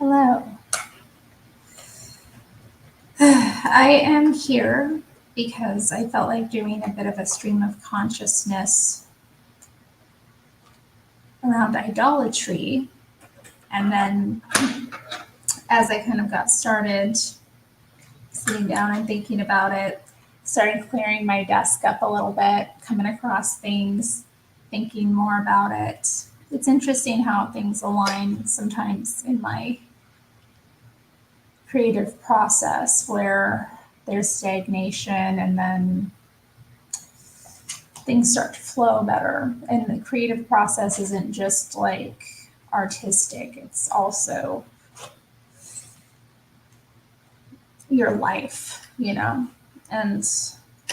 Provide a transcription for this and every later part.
Hello. I am here because I felt like doing a bit of a stream of consciousness around idolatry. And then as I kind of got started sitting down and thinking about it, started clearing my desk up a little bit, coming across things, thinking more about it. It's interesting how things align sometimes in my creative process where there's stagnation and then things start to flow better. And the creative process isn't just like artistic, it's also your life, you know? And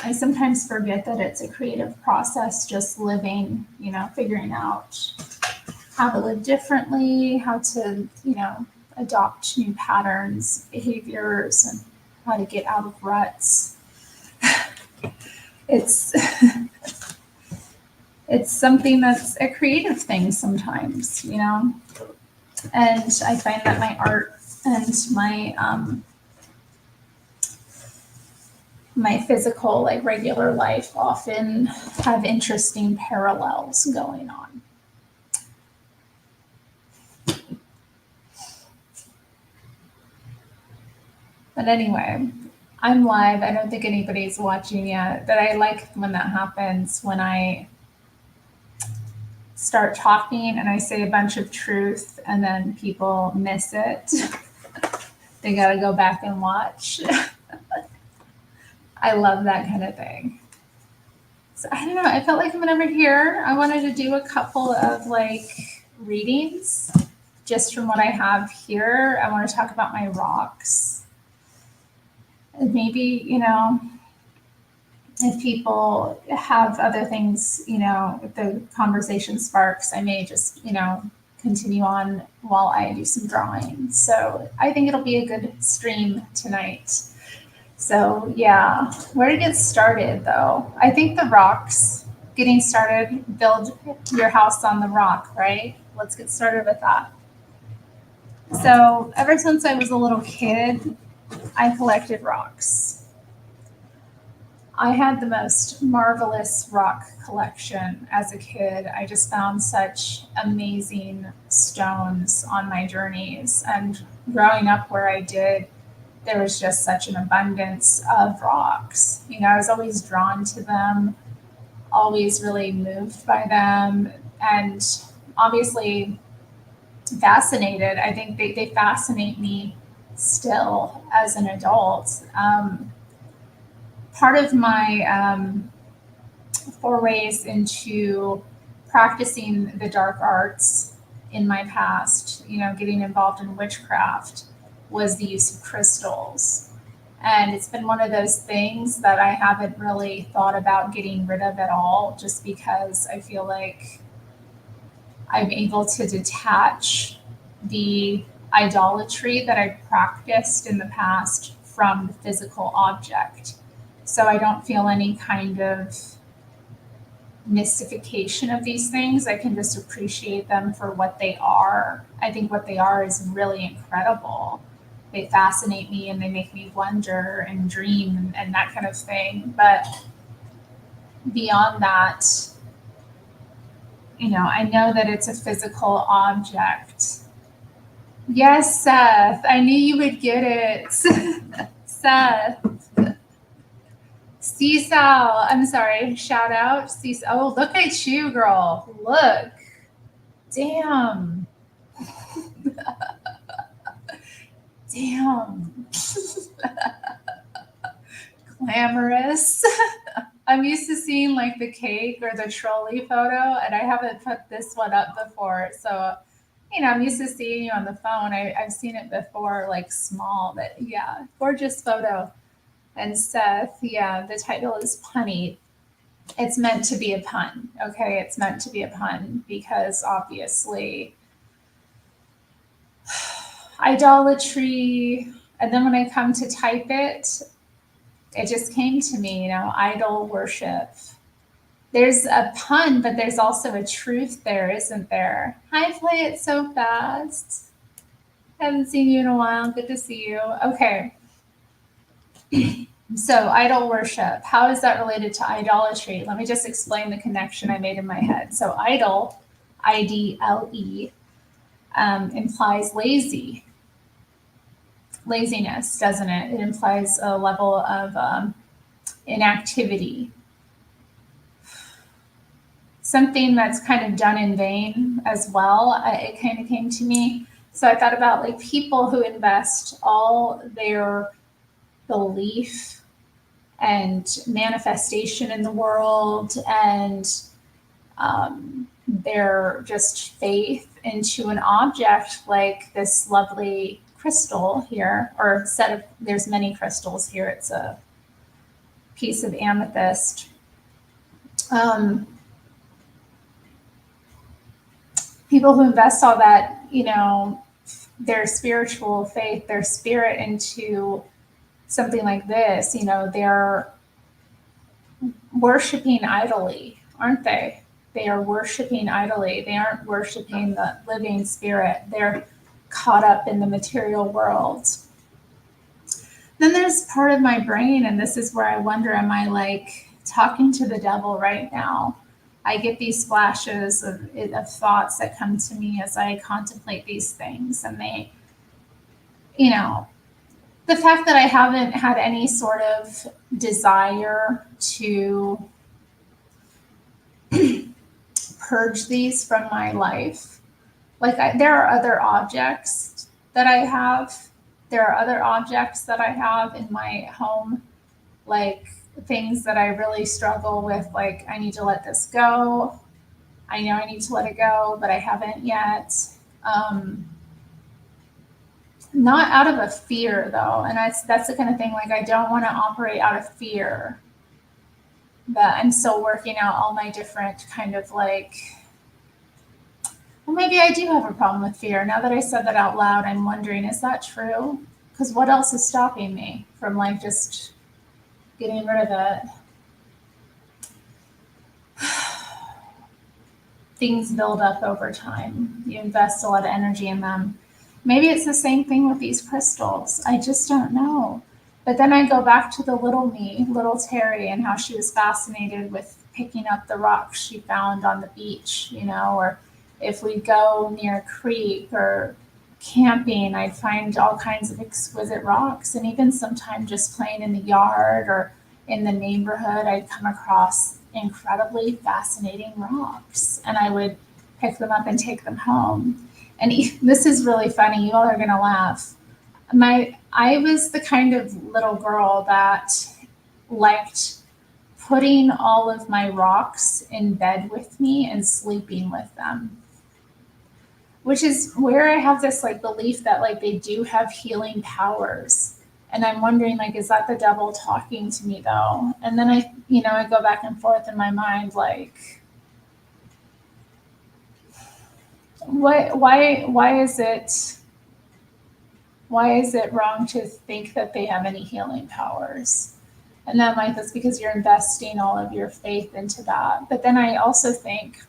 I sometimes forget that it's a creative process, just living, figuring out how to live differently, how to, adopt new patterns, behaviors, and how to get out of ruts. It's it's something that's a creative thing sometimes, And I find that my art and my physical, like regular life, often have interesting parallels going on. But anyway, I'm live. I don't think anybody's watching yet, but I like when that happens, when I start talking and I say a bunch of truth and then people miss it. They got to go back and watch. I love that kind of thing. So I don't know. I felt like whenever here, I wanted to do a couple of like readings just from what I have here. I want to talk about my rocks. And maybe, if people have other things, if the conversation sparks, I may just, continue on while I do some drawing. So I think it'll be a good stream tonight. So yeah, where to get started though? I think the rocks, getting started, build your house on the rock, right? Let's get started with that. So ever since I was a little kid, I collected rocks. I had the most marvelous rock collection as a kid. I just found such amazing stones on my journeys. And growing up where I did, there was just such an abundance of rocks. I was always drawn to them, always really moved by them, and obviously fascinated. I think they fascinate me still as an adult. Part of my forays into practicing the dark arts in my past, getting involved in witchcraft, was the use of crystals. And it's been one of those things that I haven't really thought about getting rid of at all, just because I feel like I'm able to detach the idolatry that I practiced in the past from the physical object. So I don't feel any kind of mystification of these things. I can just appreciate them for what they are. I think what they are is really incredible. They fascinate me and they make me wonder and dream and that kind of thing. But beyond that, I know that it's a physical object. Yes, Seth, I knew you would get it. Seth. Seesaw, I'm sorry, shout out. Seesaw. Oh, look at you, girl. Look. Damn. Damn. Glamorous. I'm used to seeing like the cake or the trolley photo, and I haven't put this one up before. So, I'm used to seeing you on the phone. I've seen it before, like small, but yeah, gorgeous photo. And Seth, yeah, the title is Punny. It's meant to be a pun, okay? It's meant to be a pun because obviously idolatry, and then when I come to type it, it just came to me, idol worship. There's a pun, but there's also a truth there, isn't there? Hi, Play It So Fast. Haven't seen you in a while. Good to see you. Okay. So, idol worship. How is that related to idolatry? Let me just explain the connection I made in my head. So, idol, IDLE, implies laziness, doesn't it? It implies a level of inactivity, something that's kind of done in vain as well. It kind of came to me. So I thought about like people who invest all their belief and manifestation in the world and their just faith into an object like this lovely crystal here, or set of, there's many crystals here. It's a piece of amethyst. People who invest all that, their spiritual faith, their spirit into something like this, they're worshiping idly, aren't they? They are worshiping idly. They aren't worshiping the living spirit. They're caught up in the material world. Then there's part of my brain, and this is where I wonder, am I like talking to the devil right now? I get these flashes of thoughts that come to me as I contemplate these things. And they, the fact that I haven't had any sort of desire to purge these from my life. Like there are other objects that I have. There are other objects that I have in my home, like things that I really struggle with. Like, I need to let this go. I know I need to let it go, but I haven't yet. Not out of a fear though. And that's the kind of thing, like I don't want to operate out of fear. But I'm still working out all my different kind of like, well, maybe I do have a problem with fear. Now that I said that out loud, I'm wondering, is that true? Because what else is stopping me from like just getting rid of it? Things build up over time. You invest a lot of energy in them. Maybe it's the same thing with these crystals. I just don't know. But then I go back to the little me, little Terri, and how she was fascinated with picking up the rocks she found on the beach, or if we go near a creek or camping, I'd find all kinds of exquisite rocks. And even sometimes just playing in the yard or in the neighborhood, I'd come across incredibly fascinating rocks, and I would pick them up and take them home. And this is really funny. You all are going to laugh. I was the kind of little girl that liked putting all of my rocks in bed with me and sleeping with them, which is where I have this like belief that like they do have healing powers. And I'm wondering, like, is that the devil talking to me though? And then I go back and forth in my mind, like, why is it wrong to think that they have any healing powers? And then I'm like, that's because you're investing all of your faith into that. But then I also think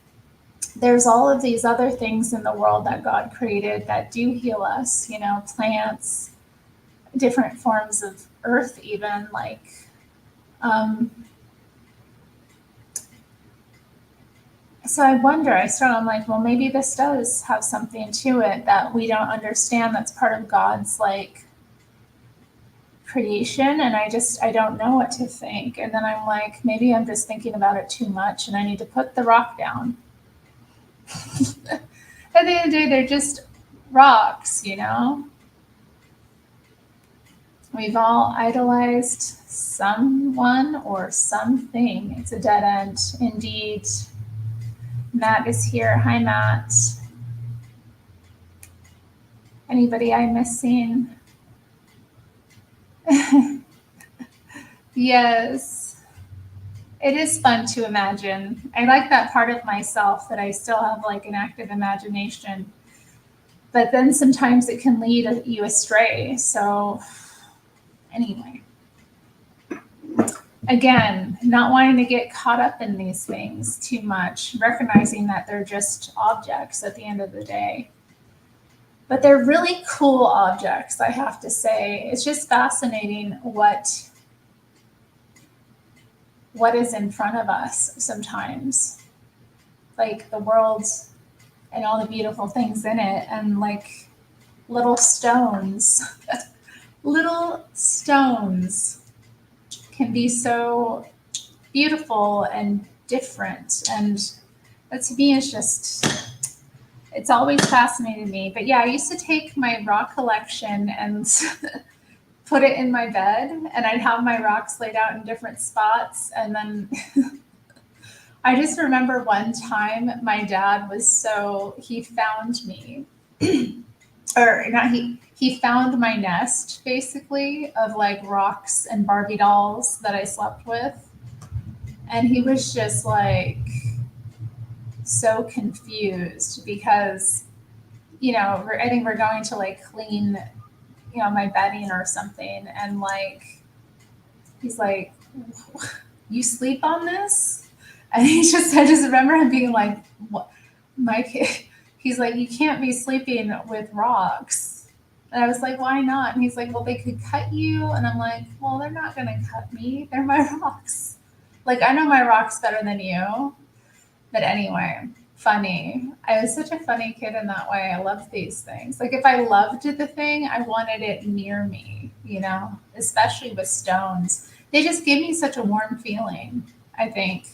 there's all of these other things in the world that God created that do heal us, plants, different forms of earth, even like, so I wonder, I'm like, well, maybe this does have something to it that we don't understand. That's part of God's like creation. And I don't know what to think. And then I'm like, maybe I'm just thinking about it too much and I need to put the rock down. At the end of the day, they're just rocks, We've all idolized someone or something. It's a dead end, indeed. Matt is here. Hi, Matt. Anybody I'm missing? Yes. It is fun to imagine. I like that part of myself that I still have like an active imagination. But then sometimes it can lead you astray. So anyway, again, not wanting to get caught up in these things too much, recognizing that they're just objects at the end of the day. But they're really cool objects, I have to say. It's just fascinating what is in front of us sometimes. Like the world and all the beautiful things in it, and like little stones. Little stones can be so beautiful and different. And that to me is just, it's always fascinated me. But yeah, I used to take my rock collection and put it in my bed, and I'd have my rocks laid out in different spots. And then I just remember one time my dad he found me, or not, he found my nest basically of like rocks and Barbie dolls that I slept with. And he was just like so confused because, I think we're going to like clean, my bedding or something. And like, he's like, "You sleep on this?" And I just remember him being like, "What, my kid?" He's like, "You can't be sleeping with rocks." And I was like, "Why not?" And he's like, "Well, they could cut you." And I'm like, "Well, they're not going to cut me. They're my rocks. Like, I know my rocks better than you." But anyway, funny. I was such a funny kid in that way. I loved these things. Like, if I loved the thing, I wanted it near me, especially with stones. They just give me such a warm feeling, I think.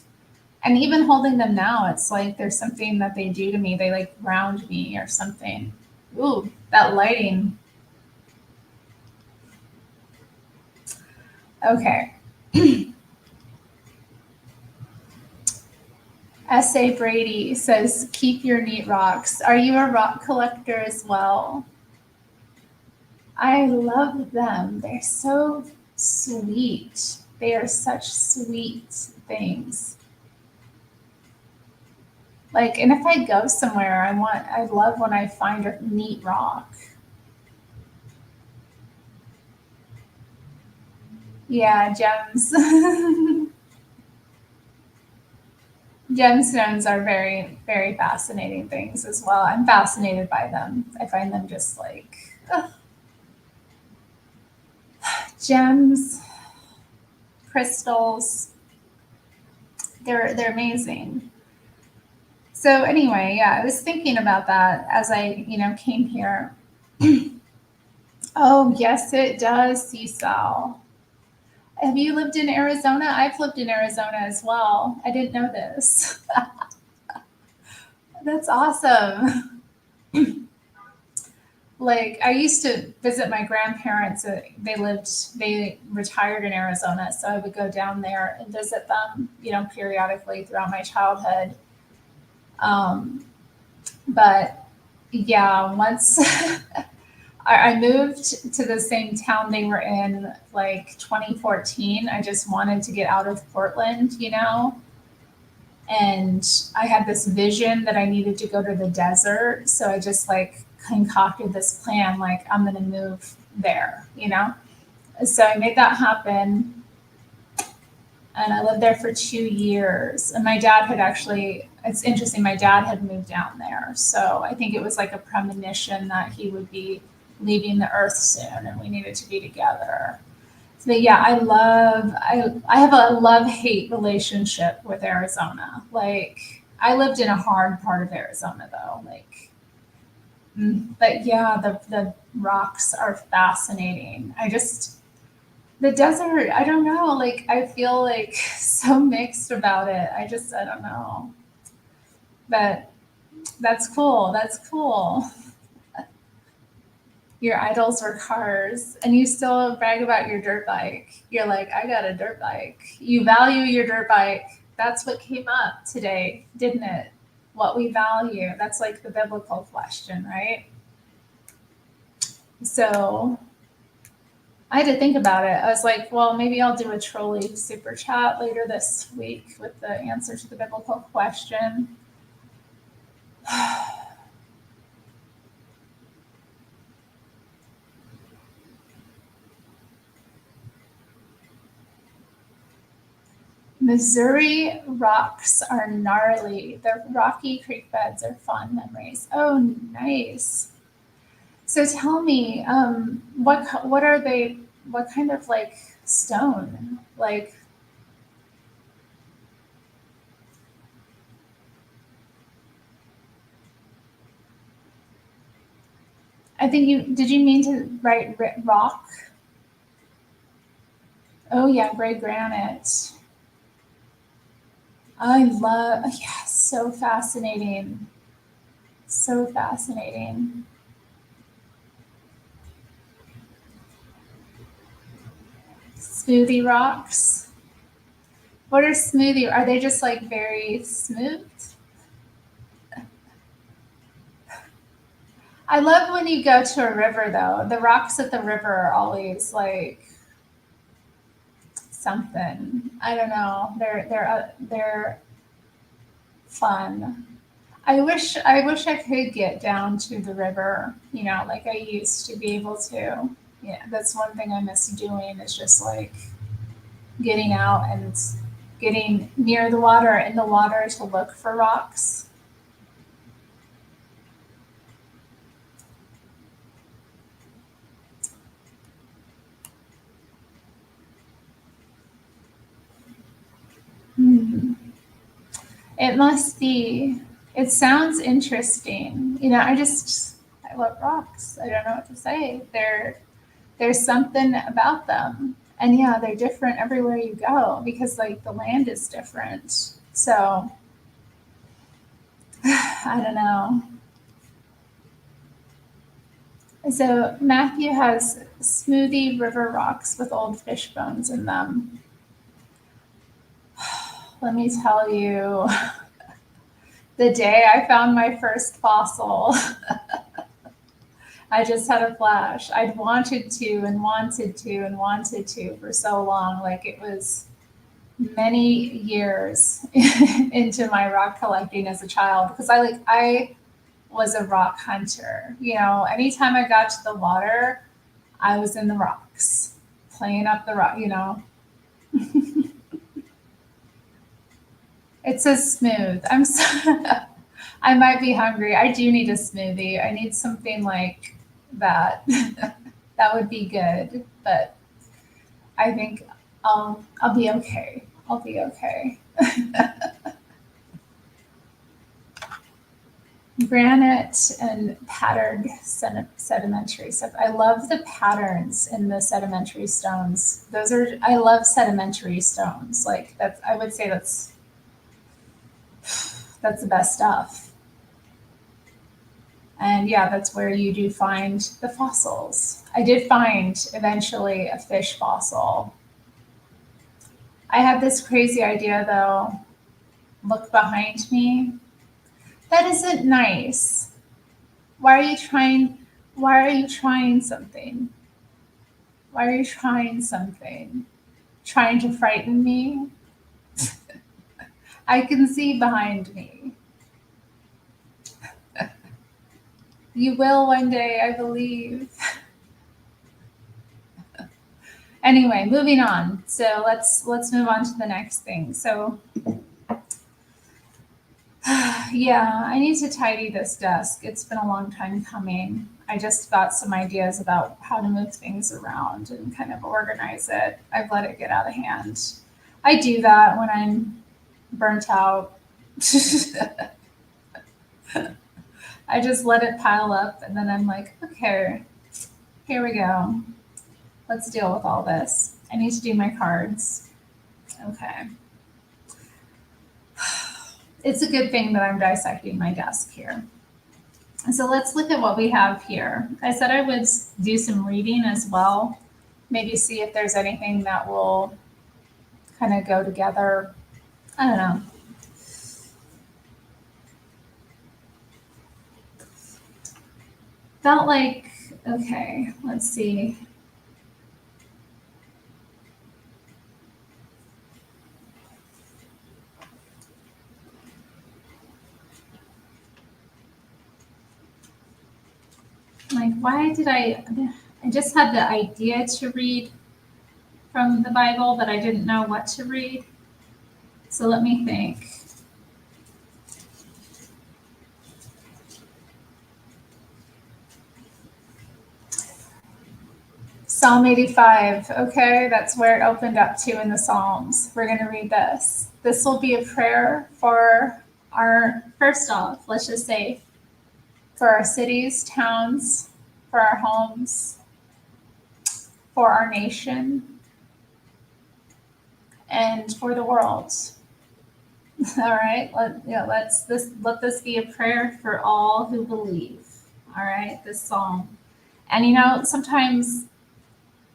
And even holding them now, it's like there's something that they do to me. They like ground me or something. Ooh, that lighting. Okay. S.A. Brady says, "Keep your neat rocks." Are you a rock collector as well? I love them. They're so sweet. They are such sweet things. Like, and if I go somewhere, I love when I find a neat rock. Yeah, gems. Gemstones are very, very fascinating things as well. I'm fascinated by them. I find them just like, ugh. Gems, crystals. They're amazing. So anyway, yeah, I was thinking about that as I, came here. Oh, yes, it does, Cecil. Have you lived in Arizona? I've lived in Arizona as well. I didn't know this. That's awesome. Like, I used to visit my grandparents. They retired in Arizona, so I would go down there and visit them, periodically throughout my childhood. Um, but yeah, once I moved to the same town they were in, like 2014. I just wanted to get out of Portland, and I had this vision that I needed to go to the desert. So I just like concocted this plan, like I'm going to move there, So I made that happen, and I lived there for 2 years. And my dad had actually, it's interesting, my dad had moved down there. So I think it was like a premonition that he would be leaving the earth soon and we needed to be together. So yeah, I have a love-hate relationship with Arizona. Like, I lived in a hard part of Arizona though. Like, but yeah, the rocks are fascinating. The desert, I don't know, like I feel like so mixed about it. I don't know. But that's cool. That's cool. Your idols were cars, and you still brag about your dirt bike. You're like, "I got a dirt bike." You value your dirt bike. That's what came up today, didn't it? What we value. That's like the biblical question, right? So I had to think about it. I was like, well, maybe I'll do a trolley super chat later this week with the answer to the biblical question. Missouri rocks are gnarly. The rocky creek beds are fond memories. Oh, nice. So tell me, what are they? What kind of like stone? Like, I think did you mean to write rock? Oh yeah, gray granite. I love, yeah, so fascinating. So fascinating. Smoothie rocks. What are smoothie? Are they just like very smooth? I love when you go to a river though. The rocks at the river are always like something. I don't know. They're fun. I wish I could get down to the river, like I used to be able to. Yeah, that's one thing I miss doing is just like getting out and getting near the water in the water to look for rocks. Hmm. It must be. It sounds interesting. I love rocks. I don't know what to say. There's something about them. And yeah, they're different everywhere you go because like the land is different. So I don't know. So Matthew has smoothie river rocks with old fish bones in them. Let me tell you, the day I found my first fossil, I just had a flash. I'd wanted to and wanted to and wanted to for so long. Like it was many years into my rock collecting as a child because I was a rock hunter. Anytime I got to the water, I was in the rocks, playing up the rock. It's so smooth. I might be hungry. I do need a smoothie. I need something like that. That would be good, but I think I'll be okay. I'll be okay. Granite and patterned sedimentary stuff. I love the patterns in the sedimentary stones. I love sedimentary stones. Like I would say that's the best stuff. And yeah, that's where you do find the fossils. I did find eventually a fish fossil. I had this crazy idea though. Look behind me. That isn't nice. Why are you trying? Why are you trying something? Why are you trying something? Trying to frighten me? I can see behind me. You will one day, I believe. Anyway, moving on. So let's move on to the next thing. So yeah, I need to tidy this desk. It's been a long time coming. I just got some ideas about how to move things around and kind of organize it. I've let it get out of hand. I do that when I'm burnt out. I just let it pile up and then I'm like, okay, here we go. Let's deal with all this. I need to do my cards. Okay. It's a good thing that I'm dissecting my desk here. So let's look at what we have here. I said I would do some reading as well, maybe see if there's anything that will kind of go together. I don't know. Felt like, okay, let's see. Like, why did I just had the idea to read from the Bible, but I didn't know what to read. So let me think. Psalm 85. Okay, that's where it opened up to in the Psalms. We're going to read this. This will be a prayer for our, first off, let's just say, for our cities, towns, for our homes, for our nation, and for the world. All right, let this be a prayer for all who believe. All right, this psalm. And sometimes,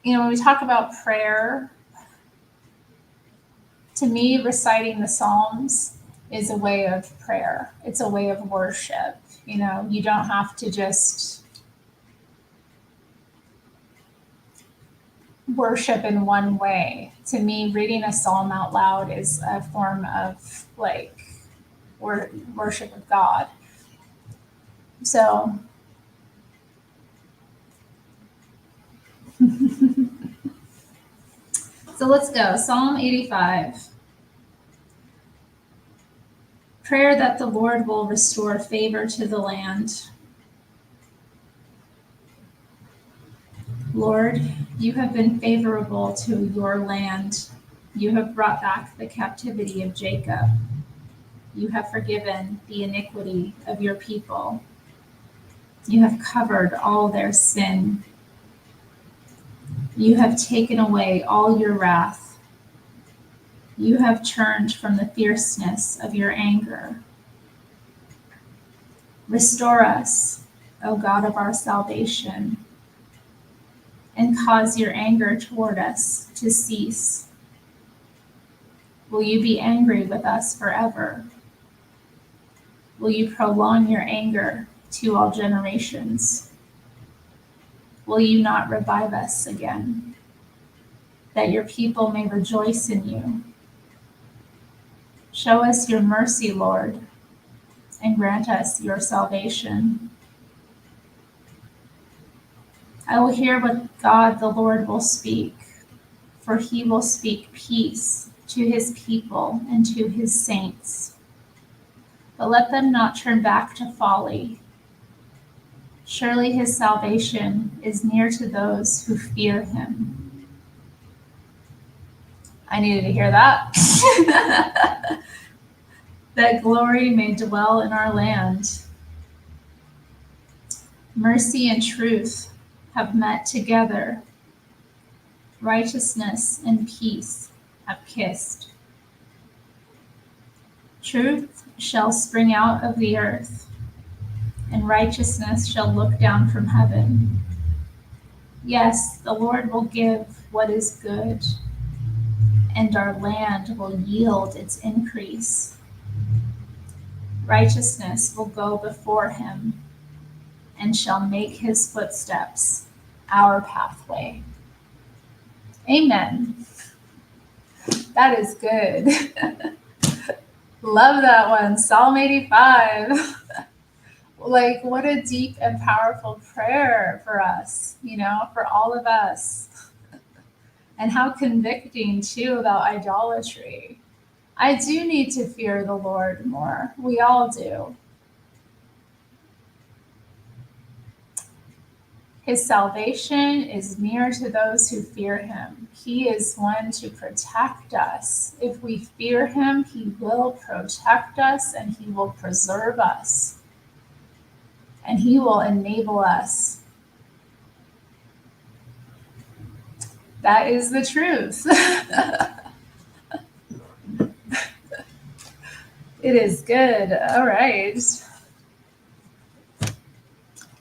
when we talk about prayer, to me, reciting the Psalms is a way of prayer. It's a way of worship. You don't have to just worship in one way. To me, reading a psalm out loud is a form of worship of God. So so let's go. Psalm 85. Prayer that the Lord will restore favor to the land. Lord, you have been favorable to your land. You have brought back the captivity of Jacob. You have forgiven the iniquity of your people. You have covered all their sin. You have taken away all your wrath. You have turned from the fierceness of your anger. Restore us, O God of our salvation, and cause your anger toward us to cease. Will you be angry with us forever? Will you prolong your anger to all generations? Will you not revive us again, that your people may rejoice in you? Show us your mercy, Lord, and grant us your salvation. I will hear what God the Lord will speak, for he will speak peace to his people and to his saints. But let them not turn back to folly. Surely his salvation is near to those who fear him. I needed to hear that. That glory may dwell in our land. Mercy and truth have met together. Righteousness and peace have kissed. Truth shall spring out of the earth, and righteousness shall look down from heaven. Yes, the Lord will give what is good, and our land will yield its increase. Righteousness will go before him, and shall make his footsteps our pathway. Amen. That is good. Love that one. Psalm 85. What a deep and powerful prayer for us, for all of us. And how convicting, too, about idolatry. I do need to fear the Lord more. We all do. His salvation is near to those who fear him. He is one to protect us. If we fear him, he will protect us and he will preserve us. And he will enable us. That is the truth. It is good. All right.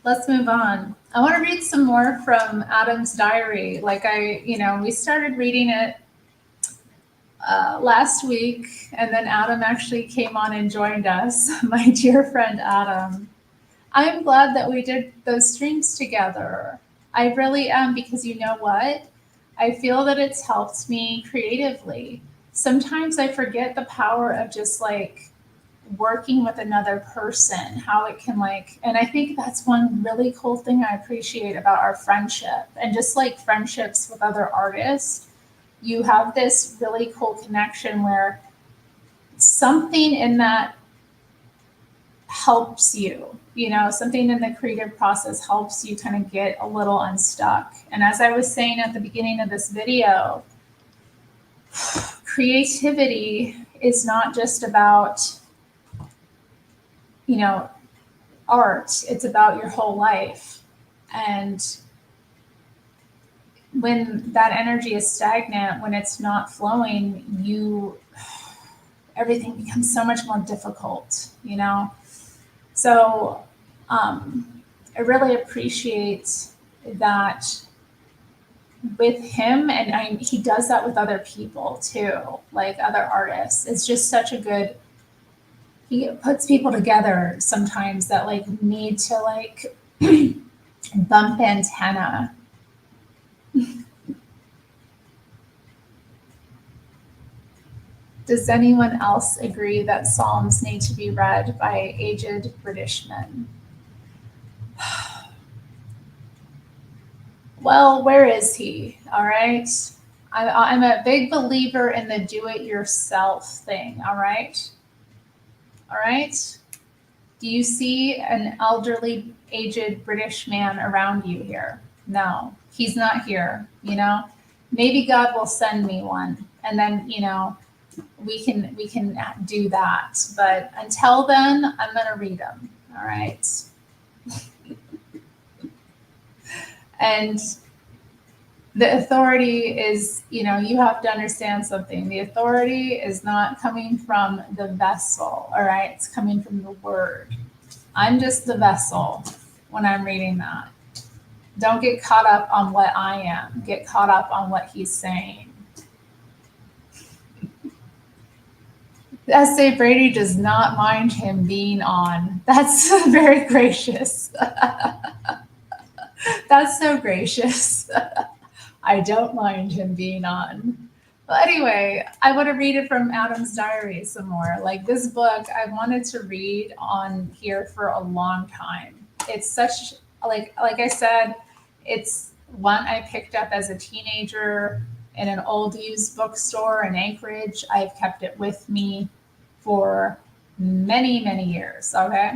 Let's move on. I want to read some more from Adam's diary. We started reading it last week, and then Adam actually came on and joined us, my dear friend Adam. I'm glad that we did those streams together. I really am, because you know what? I feel that it's helped me creatively. Sometimes I forget the power of just working with another person, how it can and I think that's one really cool thing I appreciate about our friendship, and just friendships with other artists. You have this really cool connection where something in that helps you, something in the creative process helps you kind of get a little unstuck. And as I was saying at the beginning of this video, creativity is not just about, art, it's about your whole life. And when that energy is stagnant, when it's not flowing, everything becomes so much more difficult, So I really appreciate that with him, and he does that with other people too, like other artists. It's just such a good, he puts people together sometimes that like need to like bump antenna. Does anyone else agree that Psalms need to be read by aged British men? Well, where is he? All right. I'm a big believer in the do-it-yourself thing. All right. All right. Do you see an elderly, aged British man around you here? No, he's not here. Maybe God will send me one, and then we can do that. But until then, I'm gonna read them. All right. And the authority is, you have to understand something. The authority is not coming from the vessel, all right? It's coming from the word. I'm just the vessel when I'm reading that. Don't get caught up on what I am. Get caught up on what he's saying. S.A. Brady does not mind him being on. That's very gracious. That's so gracious. I don't mind him being on. Well, anyway, I want to read it from Adam's diary some more. Like this book, I wanted to read on here for a long time. It's such, like I said, it's one I picked up as a teenager in an old used bookstore in Anchorage. I've kept it with me for many, many years. Okay.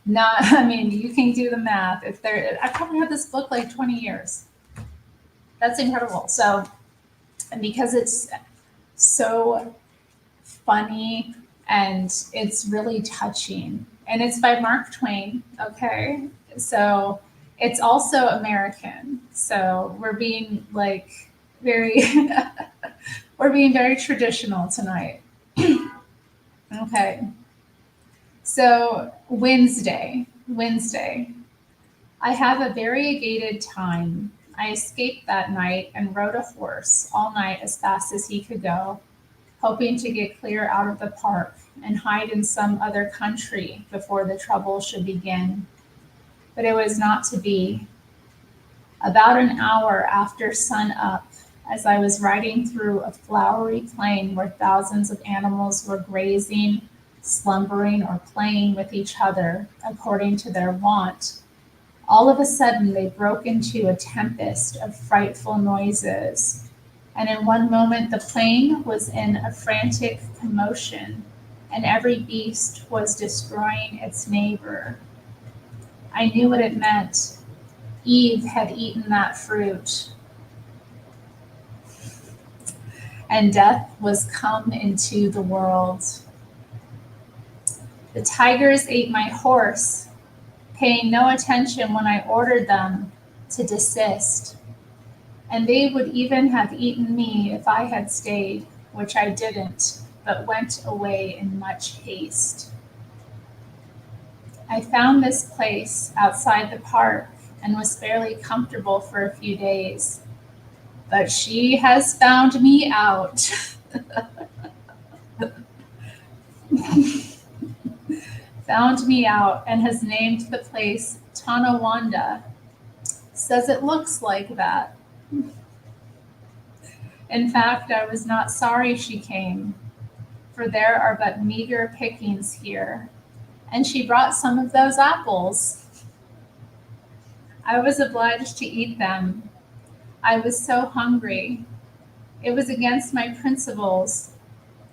You can do the math. I probably had this book like 20 years. That's incredible. So, and because it's so funny and it's really touching, and it's by Mark Twain. Okay. So it's also American. So we're being like very, we're being very traditional tonight. Okay. So Wednesday, I have a variegated time. I escaped that night and rode a horse all night as fast as he could go, hoping to get clear out of the park and hide in some other country before the trouble should begin. But it was not to be. About an hour after sun up, as I was riding through a flowery plain where thousands of animals were grazing, slumbering, or playing with each other according to their wont, all of a sudden they broke into a tempest of frightful noises, and in one moment the plain was in a frantic commotion, and every beast was destroying its neighbor. I knew what it meant. Eve had eaten that fruit, and death was come into the world. The tigers ate my horse, paying no attention when I ordered them to desist. And they would even have eaten me if I had stayed, which I didn't, but went away in much haste. I found this place outside the park and was fairly comfortable for a few days. But she has found me out. Found me out and has named the place Tonawanda. Says it looks like that. In fact, I was not sorry she came, for there are but meager pickings here, and she brought some of those apples. I was obliged to eat them. I was so hungry. It was against my principles,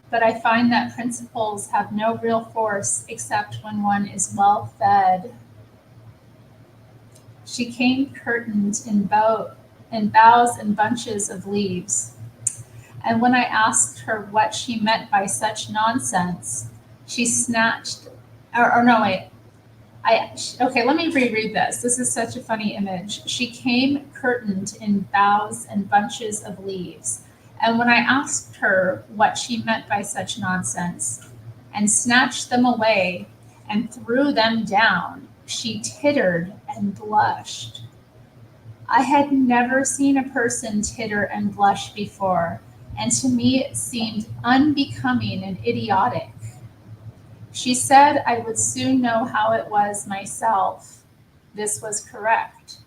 but I find that principles have no real force except when one is well fed. She came curtained in boughs and bunches of leaves, and when I asked her what she meant by such nonsense, she snatched, or no, wait, okay, let me reread this. This is such a funny image. She came curtained in boughs and bunches of leaves. And when I asked her what she meant by such nonsense, and snatched them away and threw them down, she tittered and blushed. I had never seen a person titter and blush before, and to me it seemed unbecoming and idiotic. She said I would soon know how it was myself. This was correct.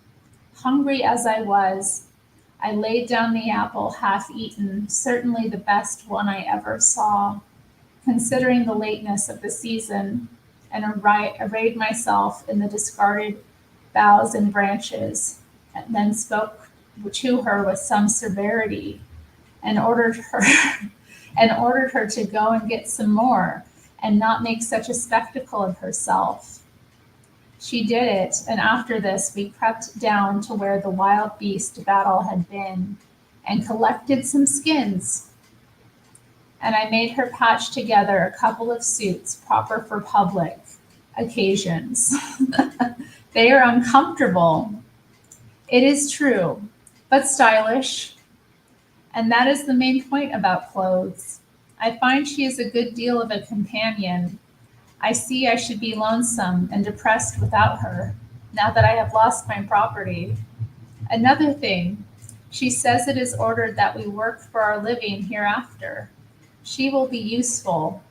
Hungry as I was, I laid down the apple half eaten, certainly the best one I ever saw, considering the lateness of the season, and arrayed myself in the discarded boughs and branches, and then spoke to her with some severity, and ordered her and ordered her to go and get some more, and not make such a spectacle of herself. She did it, and after this we crept down to where the wild beast battle had been, and collected some skins, and I made her patch together a couple of suits proper for public occasions. They are uncomfortable, it is true, but stylish, and that is the main point about clothes. I find she is a good deal of a companion. I see I should be lonesome and depressed without her, now that I have lost my property. Another thing, she says it is ordered that we work for our living hereafter. She will be useful.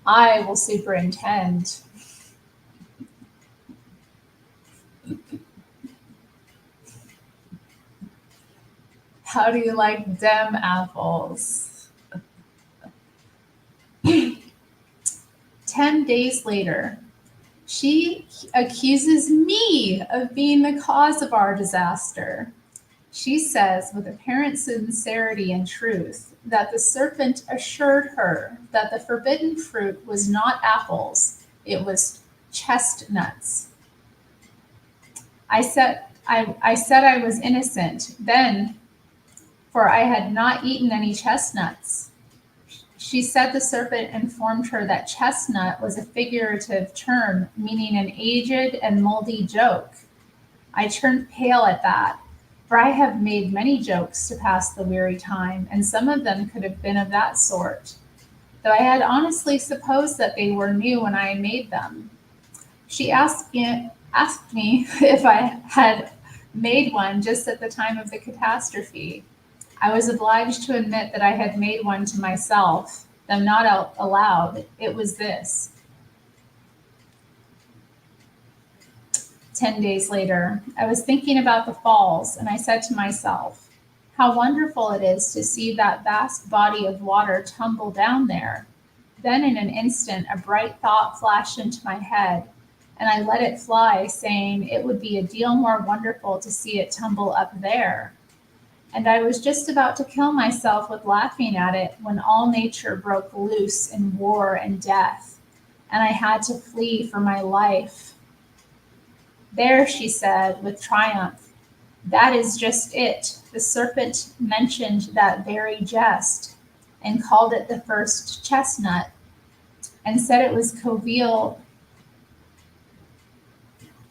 I will superintend. How do you like them apples? 10 days later, she accuses me of being the cause of our disaster. She says, with apparent sincerity and truth, that the serpent assured her that the forbidden fruit was not apples, it was chestnuts. I said I was innocent then, for I had not eaten any chestnuts. She said the serpent informed her that chestnut was a figurative term meaning an aged and moldy joke. I turned pale at that, for I have made many jokes to pass the weary time, and some of them could have been of that sort, though I had honestly supposed that they were new when I made them. She asked me if I had made one just at the time of the catastrophe. I was obliged to admit that I had made one to myself, though not out aloud. It was this. 10 days later, I was thinking about the falls, and I said to myself, how wonderful it is to see that vast body of water tumble down there. Then in an instant, a bright thought flashed into my head, and I let it fly, saying it would be a deal more wonderful to see it tumble up there. And I was just about to kill myself with laughing at it when all nature broke loose in war and death, and I had to flee for my life. There, she said with triumph, that is just it. The serpent mentioned that very jest, and called it the first chestnut, and said it was covial.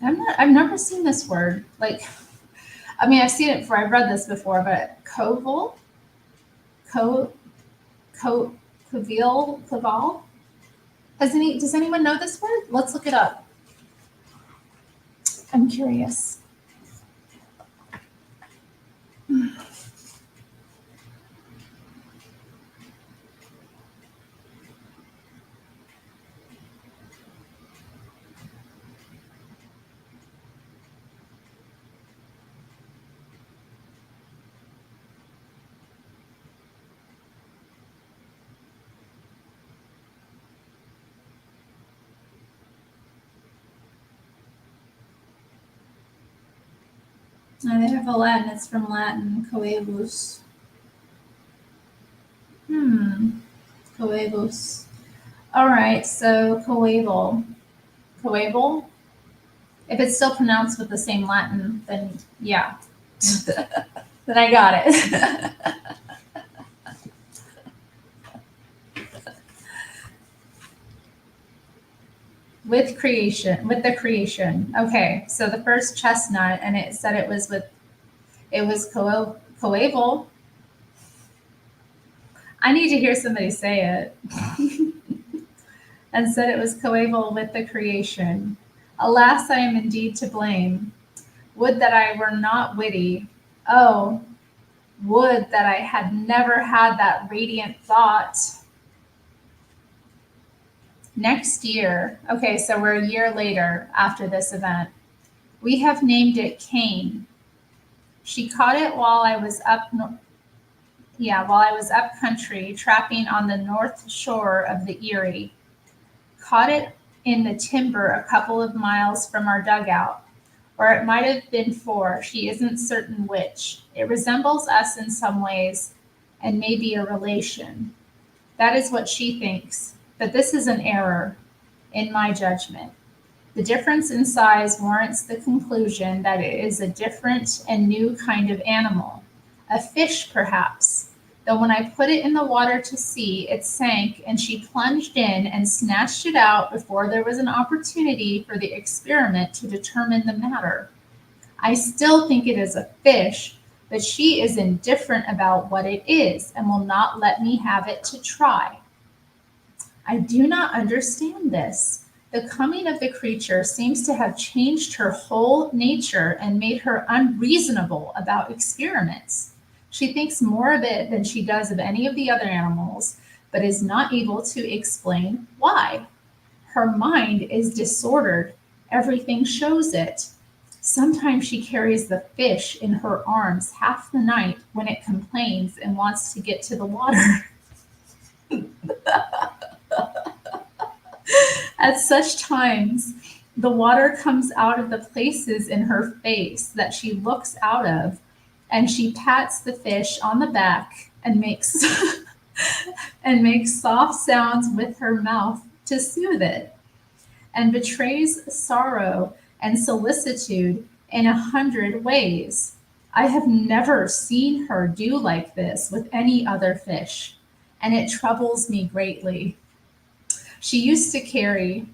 I've never seen this word. I've seen it before. I've read this before, but coval, co, co, coval. Does anyone know this word? Let's look it up. I'm curious. No, they have a Latin. It's from Latin, coevus. Coevos. All right, so coeval. Coeval? If it's still pronounced with the same Latin, then yeah. Then I got it. With creation, with the creation. Okay, so the first chestnut, and it said it was coeval. I need to hear somebody say it. And said it was coeval with the creation. Alas, I am indeed to blame. Would that I were not witty. Oh, would that I had never had that radiant thought. Next year, okay, so we're a year later after this event, we have named it Cain. She caught it while I was while I was up country trapping on the north shore of the Erie. Caught it in the timber a couple of miles from our dugout, or it might have been 4. She isn't certain which. It resembles us in some ways and may be a relation. That is what she thinks, but this is an error, in my judgment. The difference in size warrants the conclusion that it is a different and new kind of animal, a fish perhaps, though when I put it in the water to see, it sank and she plunged in and snatched it out before there was an opportunity for the experiment to determine the matter. I still think it is a fish, but she is indifferent about what it is and will not let me have it to try. I do not understand this. The coming of the creature seems to have changed her whole nature and made her unreasonable about experiments. She thinks more of it than she does of any of the other animals, but is not able to explain why. Her mind is disordered. Everything shows it. Sometimes she carries the fish in her arms half the night when it complains and wants to get to the water. At such times, the water comes out of the places in her face that she looks out of, and she pats the fish on the back and makes and makes soft sounds with her mouth to soothe it, and betrays sorrow and solicitude in 100 ways. I have never seen her do like this with any other fish, and it troubles me greatly. She used to carry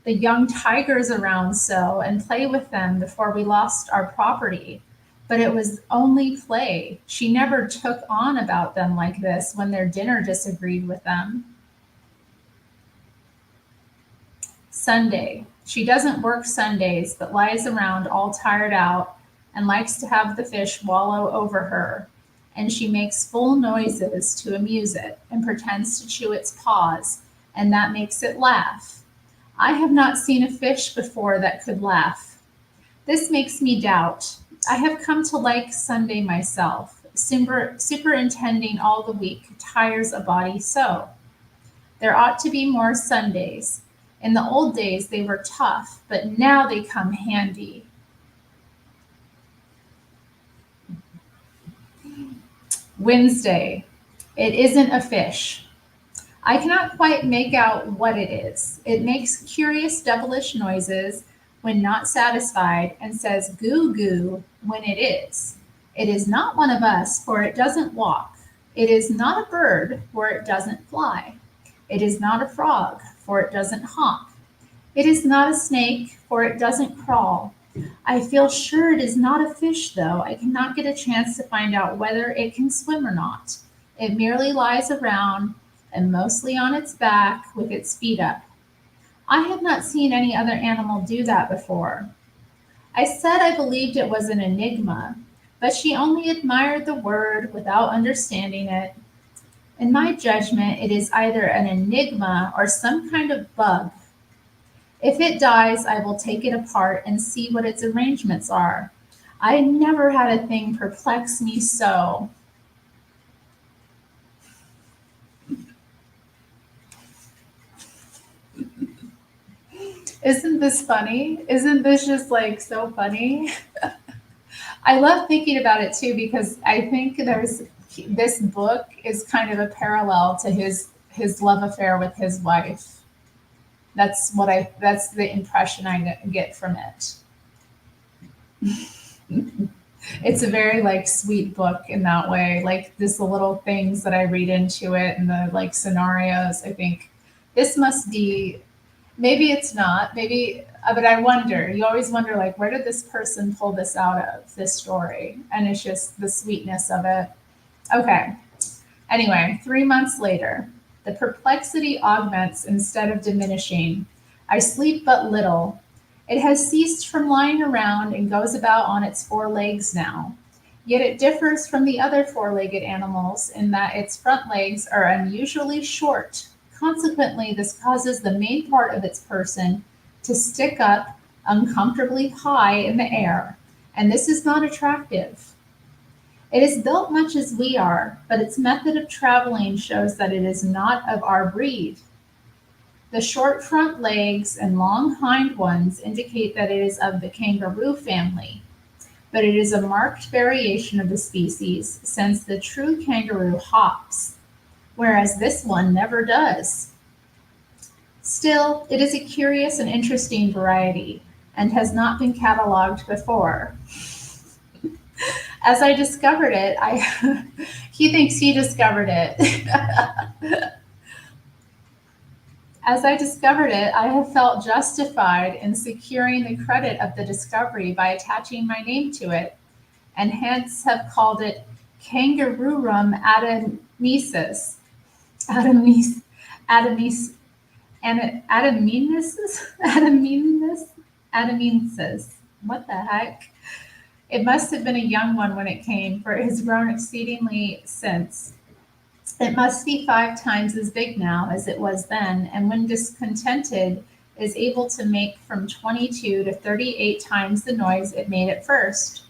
the young tigers around so and play with them before we lost our property, but it was only play. She never took on about them like this when their dinner disagreed with them. Sunday. She doesn't work Sundays, but lies around all tired out and likes to have the fish wallow over her. And she makes full noises to amuse it and pretends to chew its paws, and that makes it laugh. I have not seen a fish before that could laugh. This makes me doubt. I have come to like Sunday myself. Superintending all the week tires a body so. There ought to be more Sundays. In the old days they were tough, but now they come handy. Wednesday. It isn't a fish. I cannot quite make out what it is. It makes curious devilish noises when not satisfied and says goo goo when it is. It is not one of us, for it doesn't walk. It is not a bird, for it doesn't fly. It is not a frog, for it doesn't hop. It is not a snake, for it doesn't crawl. I feel sure it is not a fish, though. I cannot get a chance to find out whether it can swim or not. It merely lies around and mostly on its back with its feet up. I have not seen any other animal do that before. I said I believed it was an enigma, but she only admired the word without understanding it. In my judgment, it is either an enigma or some kind of bug. If it dies, I will take it apart and see what its arrangements are. I never had a thing perplex me so. Isn't this funny? Isn't this just like so funny? I love thinking about it too because I think there's this book is kind of a parallel to his love affair with his wife. That's the impression I get from it. It's a very like sweet book in that way. Like just the little things that I read into it and the like scenarios. I think this must be, maybe it's not, maybe, but I wonder. You always wonder like where did this person pull this out of, this story? And it's just the sweetness of it. Okay. Anyway, 3 months later, the perplexity augments instead of diminishing. I sleep but little. It has ceased from lying around and goes about on its 4 legs now. Yet it differs from the other 4-legged animals in that its front legs are unusually short. Consequently, this causes the main part of its person to stick up uncomfortably high in the air, and this is not attractive. It is built much as we are, but its method of traveling shows that it is not of our breed. The short front legs and long hind ones indicate that it is of the kangaroo family, but it is a marked variation of the species since the true kangaroo hops, whereas this one never does. Still, it is a curious and interesting variety and has not been catalogued before. As I discovered it, he thinks he discovered it. As I discovered it, I have felt justified in securing the credit of the discovery by attaching my name to it, and hence have called it Kangaroorum adamesis. Adamesis. Adamesis. What the heck? It must have been a young one when it came, for it has grown exceedingly since. It must be 5 times as big now as it was then, and when discontented, is able to make from 22 to 38 times the noise it made at first.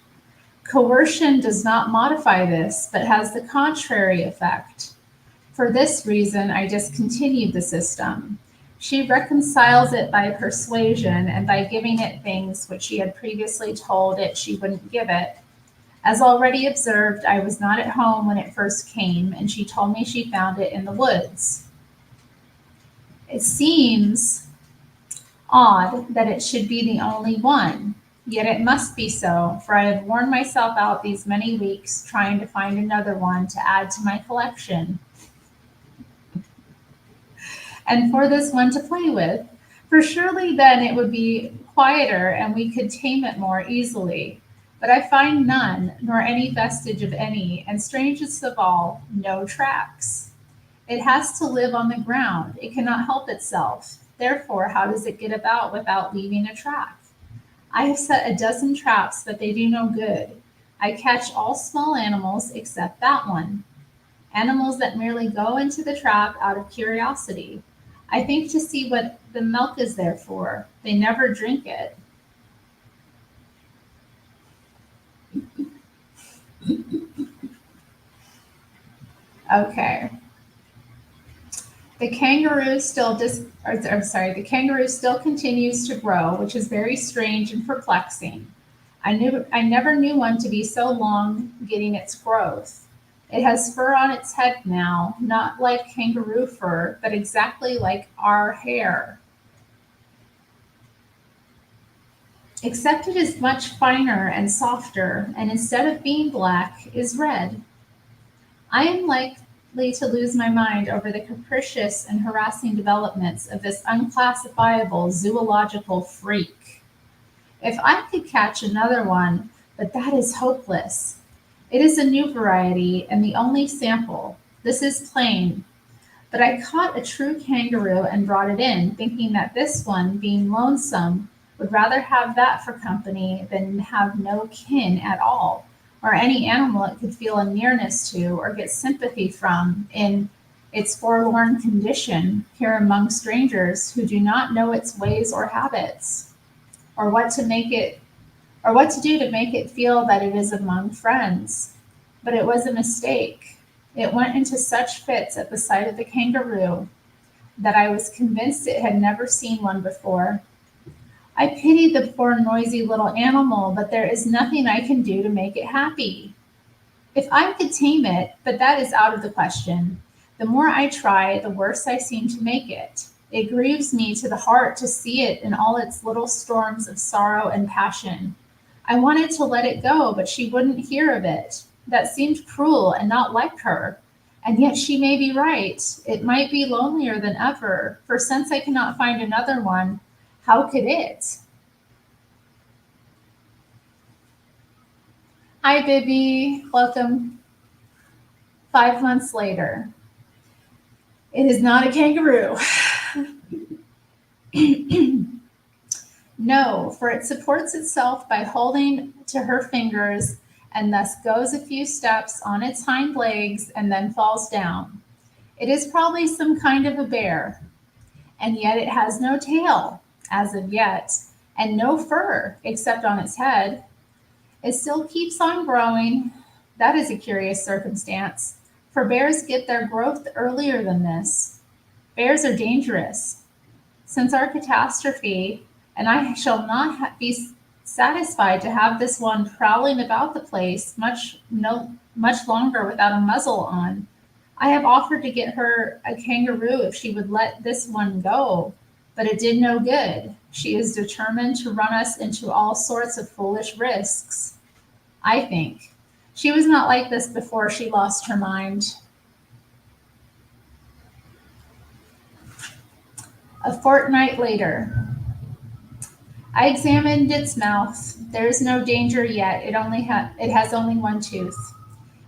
Coercion does not modify this, but has the contrary effect. For this reason, I discontinued the system. She reconciles it by persuasion and by giving it things which she had previously told it she wouldn't give it. As already observed, I was not at home when it first came, and she told me she found it in the woods. It seems odd that it should be the only one, yet it must be so, for I have worn myself out these many weeks trying to find another one to add to my collection. And for this one to play with, for surely then it would be quieter and we could tame it more easily. But I find none, nor any vestige of any, and strangest of all, no tracks. It has to live on the ground. It cannot help itself. Therefore, how does it get about without leaving a track? I have set a dozen traps, but they do no good. I catch all small animals except that one. Animals that merely go into the trap out of curiosity. I think to see what the milk is there for. They never drink it. Okay. The kangaroo the kangaroo still continues to grow, which is very strange and perplexing. I never knew one to be so long getting its growth. It has fur on its head now, not like kangaroo fur, but exactly like our hair. Except it is much finer and softer, and instead of being black, is red. I am likely to lose my mind over the capricious and harassing developments of this unclassifiable zoological freak. If I could catch another one, but that is hopeless. It is a new variety and the only sample. This is plain. But I caught a true kangaroo and brought it in, thinking that this one, being lonesome, would rather have that for company than have no kin at all, or any animal it could feel a nearness to or get sympathy from in its forlorn condition here among strangers who do not know its ways or habits, or what to do to make it feel that it is among friends. But it was a mistake. It went into such fits at the sight of the kangaroo that I was convinced it had never seen one before. I pity the poor noisy little animal, but there is nothing I can do to make it happy. If I could tame it, but that is out of the question. The more I try, the worse I seem to make it. It grieves me to the heart to see it in all its little storms of sorrow and passion. I wanted to let it go, but she wouldn't hear of it. That seemed cruel and not like her. And yet she may be right. It might be lonelier than ever, for since I cannot find another one, how could it? Hi, Bibby. Welcome. 5 months later. It is not a kangaroo. No, for it supports itself by holding to her fingers and thus goes a few steps on its hind legs and then falls down. It is probably some kind of a bear, and yet it has no tail, as of yet, and no fur except on its head. It still keeps on growing. That is a curious circumstance, for bears get their growth earlier than this. Bears are dangerous. Since our catastrophe, and I shall not be satisfied to have this one prowling about the place much longer without a muzzle on. I have offered to get her a kangaroo if she would let this one go, but it did no good. She is determined to run us into all sorts of foolish risks, I think. She was not like this before she lost her mind. A fortnight later, I examined its mouth. There is no danger yet. It has only one tooth.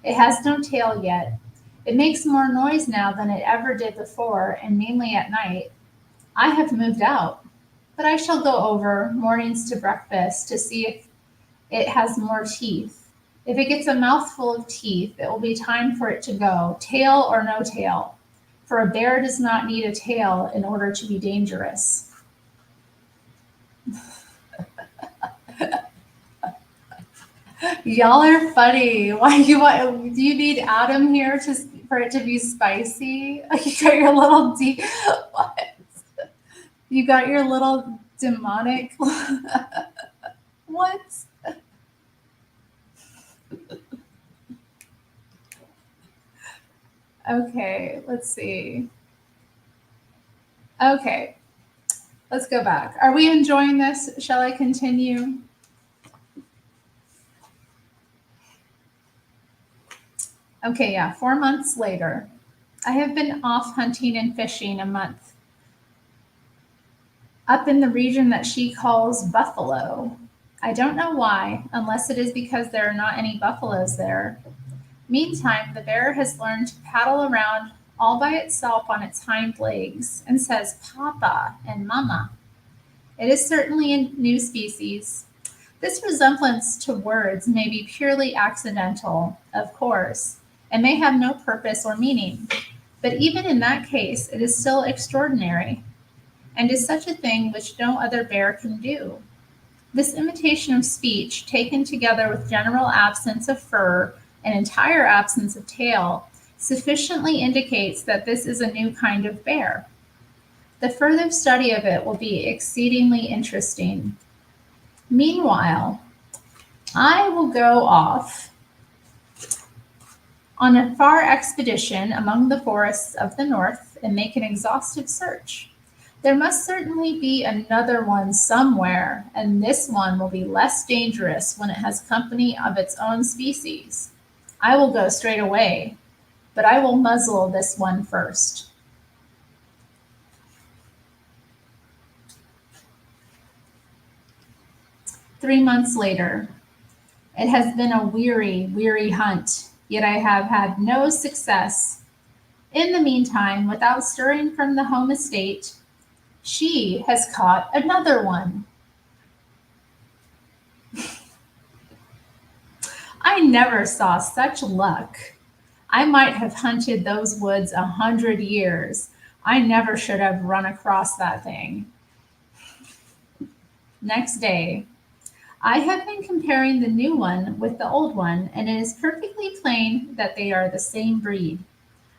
It has no tail yet. It makes more noise now than it ever did before, and mainly at night. I have moved out, but I shall go over mornings to breakfast to see if it has more teeth. If it gets a mouthful of teeth, it will be time for it to go, tail or no tail. For a bear does not need a tail in order to be dangerous. Y'all are funny. Why do you need Adam here to for it to be spicy? You got your little what? You got your little demonic what? Okay, let's see. Okay, let's go back. Are we enjoying this? Shall I continue? Okay, yeah, 4 months later. I have been off hunting and fishing a month up in the region that she calls Buffalo. I don't know why, unless it is because there are not any buffaloes there. Meantime, the bear has learned to paddle around all by itself on its hind legs and says Papa and Mama. It is certainly a new species. This resemblance to words may be purely accidental, of course, and may have no purpose or meaning. But even in that case, it is still extraordinary, and is such a thing which no other bear can do. This imitation of speech, taken together with general absence of fur and entire absence of tail, sufficiently indicates that this is a new kind of bear. The further study of it will be exceedingly interesting. Meanwhile, I will go off on a far expedition among the forests of the north and make an exhaustive search. There must certainly be another one somewhere, and this one will be less dangerous when it has company of its own species. I will go straight away, but I will muzzle this one first. 3 months later. It has been a weary, weary hunt, yet I have had no success. In the meantime, without stirring from the home estate, she has caught another one. I never saw such luck. I might have hunted those woods 100 years. I never should have run across that thing. Next day, I have been comparing the new one with the old one, and it is perfectly plain that they are the same breed.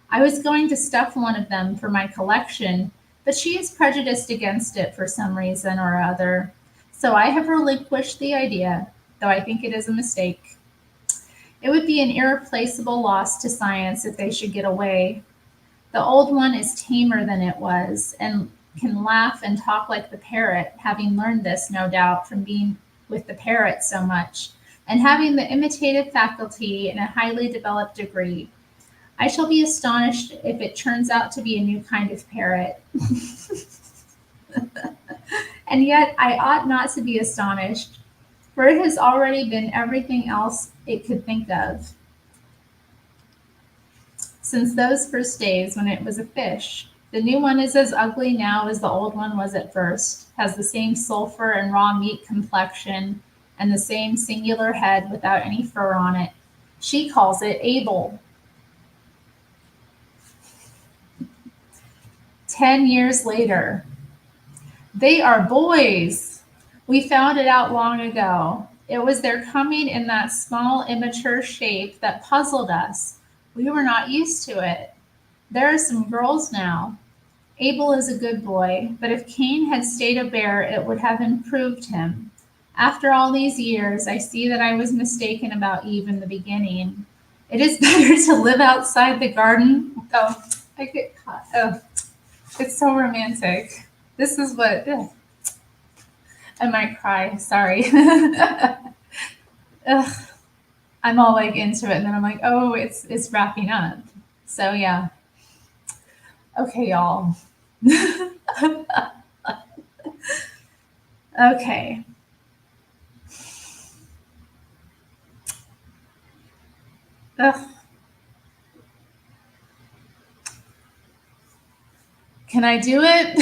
I was going to stuff one of them for my collection, but she is prejudiced against it for some reason or other, so I have relinquished the idea, though I think it is a mistake. It would be an irreplaceable loss to science if they should get away. The old one is tamer than it was, and can laugh and talk like the parrot, having learned this, no doubt, from being with the parrot so much, and having the imitative faculty in a highly developed degree. I shall be astonished if it turns out to be a new kind of parrot. And yet I ought not to be astonished, for it has already been everything else it could think of since those first days when it was a fish. The new one is as ugly now as the old one was at first, has the same sulphur and raw meat complexion, and the same singular head without any fur on it. She calls it Abel. 10 years later. They are boys. We found it out long ago. It was their coming in that small, immature shape that puzzled us. We were not used to it. There are some girls now. Abel is a good boy, but if Cain had stayed a bear, it would have improved him. After all these years, I see that I was mistaken about Eve in the beginning. It is better to live outside the garden. Oh, I get caught. Oh, it's so romantic. This is what I might cry. Sorry. Ugh, I'm all like into it, and then I'm like, oh, it's wrapping up. So yeah. Okay, y'all. Okay. Ugh. Can I do it?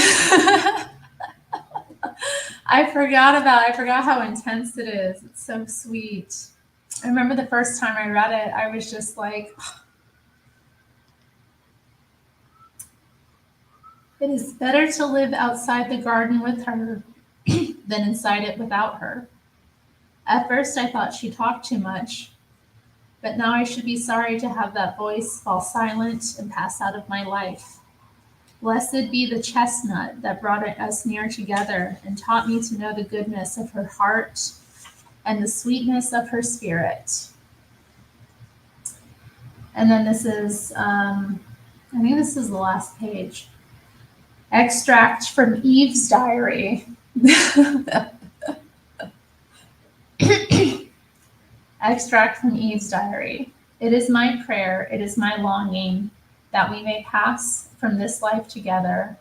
I forgot how intense it is. It's so sweet. I remember the first time I read it, I was just like, it is better to live outside the garden with her than inside it without her. At first, I thought she talked too much, but now I should be sorry to have that voice fall silent and pass out of my life. Blessed be the chestnut that brought us near together and taught me to know the goodness of her heart and the sweetness of her spirit. And then this is, I think this is the last page. Extract from Eve's diary. Extract from Eve's diary. It is my prayer, it is my longing that we may pass from this life together,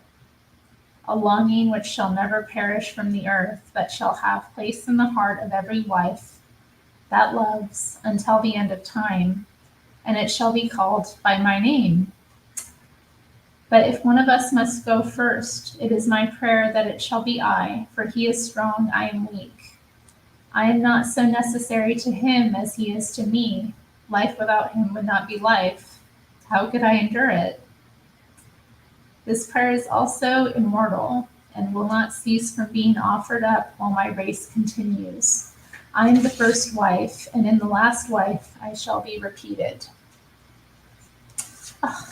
a longing which shall never perish from the earth, but shall have place in the heart of every wife that loves until the end of time, and it shall be called by my name. But if one of us must go first, it is my prayer that it shall be I, for he is strong, I am weak. I am not so necessary to him as he is to me. Life without him would not be life. How could I endure it? This prayer is also immortal and will not cease from being offered up while my race continues. I am the first wife, and in the last wife I shall be repeated. Oh.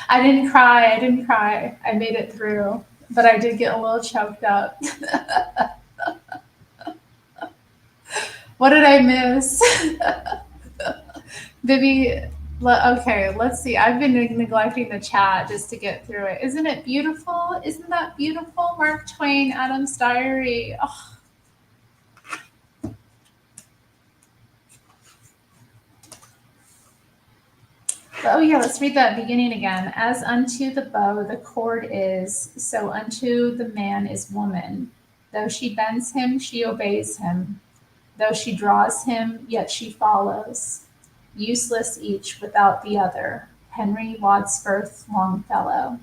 I didn't cry. I made it through, but I did get a little choked up. What did I miss? Vivi, okay, let's see. I've been neglecting the chat just to get through it. Isn't it beautiful? Isn't that beautiful? Mark Twain, Adam's Diary. Oh. Oh yeah, let's read that beginning again. As unto the bow the cord is, so unto the man is woman. Though she bends him, she obeys him. Though she draws him, yet she follows. Useless each without the other. Henry Wadsworth Longfellow.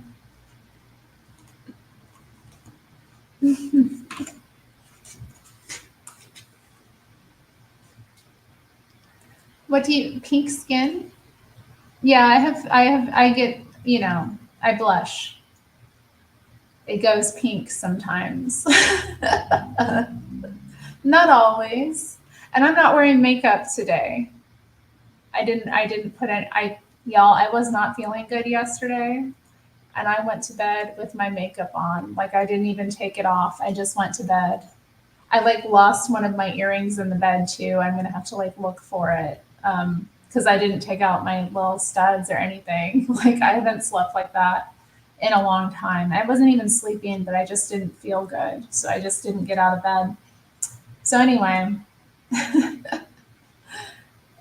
What do you, pink skin? Yeah, I get, I blush. It goes pink sometimes. Not always. And I'm not wearing makeup today. I didn't put it, y'all, I was not feeling good yesterday. And I went to bed with my makeup on. Like I didn't even take it off. I just went to bed. I like lost one of my earrings in the bed too. I'm gonna have to like look for it. Because I didn't take out my little studs or anything. Like I haven't slept like that in a long time. I wasn't even sleeping, but I just didn't feel good. So I just didn't get out of bed. So anyway,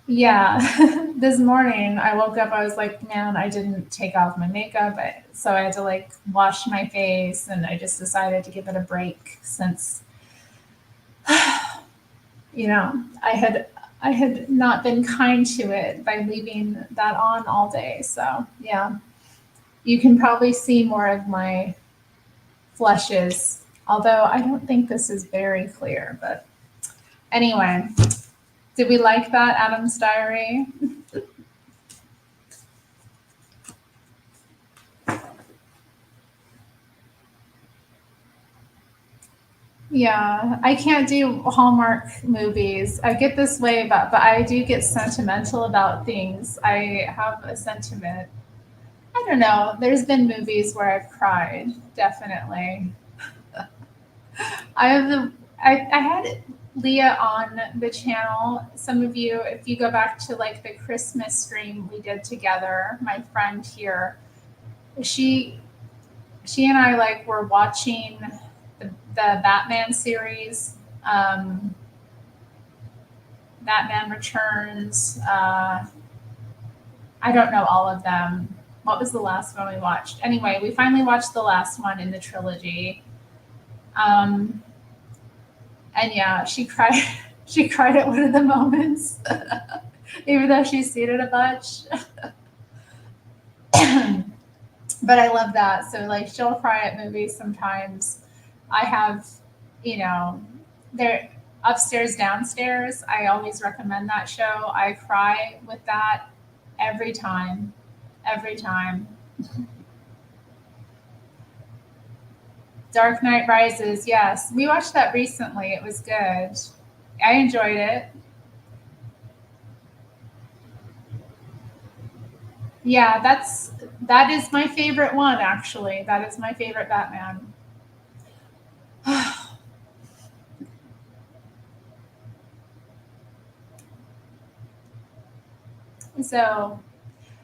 yeah, this morning I woke up, I was like, man, I didn't take off my makeup. So I had to like wash my face and I just decided to give it a break since I had not been kind to it by leaving that on all day. So yeah, you can probably see more of my flushes, although I don't think this is very clear. But anyway, did we like that Adam's Diary? Yeah, I can't do Hallmark movies. I get this way about, but I do get sentimental about things. I have a sentiment. I don't know. There's been movies where I've cried, definitely. I have the I had Leah on the channel. Some of you, if you go back to like the Christmas stream we did together, my friend here, she she and I like were watching the Batman series, um, Batman Returns. I don't know all of them. What was the last one we watched? Anyway, we finally watched the last one in the trilogy. Um, and yeah, she cried. She cried at one of the moments, even though she's seen it a bunch. But I love that. So like, she'll cry at movies sometimes. I have, you know, there upstairs, downstairs. I always recommend that show. I cry with that every time, every time. Dark Knight Rises. Yes, we watched that recently. It was good. I enjoyed it. Yeah, that is my favorite one actually. That is my favorite Batman. So,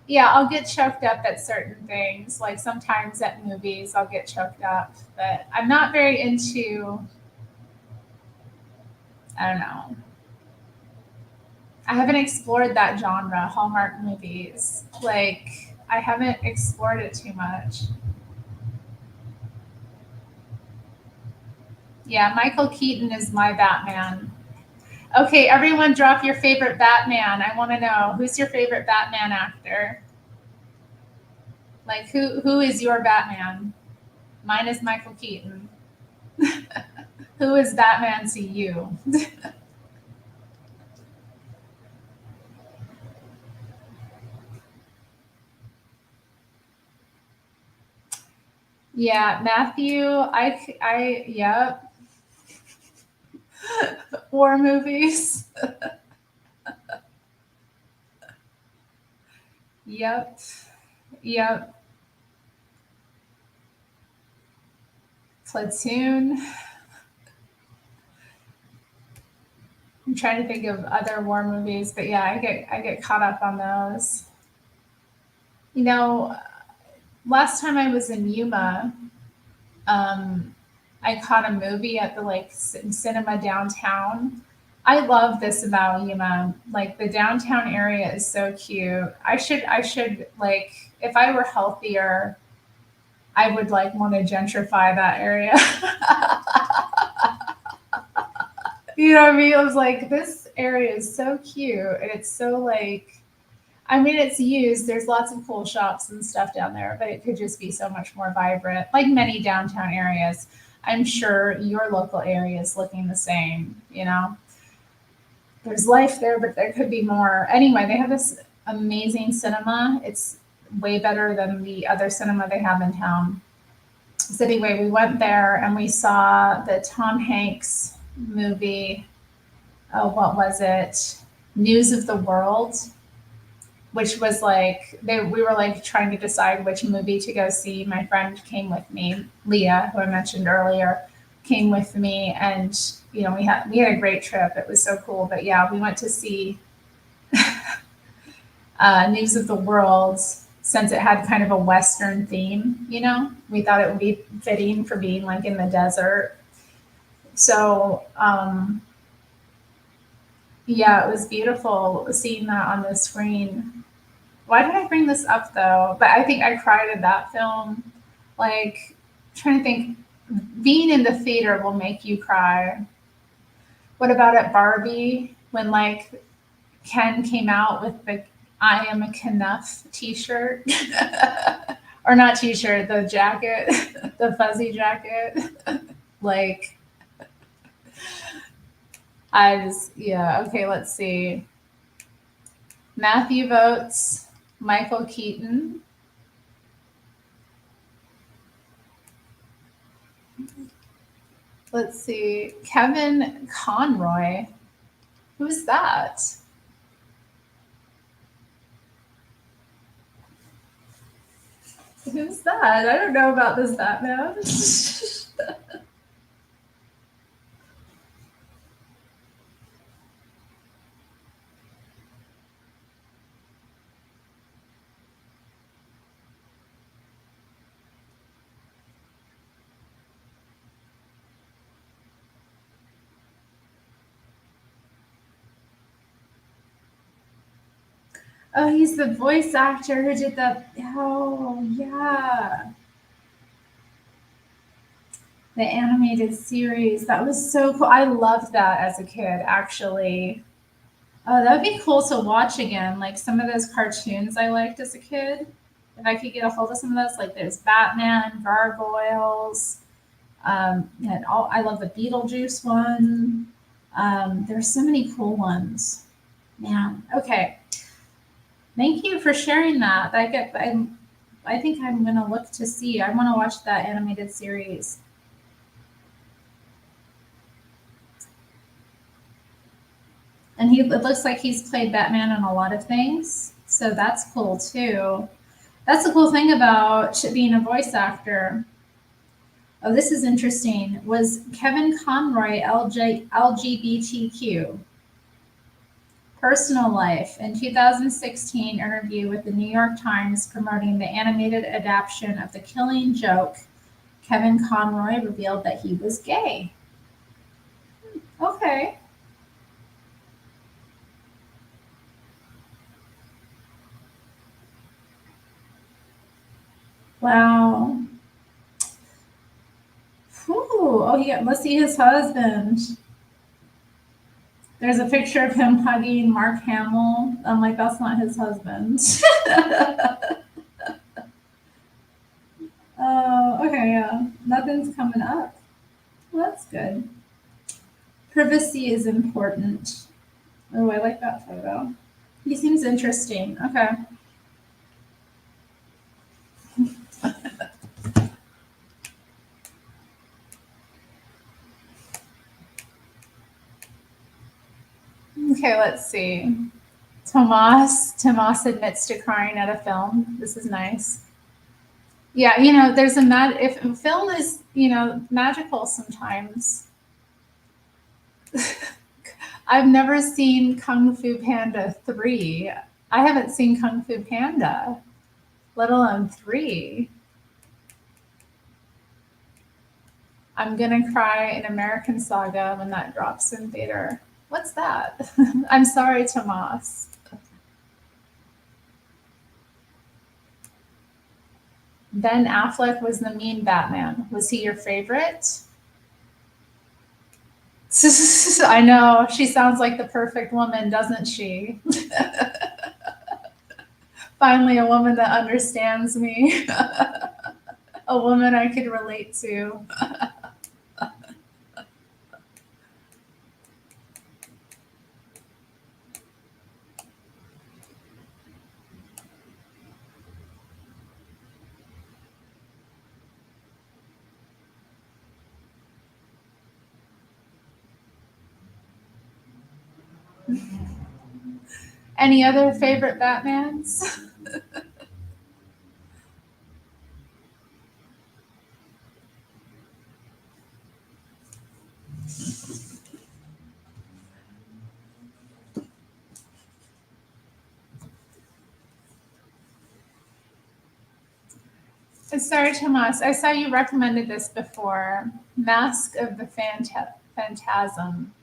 yeah, I'll get choked up at certain things. Like sometimes at movies, I'll get choked up, but I'm not very into, I don't know. I haven't explored that genre, Hallmark movies. Like, I haven't explored it too much. Yeah, Michael Keaton is my Batman. Okay, everyone drop your favorite Batman. I want to know who's your favorite Batman actor? Like who is your Batman? Mine is Michael Keaton. Who is Batman to you? Yeah, Matthew, yep. War movies. Yep. Yep. Platoon. I'm trying to think of other war movies, but yeah, I get caught up on those. You know, last time I was in Yuma, um, I caught a movie at the like cinema downtown. I love this about Yuma. Like the downtown area is so cute. I should like if I were healthier, I would like want to gentrify that area. You know what I mean? I was like, this area is so cute and it's so like I mean it's used. There's lots of cool shops and stuff down there, but it could just be so much more vibrant, like many downtown areas. I'm sure your local area is looking the same, you know. There's life there, but there could be more. Anyway, they have this amazing cinema. It's way better than the other cinema they have in town. So anyway, we went there and we saw the Tom Hanks movie. Oh, what was it? News of the World, which was like we were like trying to decide which movie to go see. My friend came with me, Leah, who I mentioned earlier, came with me, and we had a great trip. It was so cool. But yeah, we went to see News of the World since it had kind of a Western theme. We thought it would be fitting for being like in the desert. So yeah, it was beautiful seeing that on the screen. Why did I bring this up though? But I think I cried at that film. Like, trying to think, being in the theater will make you cry. What about at Barbie when like Ken came out with the "I am a Knuff" T-shirt, or not T-shirt, the jacket, the fuzzy jacket. Like, yeah. Okay, let's see. Matthew votes Michael Keaton. Let's see. Kevin Conroy. Who's that? Who's that? I don't know about this Batman. Oh, he's the voice actor who did that. Oh, yeah. The animated series. That was so cool. I loved that as a kid, actually. Oh, that would be cool to watch again. Like some of those cartoons I liked as a kid. If I could get a hold of some of those, like there's Batman, Gargoyles, and I love the Beetlejuice one. There's so many cool ones. Man, okay. Thank you for sharing that. I think I'm gonna look to see. I want to watch that animated series. And it looks like he's played Batman in a lot of things, so that's cool too. That's the cool thing about being a voice actor. Oh, this is interesting. Was Kevin Conroy LGBTQ? Personal life. In 2016 interview with the New York Times promoting the animated adaptation of The Killing Joke, Kevin Conroy revealed that he was gay. Okay. Wow. Whew. Oh, yeah. Let's see his husband. There's a picture of him hugging Mark Hamill. I'm like, that's not his husband. Oh, okay, yeah. Nothing's coming up. Well, that's good. Privacy is important. Oh, I like that photo. He seems interesting. Okay. Okay, let's see. Tomas admits to crying at a film. This is nice. Yeah, there's if a film is, magical sometimes. I've never seen Kung Fu Panda 3. I haven't seen Kung Fu Panda, let alone 3. I'm gonna cry in American Saga when that drops in theater. What's that? I'm sorry, Tomas. Ben Affleck was the mean Batman. Was he your favorite? I know. She sounds like the perfect woman, doesn't she? Finally, a woman that understands me. A woman I could relate to. Any other favorite Batmans? Sorry, Tomas. I saw you recommended this before. Mask of the Phantasm.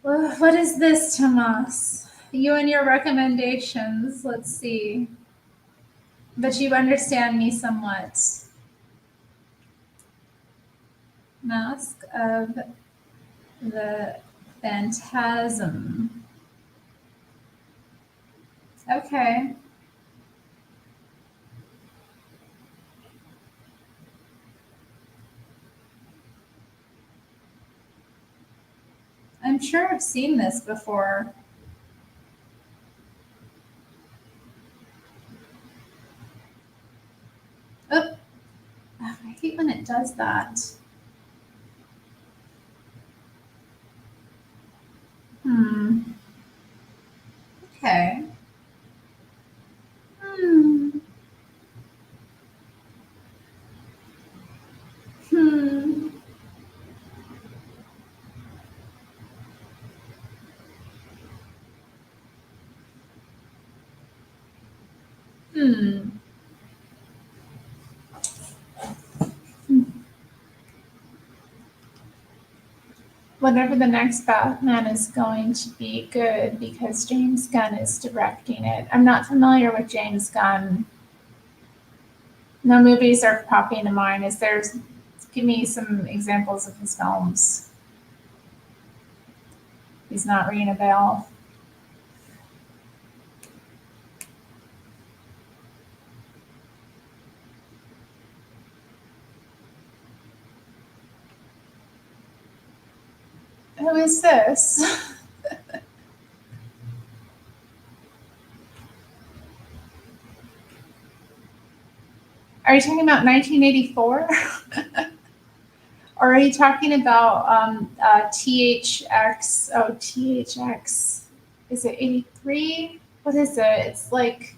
What is this, Tomas? You and your recommendations. Let's see. But you understand me somewhat. Mask of the Phantasm. Okay. I'm sure I've seen this before. Oh, I hate when it does that. Hmm. Okay. Hmm. Hmm. Hmm. Whatever the next Batman is going to be good because James Gunn is directing it. I'm not familiar with James Gunn. No movies are popping to mind. Is there? Give me some examples of his films. He's not ringing a bell. Who is this? Are you talking about 1984? Or are you talking about THX? Oh, THX. Is it 83? What is it? It's like,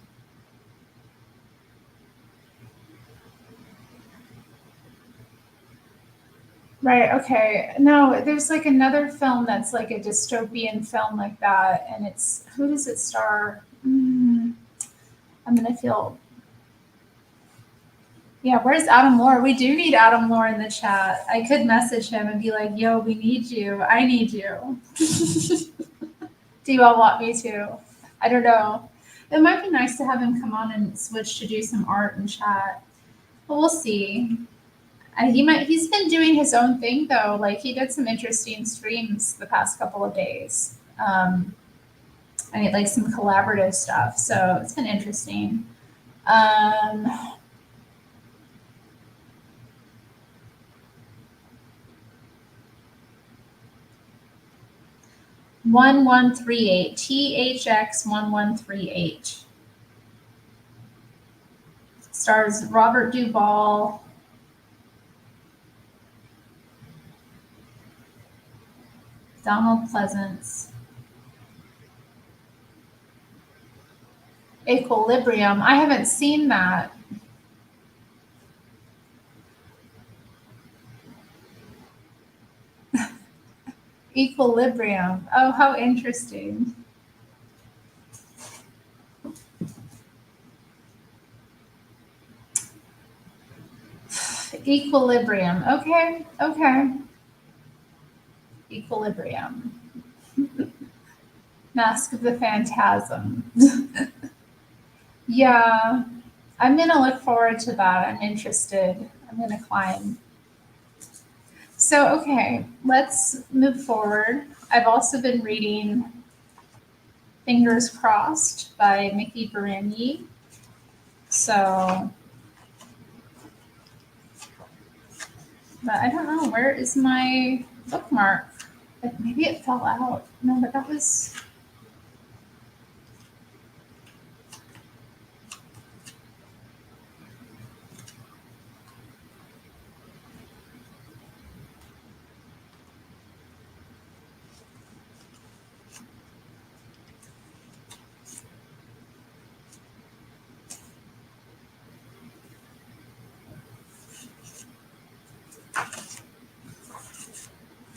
right, okay. No, there's like another film that's like a dystopian film like that. And it's, who does it star? I'm going to feel, yeah, where's Adam Moore? We do need Adam Moore in the chat. I could message him and be like, yo, we need you. I need you. Do you all want me to? I don't know. It might be nice to have him come on and switch to do some art and chat. But we'll see. He's been doing his own thing though. Like he did some interesting streams the past couple of days. I mean, like some collaborative stuff. So it's been interesting. Um, 1138 THX 1138 stars Robert Duvall, Donald Pleasance. Equilibrium. I haven't seen that. Equilibrium. Oh, how interesting. Equilibrium. Okay. Okay. Equilibrium. Mask of the Phantasm. Yeah. I'm going to look forward to that. I'm interested. I'm going to climb. So, okay, let's move forward. I've also been reading Fingers Crossed by Mickey Barani. So, but I don't know, where is my bookmark? Like maybe it fell out. No, but that was.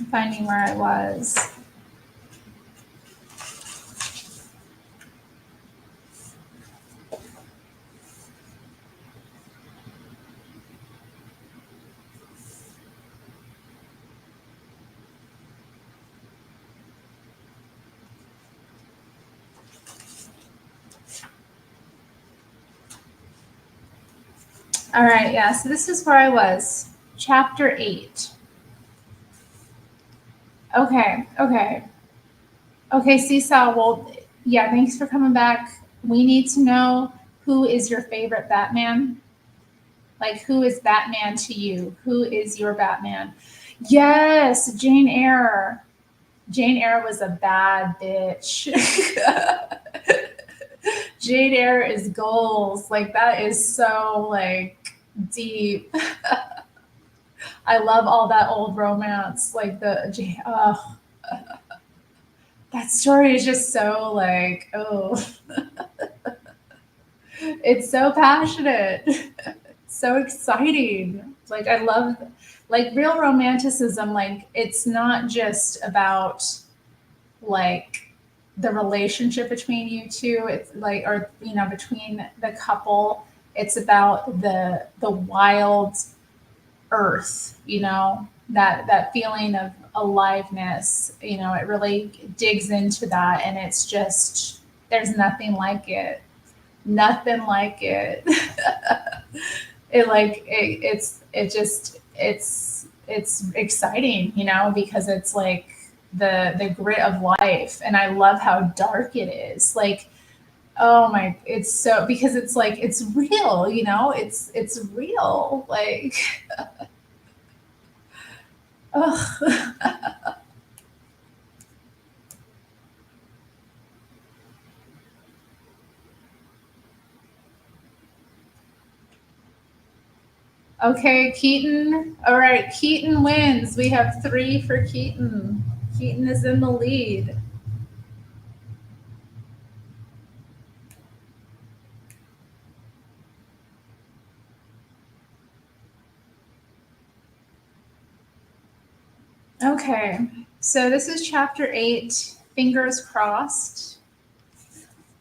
Finding where I was. All right, yeah, so this is where I was. Chapter 8. Okay, okay. Okay, Seesaw, well, yeah, thanks for coming back. We need to know, who is your favorite Batman? Like, who is Batman to you? Who is your Batman? Yes, Jane Eyre. Jane Eyre was a bad bitch. Jane Eyre is goals. Like, that is so, like, deep. I love all that old romance. Like, that story is just so, like, oh, it's so passionate. So exciting. Like, I love, like, real romanticism. Like, it's not just about, like, the relationship between you two. It's like, or, between the couple. It's about the wild earth, that feeling of aliveness. It really digs into that, and it's just, there's nothing like it. Nothing like it. It's exciting, because it's like the grit of life, and I love how dark it is. Like, oh my, it's so, because it's like, it's real, it's real, like, ugh. Okay, Keaton. All right, Keaton wins. We have 3 for Keaton. Keaton is in the lead. Okay, so this is chapter 8, Fingers Crossed.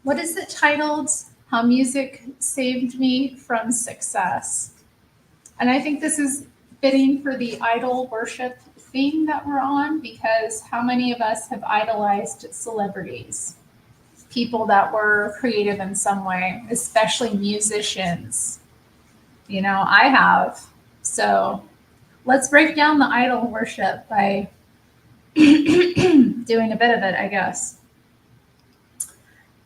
What is it titled? How Music Saved Me from Success. And I think this is fitting for the idol worship theme that we're on, because how many of us have idolized celebrities? People that were creative in some way, especially musicians. I have. So let's break down the idol worship by doing a bit of it, I guess.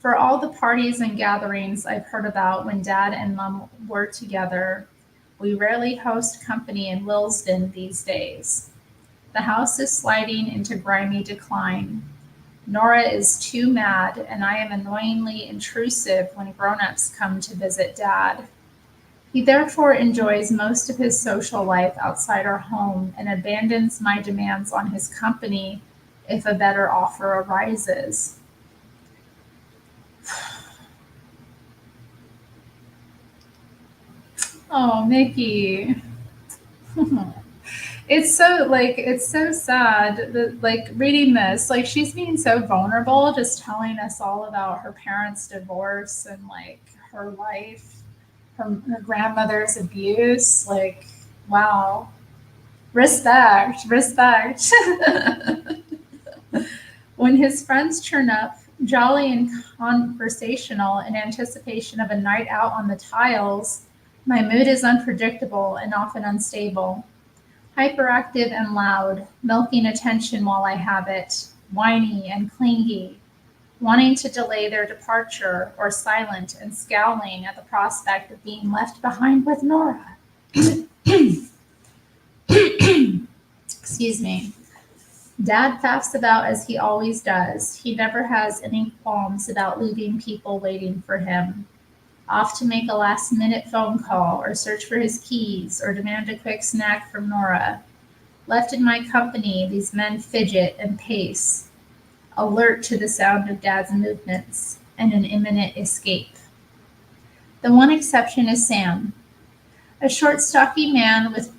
For all the parties and gatherings I've heard about when Dad and Mom were together, we rarely host company in Willesden these days. The house is sliding into grimy decline. Nora is too mad, and I am annoyingly intrusive when grown-ups come to visit Dad. He therefore enjoys most of his social life outside our home and abandons my demands on his company if a better offer arises. Oh, Mickey. It's so sad that, like, reading this, like, she's being so vulnerable, just telling us all about her parents' divorce and, like, her life, her grandmother's abuse. Like, wow. Respect. When his friends turn up, jolly and conversational in anticipation of a night out on the tiles, my mood is unpredictable and often unstable. Hyperactive and loud, milking attention while I have it, whiny and clingy, wanting to delay their departure, or silent and scowling at the prospect of being left behind with Nora. Excuse me. Dad faffs about as he always does. He never has any qualms about leaving people waiting for him. Off to make a last minute phone call, or search for his keys, or demand a quick snack from Nora. Left in my company, these men fidget and pace, alert to the sound of Dad's movements and an imminent escape. The one exception is Sam, a short, stocky man with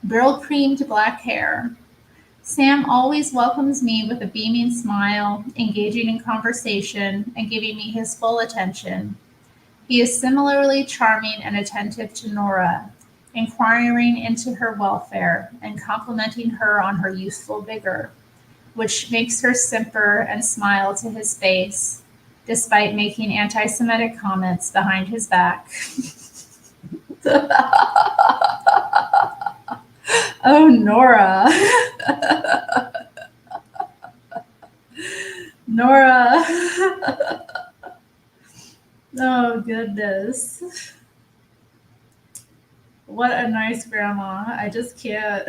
brill-creamed black hair. Sam always welcomes me with a beaming smile, engaging in conversation, and giving me his full attention. He is similarly charming and attentive to Nora, inquiring into her welfare and complimenting her on her youthful vigor, which makes her simper and smile to his face, despite making anti Semitic comments behind his back. Oh, Nora. Nora. Oh, goodness. What a nice grandma. I just can't.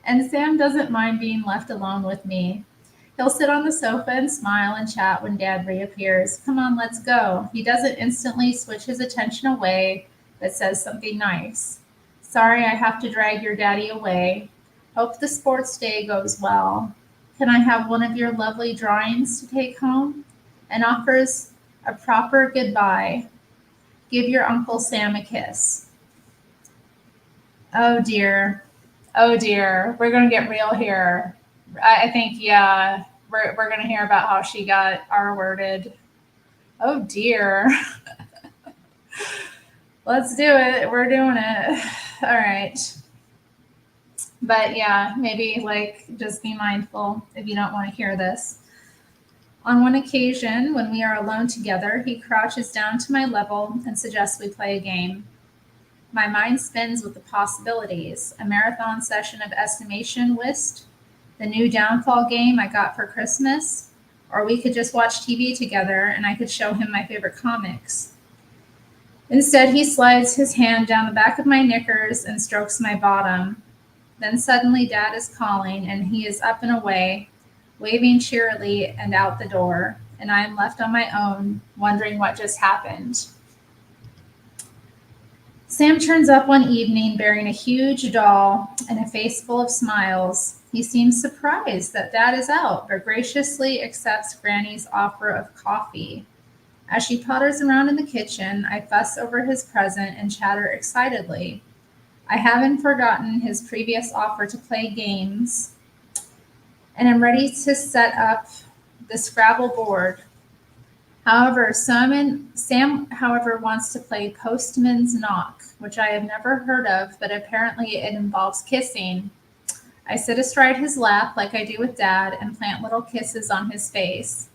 And Sam doesn't mind being left alone with me. He'll sit on the sofa and smile and chat when Dad reappears. Come on, let's go. He doesn't instantly switch his attention away, but says something nice. Sorry I have to drag your daddy away. Hope the sports day goes well. Can I have one of your lovely drawings to take home? And offers a proper goodbye. Give your Uncle Sam a kiss. Oh dear. Oh dear. We're going to get real here. I think, yeah, we're going to hear about how she got R worded. Oh dear. Let's do it. We're doing it. All right. But yeah, maybe like just be mindful if you don't want to hear this. On one occasion, when we are alone together, he crouches down to my level and suggests we play a game. My mind spins with the possibilities: a marathon session of estimation whist, the new downfall game I got for Christmas, or we could just watch TV together and I could show him my favorite comics. Instead, he slides his hand down the back of my knickers and strokes my bottom. Then suddenly, Dad is calling, and he is up and away, waving cheerily and out the door, and I am left on my own, wondering what just happened. Sam turns up one evening bearing a huge doll and a face full of smiles. He seems surprised that Dad is out, but graciously accepts Granny's offer of coffee. As she potters around in the kitchen, I fuss over his present and chatter excitedly. I haven't forgotten his previous offer to play games, and am ready to set up the Scrabble board. However, Sam, however, wants to play Postman's Knock, which I have never heard of, but apparently it involves kissing. I sit astride his lap like I do with Dad and plant little kisses on his face.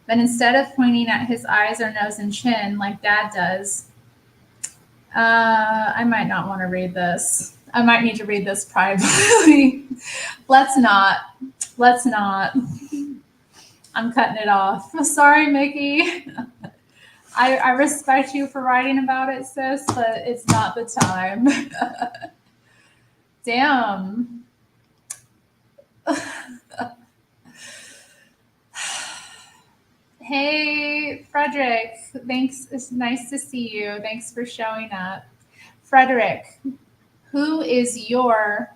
But instead of pointing at his eyes or nose and chin like Dad does, I might not want to read this. I might need to read this privately. Let's not. Let's not. I'm cutting it off. Sorry, Mickey. I respect you for writing about it, sis, but it's not the time. Damn. Hey, Frederick. Thanks. It's nice to see you. Thanks for showing up. Frederick, who is your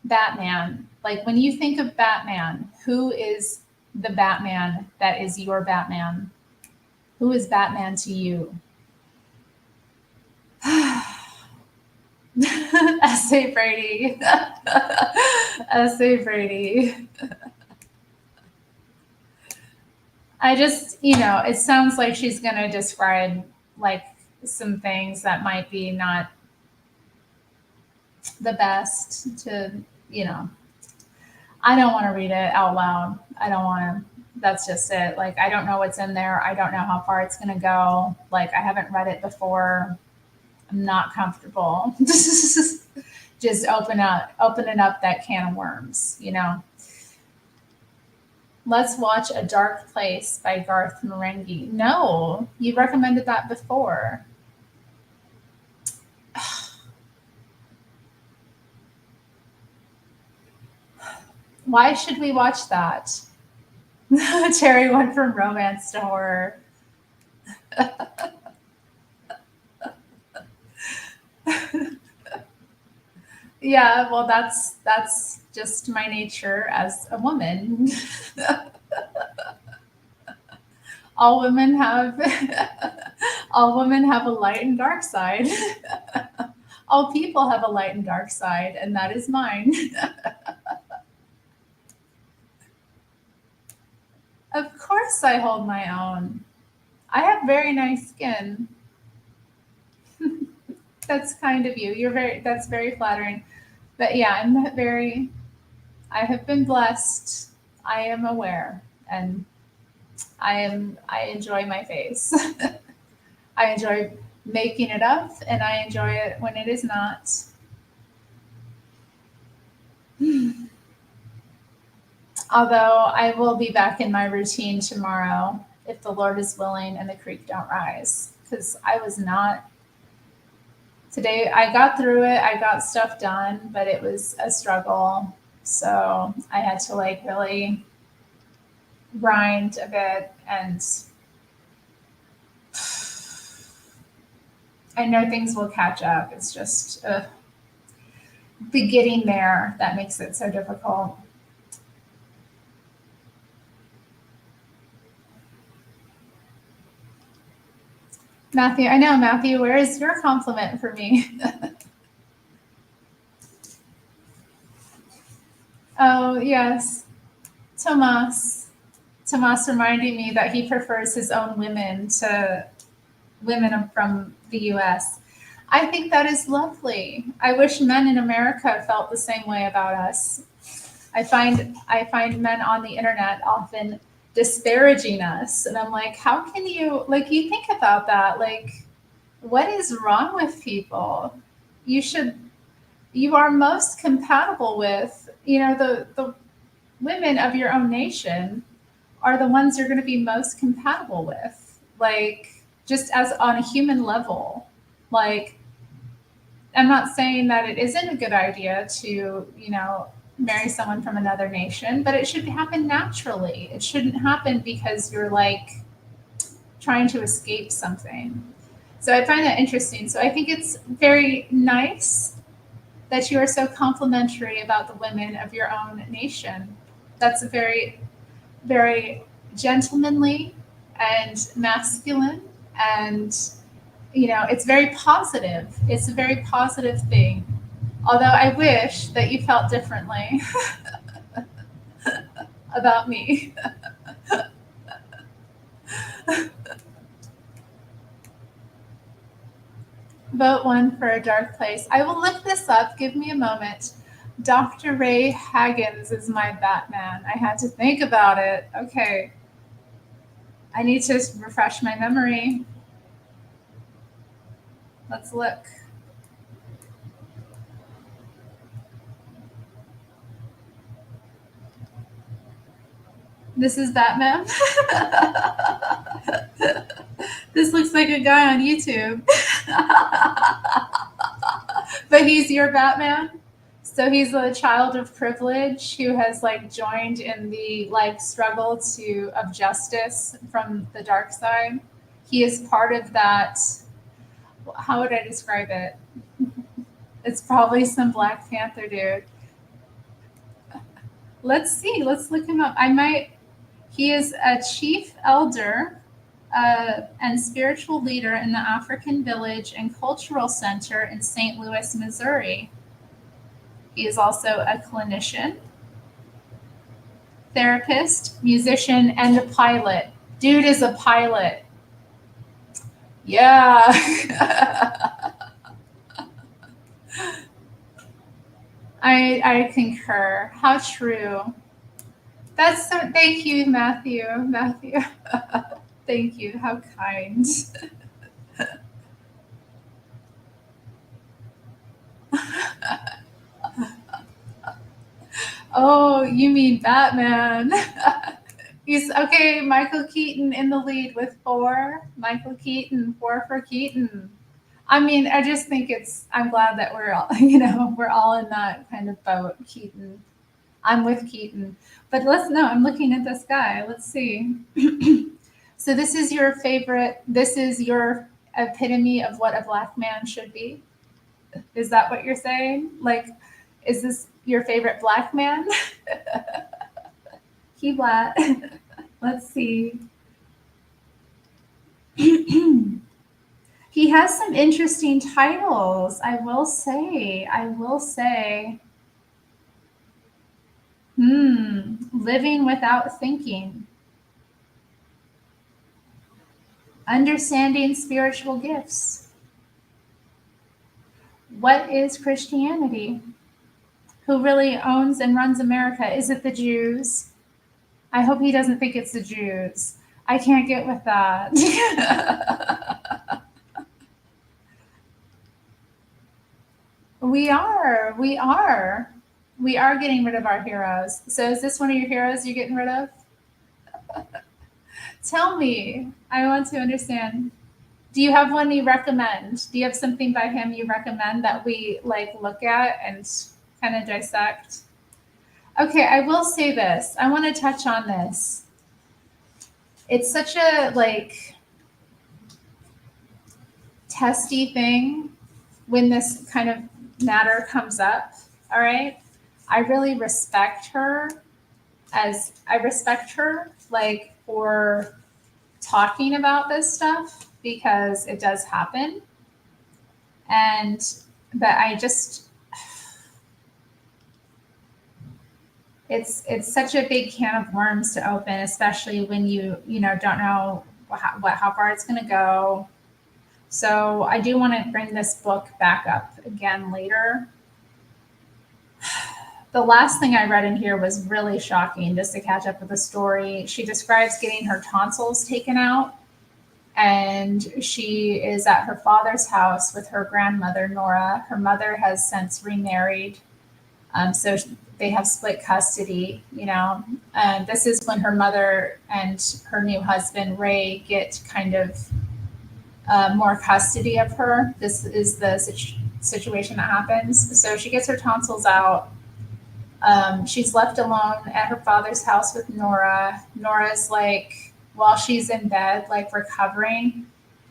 Batman? Like when you think of Batman, who is the Batman that is your Batman? Who is Batman to you? S.A. Brady. S.A. Brady. I just, it sounds like she's going to describe like some things that might be not the best to, I don't want to read it out loud. I don't want to. That's just it. Like, I don't know what's in there. I don't know how far it's going to go. Like, I haven't read it before. I'm not comfortable. Just opening up that can of worms, Let's watch A Dark Place by Garth Marenghi. No, you recommended that before. Why should we watch that? Terry went from romance to horror. Yeah, well, that's just my nature as a woman. all women have a light and dark side. All people have a light and dark side, and that is mine. Of course I hold my own. I have very nice skin. That's kind of you. That's very flattering. But yeah, I have been blessed. I am aware, and I enjoy my face. I enjoy making it up, and I enjoy it when it is not. Although I will be back in my routine tomorrow if the Lord is willing and the creek don't rise. Because I was not today. I got through it. I got stuff done, but it was a struggle. So I had to like really grind a bit, and I know things will catch up. It's just the getting there that makes it so difficult. Matthew, I know, Matthew, where is your compliment for me? Oh, yes, Tomas. Tomas reminding me that he prefers his own women to women from the US. I think that is lovely. I wish men in America felt the same way about us. I find men on the internet often disparaging us, and I'm like, how can you, like, you think about that, like, what is wrong with people? You should, you are most compatible with, the women of your own nation are the ones you're going to be most compatible with, like, just as on a human level. Like, I'm not saying that it isn't a good idea to, marry someone from another nation, but it should happen naturally. It shouldn't happen because you're like trying to escape something. So I find that interesting. So I think it's very nice that you are so complimentary about the women of your own nation. That's a very, very gentlemanly and masculine, and it's very positive. It's a very positive thing. Although I wish that you felt differently about me. Vote one for a dark place. I will look this up. Give me a moment. Dr. Ray Haggins is my Batman. I had to think about it. Okay. I need to refresh my memory. Let's look. This is Batman. This looks like a guy on YouTube. But he's your Batman? So he's a child of privilege who has like joined in the like struggle to of justice from the dark side. He is part of that. How would I describe it? It's probably some Black Panther dude. Let's see. Let's look him up. I might. He is a chief elder and spiritual leader in the African Village and Cultural Center in St. Louis, Missouri. He is also a clinician, therapist, musician, and a pilot. Dude is a pilot. Yeah. I concur. How true. That's so. Thank you, Matthew. Matthew. Thank you. How kind. Oh, you mean Batman? He's okay. Michael Keaton in the lead with four. Michael Keaton, four for Keaton. I mean, I just think it's. I'm glad that we're all, we're all in that kind of boat. Keaton. I'm with Keaton. But let's no. I'm looking at this guy. Let's see. So this is your favorite. This is your epitome of what a black man should be. Is that what you're saying? Like, is this your favorite black man? He black. Let's see. He has some interesting titles, I will say. I will say. Living without thinking. Understanding spiritual gifts. What is Christianity? Who really owns and runs America? Is it the Jews? I hope he doesn't think it's the Jews. I can't get with that. We are getting rid of our heroes. So is this one of your heroes you're getting rid of? Tell me. I want to understand. Do you have one you recommend? Do you have something by him you recommend that we like look at and kind of dissect? Okay, I will say this. I want to touch on this. It's such a like testy thing when this kind of matter comes up. All right. I really respect her I respect her like for talking about this stuff because it does happen. And but I just it's such a big can of worms to open, especially when you don't know how far it's going to go. So I do want to bring this book back up again later. The last thing I read in here was really shocking, just to catch up with the story. She describes getting her tonsils taken out, and she is at her father's house with her grandmother, Nora. Her mother has since remarried, so they have split custody, you know. This is when her mother and her new husband, Ray, get kind of more custody of her. This is the situation that happens. So she gets her tonsils out. She's left alone at her father's house with Nora. Nora's like, while she's in bed, like recovering,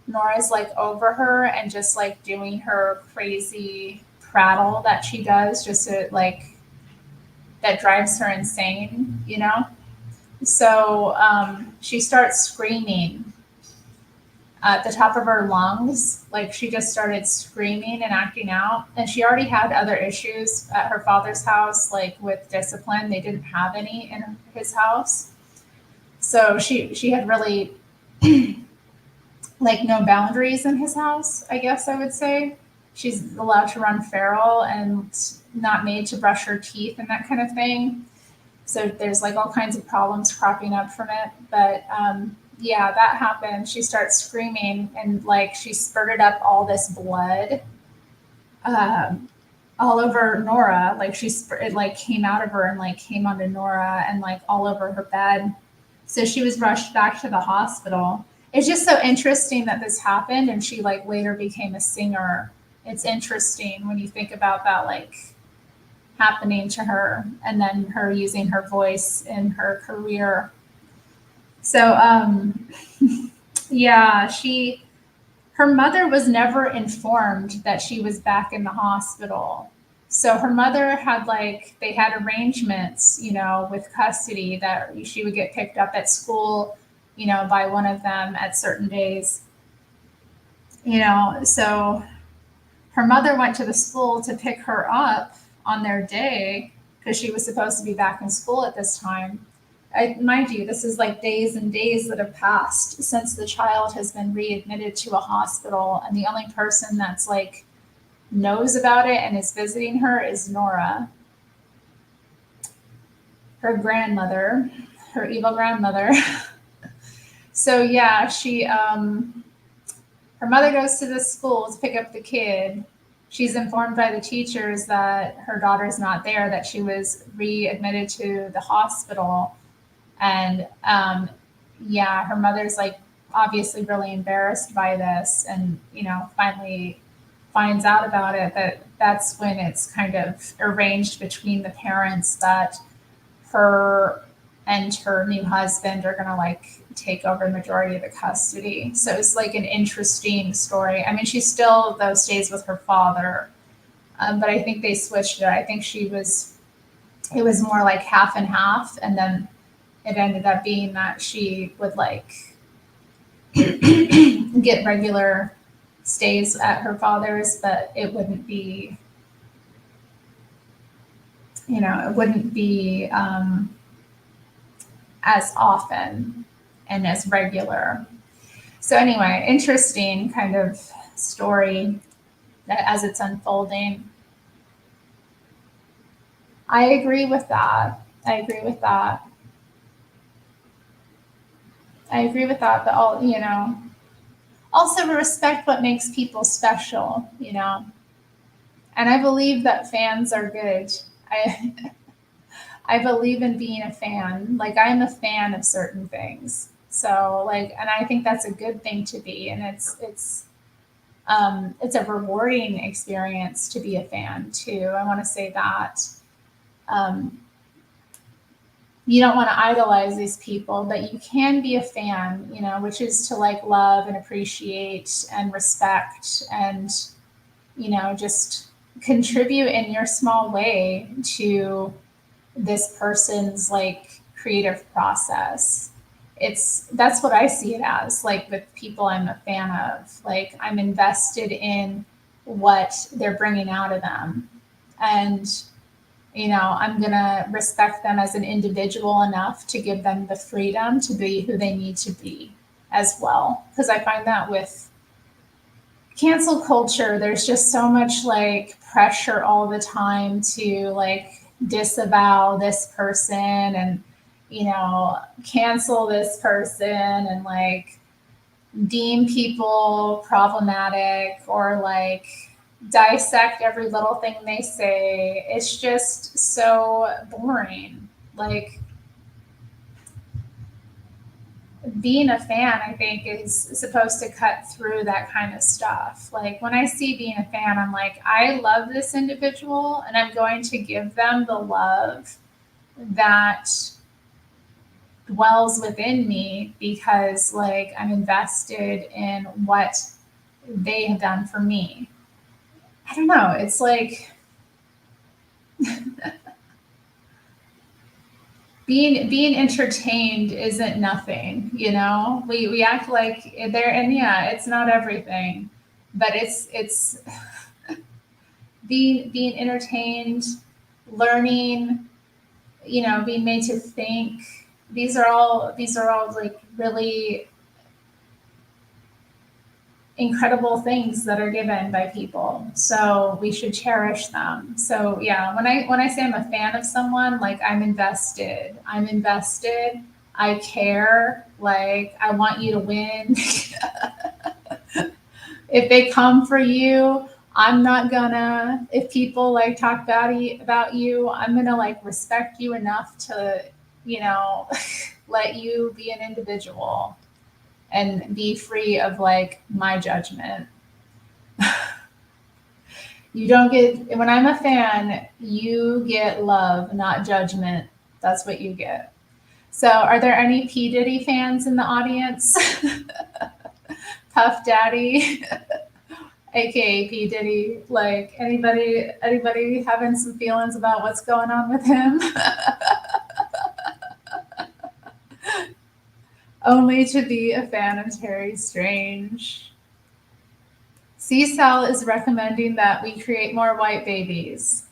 Nora's like over her and just like doing her crazy prattle that she does, just to like, that drives her insane, you know? So she starts screaming at the top of her lungs. Like she just started screaming and acting out. And she already had other issues at her father's house, like with discipline. They didn't have any in his house. So she had really like no boundaries in his house, I guess I would say. She's allowed to run feral and not made to brush her teeth and that kind of thing. So there's like all kinds of problems cropping up from it. But yeah, that happened. She starts screaming and like she spurted up all this blood all over Nora. Like it like came out of her and like came onto Nora and like all over her bed. So she was rushed back to the hospital. It's just so interesting that this happened and she like later became a singer. It's interesting when you think about that, like happening to her and then her using her voice in her career. So yeah, her mother was never informed that she was back in the hospital. So her mother had like they had arrangements, you know, with custody that she would get picked up at school, you know, by one of them at certain days. You know, so her mother went to the school to pick her up on their day because she was supposed to be back in school at this time. Mind you, this is like days and days that have passed since the child has been readmitted to a hospital, and the only person that's like knows about it and is visiting her is Nora, her grandmother, her evil grandmother. So yeah, her mother goes to the school to pick up the kid. She's informed by the teachers that her daughter's not there, that she was readmitted to the hospital. And yeah, her mother's like obviously really embarrassed by this and, you know, finally finds out about it. That's when it's kind of arranged between the parents that her and her new husband are going to like take over the majority of the custody. So it's like an interesting story. I mean, she still though stays with her father, but I think they switched it. I think it was more like half and half, and then it ended up being that she would like get regular stays at her father's, but it wouldn't be, you know, it wouldn't be as often and as regular. So anyway, interesting kind of story that as it's unfolding. I agree with that. I agree with that. But all, you know, also respect what makes people special, you know. And I believe that fans are good. I I believe in being a fan. Like I'm a fan of certain things. So like, and I think that's a good thing to be. And it's a rewarding experience to be a fan too. I want to say that. Um, you don't want to idolize these people, but you can be a fan, you know, which is to like love and appreciate and respect and, you know, just contribute in your small way to this person's like creative process. That's what I see it as, like with people I'm a fan of. Like I'm invested in what they're bringing out of them. And you know, I'm going to respect them as an individual enough to give them the freedom to be who they need to be as well. Because I find that with cancel culture, there's just so much like pressure all the time to like disavow this person and, you know, cancel this person and like deem people problematic or like dissect every little thing they say. It's just so boring. Like being a fan, I think, is supposed to cut through that kind of stuff. Like when I see being a fan, I'm like, I love this individual and I'm going to give them the love that dwells within me because like I'm invested in what they have done for me. I don't know. It's like being entertained isn't nothing, you know? We act like there and yeah, it's not everything. But it's being entertained, learning, you know, being made to think. These are all like really incredible things that are given by people. So we should cherish them. So yeah, when I say I'm a fan of someone, like I'm invested. I'm invested. I care. Like I want you to win. If they come for you, I'm not gonna. If people like talk about you, I'm gonna like respect you enough to, you know, let you be an individual and be free of like my judgment. You don't get, when I'm a fan, you get love, not judgment. That's what you get. So, are there any P. Diddy fans in the audience? Puff Daddy, aka P. Diddy. Like anybody having some feelings about what's going on with him? Only to be a fan of Terri Strange. C-Cell is recommending that we create more white babies.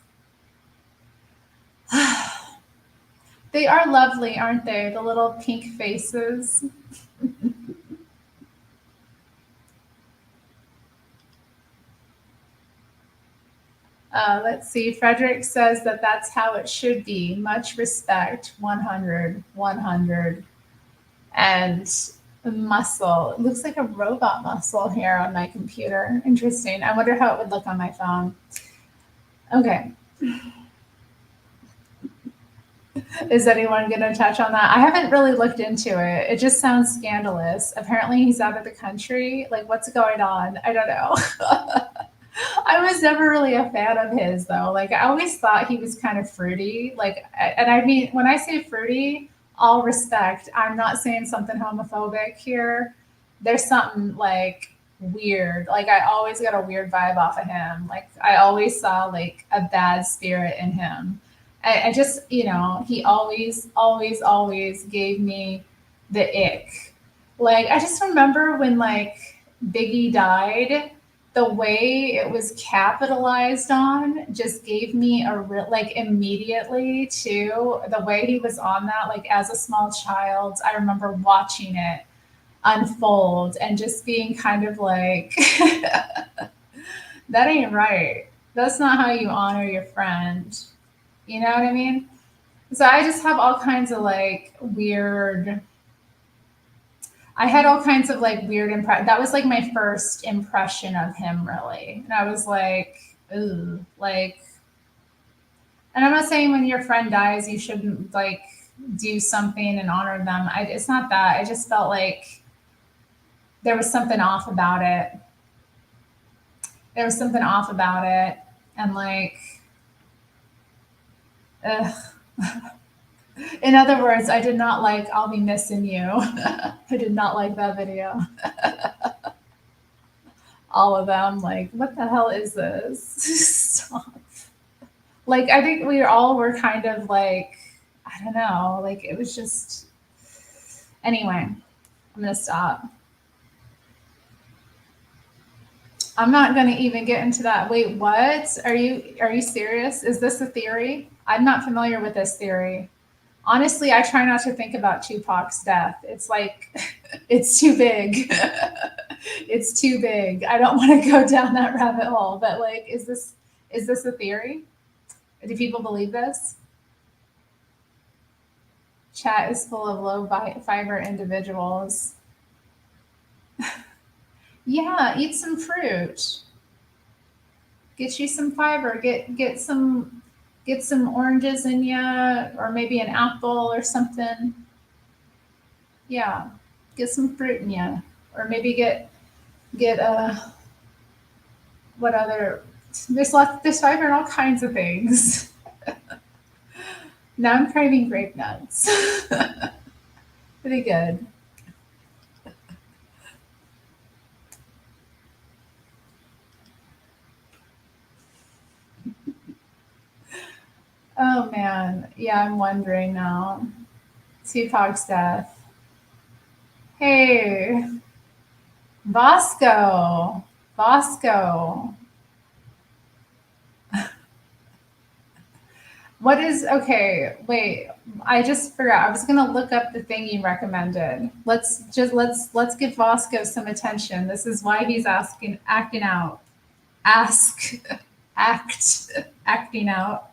They are lovely, aren't they? The little pink faces. Let's see. Frederick says that that's how it should be. Much respect. 100, 100. And muscle. It looks like a robot muscle here on my computer. Interesting. I wonder how it would look on my phone. Okay. Is anyone going to touch on that? I haven't really looked into it. It just sounds scandalous. Apparently, he's out of the country. Like, what's going on? I don't know. I was never really a fan of his, though. Like, I always thought he was kind of fruity. Like, and I mean, when I say fruity, all respect. I'm not saying something homophobic here. There's something like weird. Like, I always got a weird vibe off of him. Like, I always saw like a bad spirit in him. I just, you know, he always gave me the ick. Like, I just remember when, like, Biggie died, the way it was capitalized on just gave me a real, like, immediately, too, the way he was on that, like, as a small child, I remember watching it unfold and just being kind of like, that ain't right. That's not how you honor your friend. You know what I mean? So I just have all kinds of like weird. I had all kinds of like weird impression. That was like my first impression of him, really. And I was like, ooh, like, and I'm not saying when your friend dies, you shouldn't like do something and honor them. It's not that. I just felt like there was something off about it. There was something off about it. And like, ugh. In other words, I did not like I'll be missing you. I did not like that video. All of them, like, what the hell is this? Stop. Like, I think we all were kind of like, I don't know, like, it was just, anyway, I'm gonna stop. I'm not gonna even get into that. Wait, what? Are you serious? Is this a theory? I'm not familiar with this theory. Honestly, I try not to think about Tupac's death. It's like it's too big. It's too big. I don't want to go down that rabbit hole. But like, is this a theory? Do people believe this? Chat is full of low fiber individuals. Yeah, eat some fruit. Get you some fiber. Get some oranges in you, or maybe an apple or something. Yeah, get some fruit in you, or maybe get what other? There's fiber in all kinds of things. Now I'm craving grape nuts. Pretty good. Oh man, yeah, I'm wondering now. Tupac's death. Hey, Bosco. Bosco. What is okay? Wait, I just forgot. I was gonna look up the thing you recommended. Let's give Bosco some attention. This is why he's acting out. Ask, act, acting out.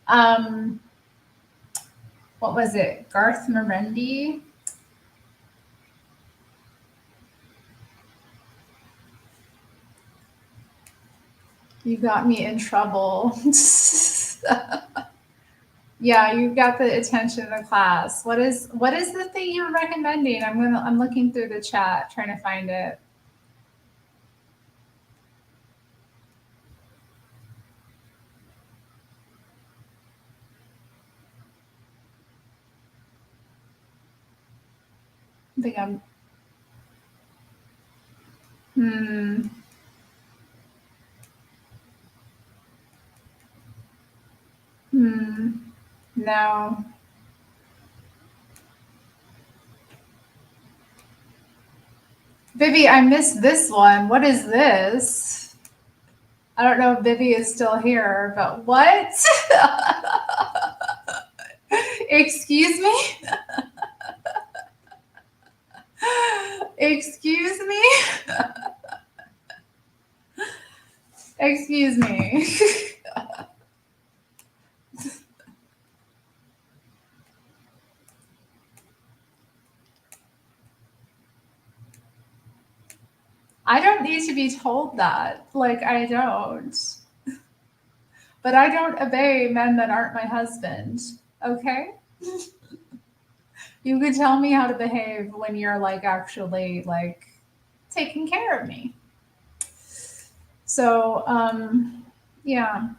Um, what was it? Garth Marenghi. You got me in trouble. Yeah, you got the attention of the class. What is the thing you're recommending? I'm looking through the chat trying to find it. I think I'm hmm. Hmm. No. Vivi, I missed this one. What is this? I don't know if Vivi is still here, but what? Excuse me? Excuse me? Excuse me. I don't need to be told that. Like, I don't. But I don't obey men that aren't my husband. Okay? You can tell me how to behave when you're like actually like taking care of me. So, yeah,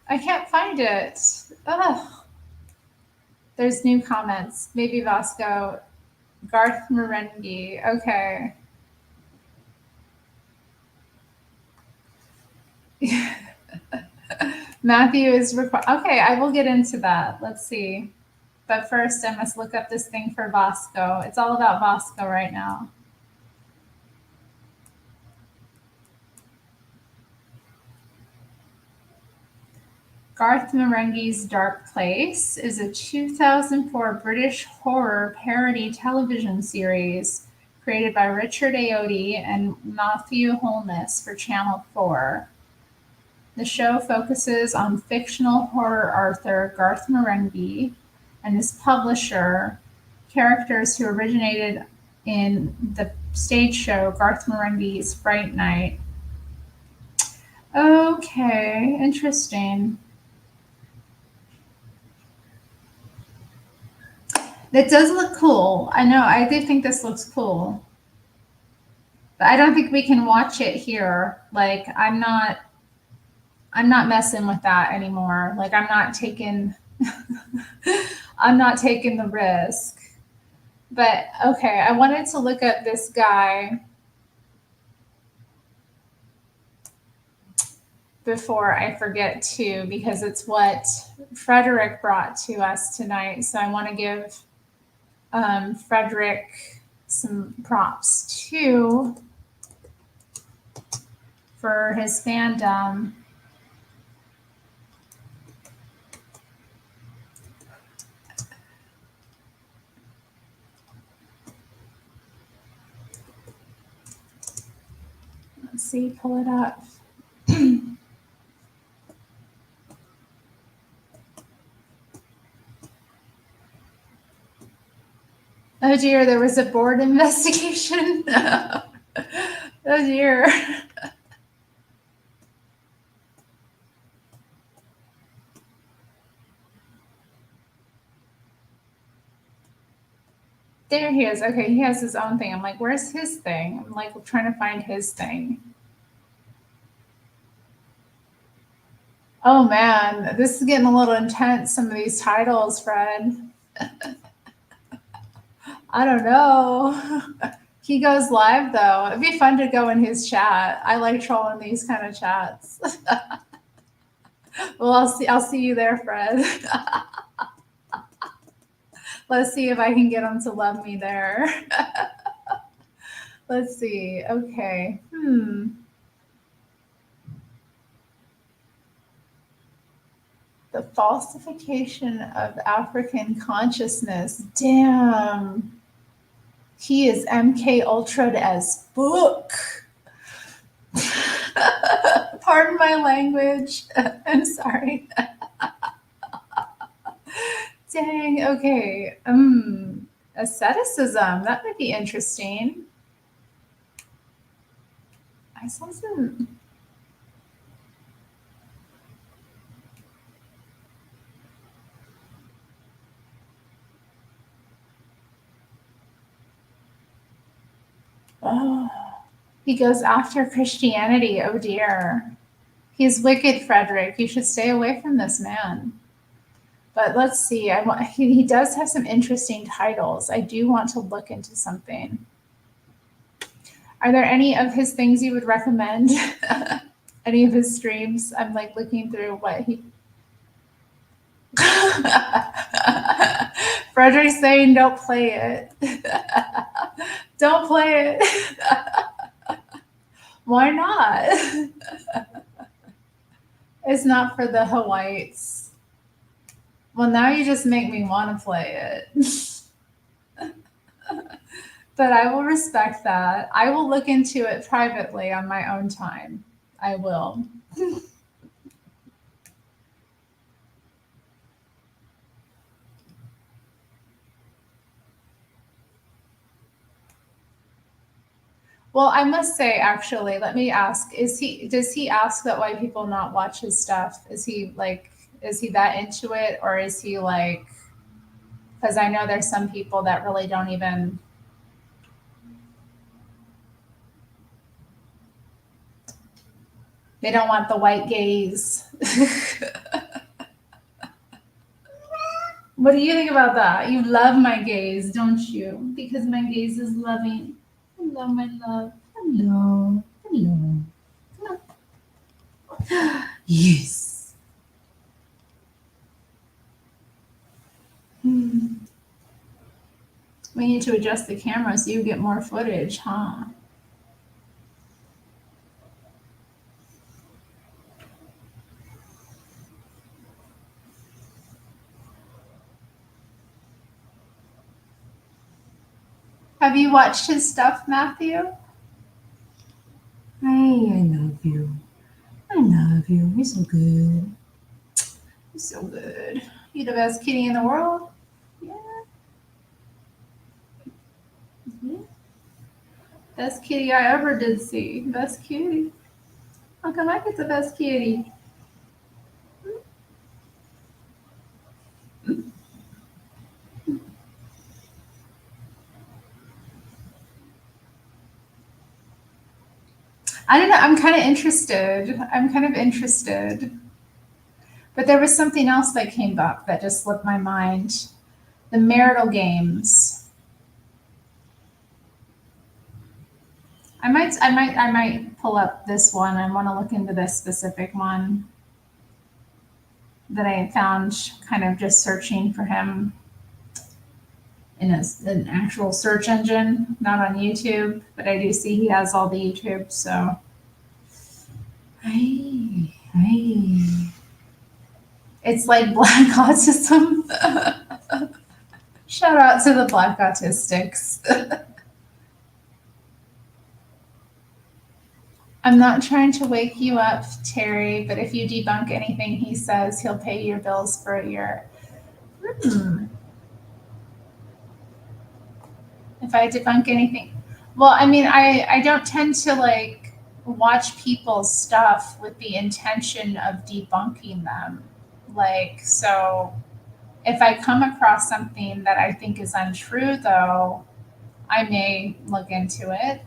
I can't find it. Ugh. There's new comments. Maybe Vasco, Garth Marenghi. Okay. Matthew is okay. I will get into that. Let's see. But first, I must look up this thing for Vasco. It's all about Vasco right now. Garth Marenghi's Dark Place is a 2004 British horror parody television series created by Richard Ayoade and Matthew Holness for Channel 4. The show focuses on fictional horror author Garth Marenghi and his publisher, characters who originated in the stage show Garth Marenghi's Fright Night. Okay, interesting. It does look cool. I know. I do think this looks cool. But I don't think we can watch it here. Like I'm not messing with that anymore. Like I'm not taking the risk. But okay, I wanted to look up this guy before I forget to, because it's what Frederick brought to us tonight. So I want to give Frederick some props too for his fandom. Let's see, pull it up. Oh dear, there was a board investigation. Oh dear. There he is. Okay, he has his own thing. I'm like, where's his thing? I'm like trying to find his thing. Oh man, this is getting a little intense, some of these titles, Fred. I don't know. He goes live though. It'd be fun to go in his chat. I like trolling these kind of chats. Well, I'll see you there, Fred. Let's see if I can get him to love me there. Let's see. Okay. The falsification of African consciousness. Damn. He is MK Ultra'd as book. Pardon my language. I'm sorry. Dang. Okay. Asceticism. That might be interesting. I saw some. Oh, he goes after Christianity. Oh dear. He's wicked, Frederick. You should stay away from this man. But let's see. He does have some interesting titles. I do want to look into something. Are there any of his things you would recommend? Any of his streams? I'm like looking through what he. Frederick's saying, "Don't play it. Don't play it." Why not? It's not for the Hawaiites. Well, now you just make me want to play it. But I will respect that. I will look into it privately on my own time. I will. Well, I must say, actually, let me ask: does he ask that white people not watch his stuff? Is he that into it, or is he like? Because I know there's some people that really don't even. They don't want the white gaze. What do you think about that? You love my gaze, don't you? Because my gaze is loving. Hello, my love. Hello. Hello. Yes. We need to adjust the camera so you get more footage, huh? Have you watched his stuff, Matthew? Hey, I love you. I love you. You're so good. You're so good. You're the best kitty in the world. Yeah. Best kitty I ever did see. Best kitty. How come I get the best kitty? I don't know. I'm kind of interested. I'm kind of interested. But there was something else that came up that just slipped my mind. The marital games. I might pull up this one. I want to look into this specific one that I found kind of just searching for him in an actual search engine, not on YouTube. But I do see he has all the YouTube. So, hey. It's like black autism. Shout out to the black autistics. I'm not trying to wake you up, Terry, but if you debunk anything he says, he'll pay your bills for a year. Hmm. If I debunk anything, well, I mean, I don't tend to like watch people's stuff with the intention of debunking them. Like, so if I come across something that I think is untrue, though, I may look into it.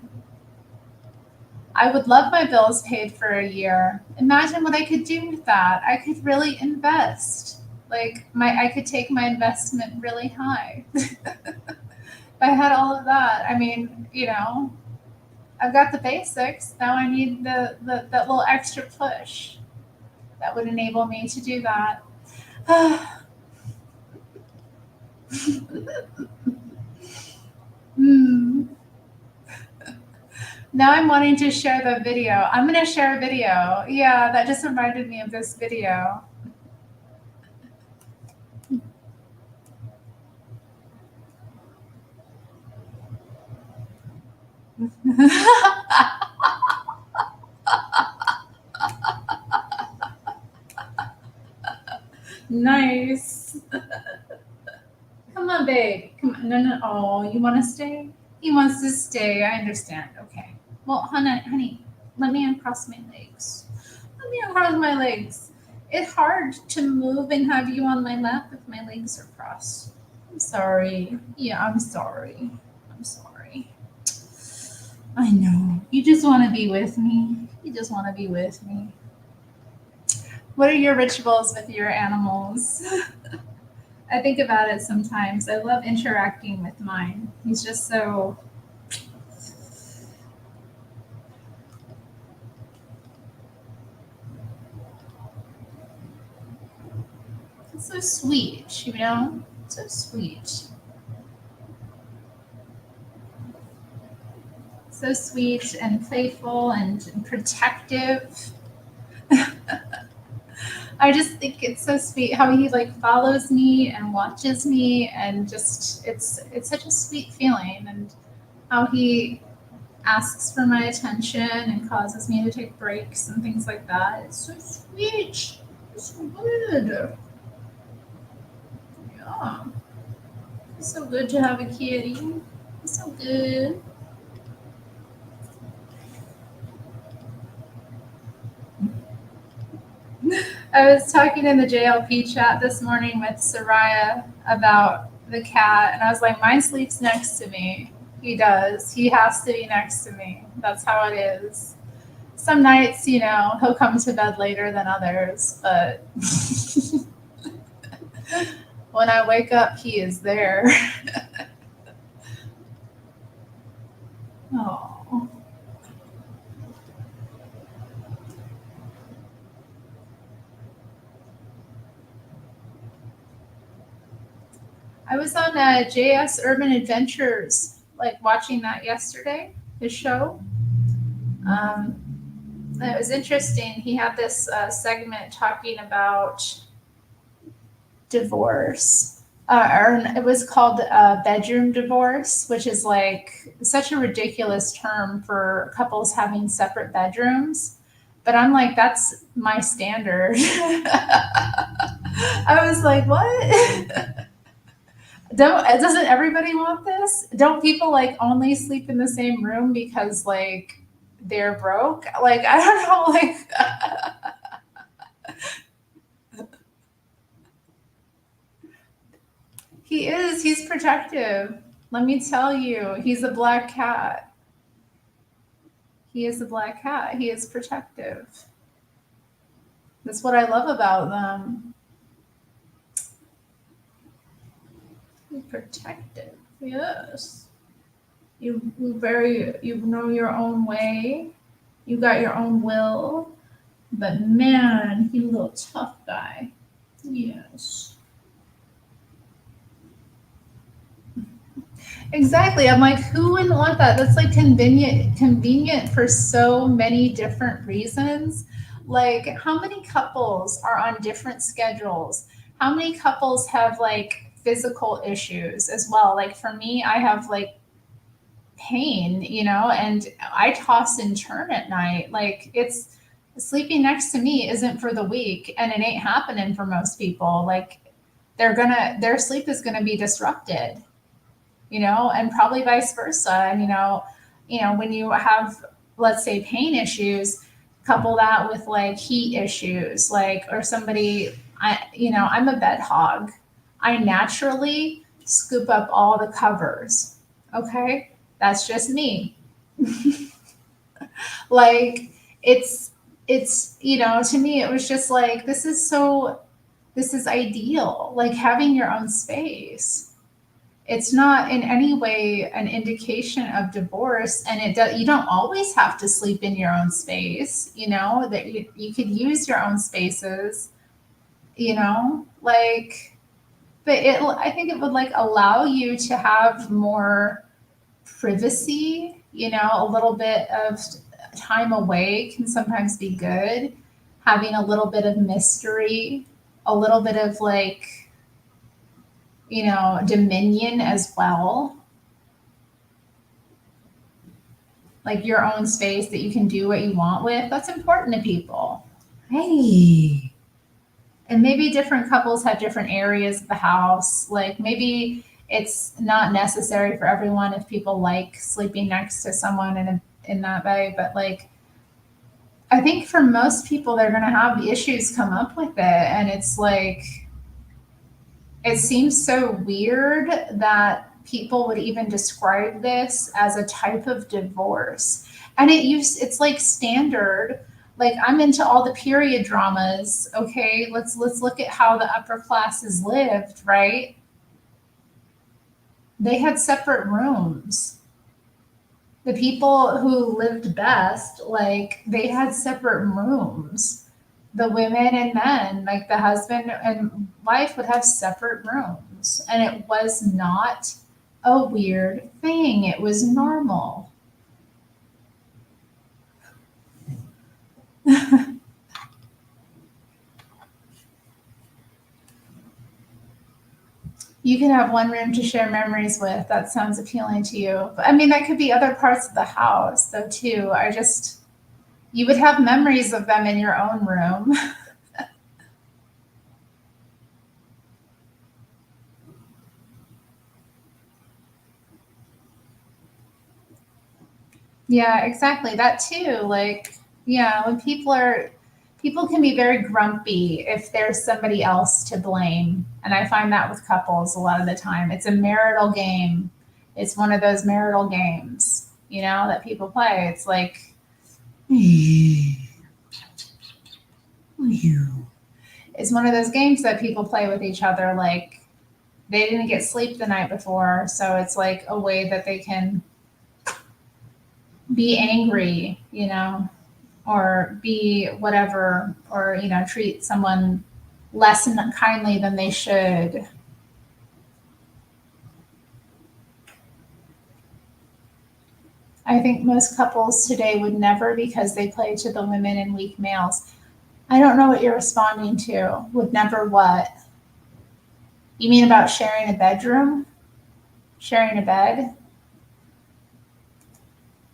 I would love my bills paid for a year. Imagine what I could do with that. I could really invest. Like I could take my investment really high. If I had all of that, I mean, I've got the basics. Now I need the that little extra push that would enable me to do that. Hmm. Now I'm wanting to share the video. I'm going to share a video. Yeah, that just reminded me of this video. Nice. Come on, babe. Come on. No, no. Oh, you want to stay? He wants to stay. I understand. Okay. Well, honey, let me uncross my legs. Let me uncross my legs. It's hard to move and have you on my lap if my legs are crossed. I'm sorry. Yeah, I'm sorry. I'm sorry. I know. You just want to be with me. You just want to be with me. What are your rituals with your animals? I think about it sometimes. I love interacting with mine. He's just so sweet, So sweet. So sweet and playful and protective. I just think it's so sweet how he like follows me and watches me and just it's such a sweet feeling and how he asks for my attention and causes me to take breaks and things like that. It's so sweet. It's so good. Yeah. It's so good to have a kitty. It's so good. I was talking in the JLP chat this morning with Soraya about the cat, and I was like, mine sleeps next to me. He does. He has to be next to me. That's how it is. Some nights, he'll come to bed later than others, but when I wake up, he is there. Oh. I was on JS Urban Adventures, like watching that yesterday, his show. It was interesting. He had this segment talking about divorce. Or it was called bedroom divorce, which is like such a ridiculous term for couples having separate bedrooms. But I'm like, that's my standard. I was like, what? doesn't everybody want this? Don't people like only sleep in the same room because like they're broke? Like I don't know, like he's protective. Let me tell you, he's a black cat. He is a black cat. He is protective. That's what I love about them. He's protective. Yes. You know your own way. You got your own will. But man, he's a little tough guy. Yes. Exactly. I'm like, who wouldn't want that? That's like convenient for so many different reasons. Like, how many couples are on different schedules? How many couples have like physical issues as well? Like for me, I have like pain, and I toss and turn at night. Like it's sleeping next to me isn't for the weak, and it ain't happening for most people. Like their sleep is gonna be disrupted, and probably vice versa. And when you have, let's say, pain issues, couple that with like heat issues, like or somebody, I'm a bed hog. I naturally scoop up all the covers. Okay, that's just me. Like it's to me it was just like this is ideal, like having your own space. It's not in any way an indication of divorce, and you don't always have to sleep in your own space, that you could use your own spaces, like, but I think it would like allow you to have more privacy, a little bit of time away can sometimes be good. Having a little bit of mystery, a little bit of like, dominion as well. Like your own space that you can do what you want with. That's important to people. Hey. And maybe different couples have different areas of the house. Like maybe it's not necessary for everyone if people like sleeping next to someone in that way. But like, I think for most people, they're going to have issues come up with it. And it's like, it seems so weird that people would even describe this as a type of divorce. And it's like standard. Like I'm into all the period dramas. Okay, let's look at how the upper classes lived, right? They had separate rooms. The people who lived best, like they had separate rooms. The women and men, like the husband and wife would have separate rooms. And it was not a weird thing. It was normal. You can have one room to share memories with. That sounds appealing to you. But I mean, that could be other parts of the house, though, too. You would have memories of them in your own room. Yeah, exactly. That too. Like, yeah, when people can be very grumpy if there's somebody else to blame. And I find that with couples a lot of the time. It's a marital game. It's one of those marital games, that people play. It's like, it's one of those games that people play with each other. Like, they didn't get sleep the night before. So it's like a way that they can be angry, or be whatever, or treat someone less kindly than they should. I think most couples today would never, because they play to the women and weak males. I don't know what you're responding to. Would never what? You mean about sharing a bedroom? Sharing a bed?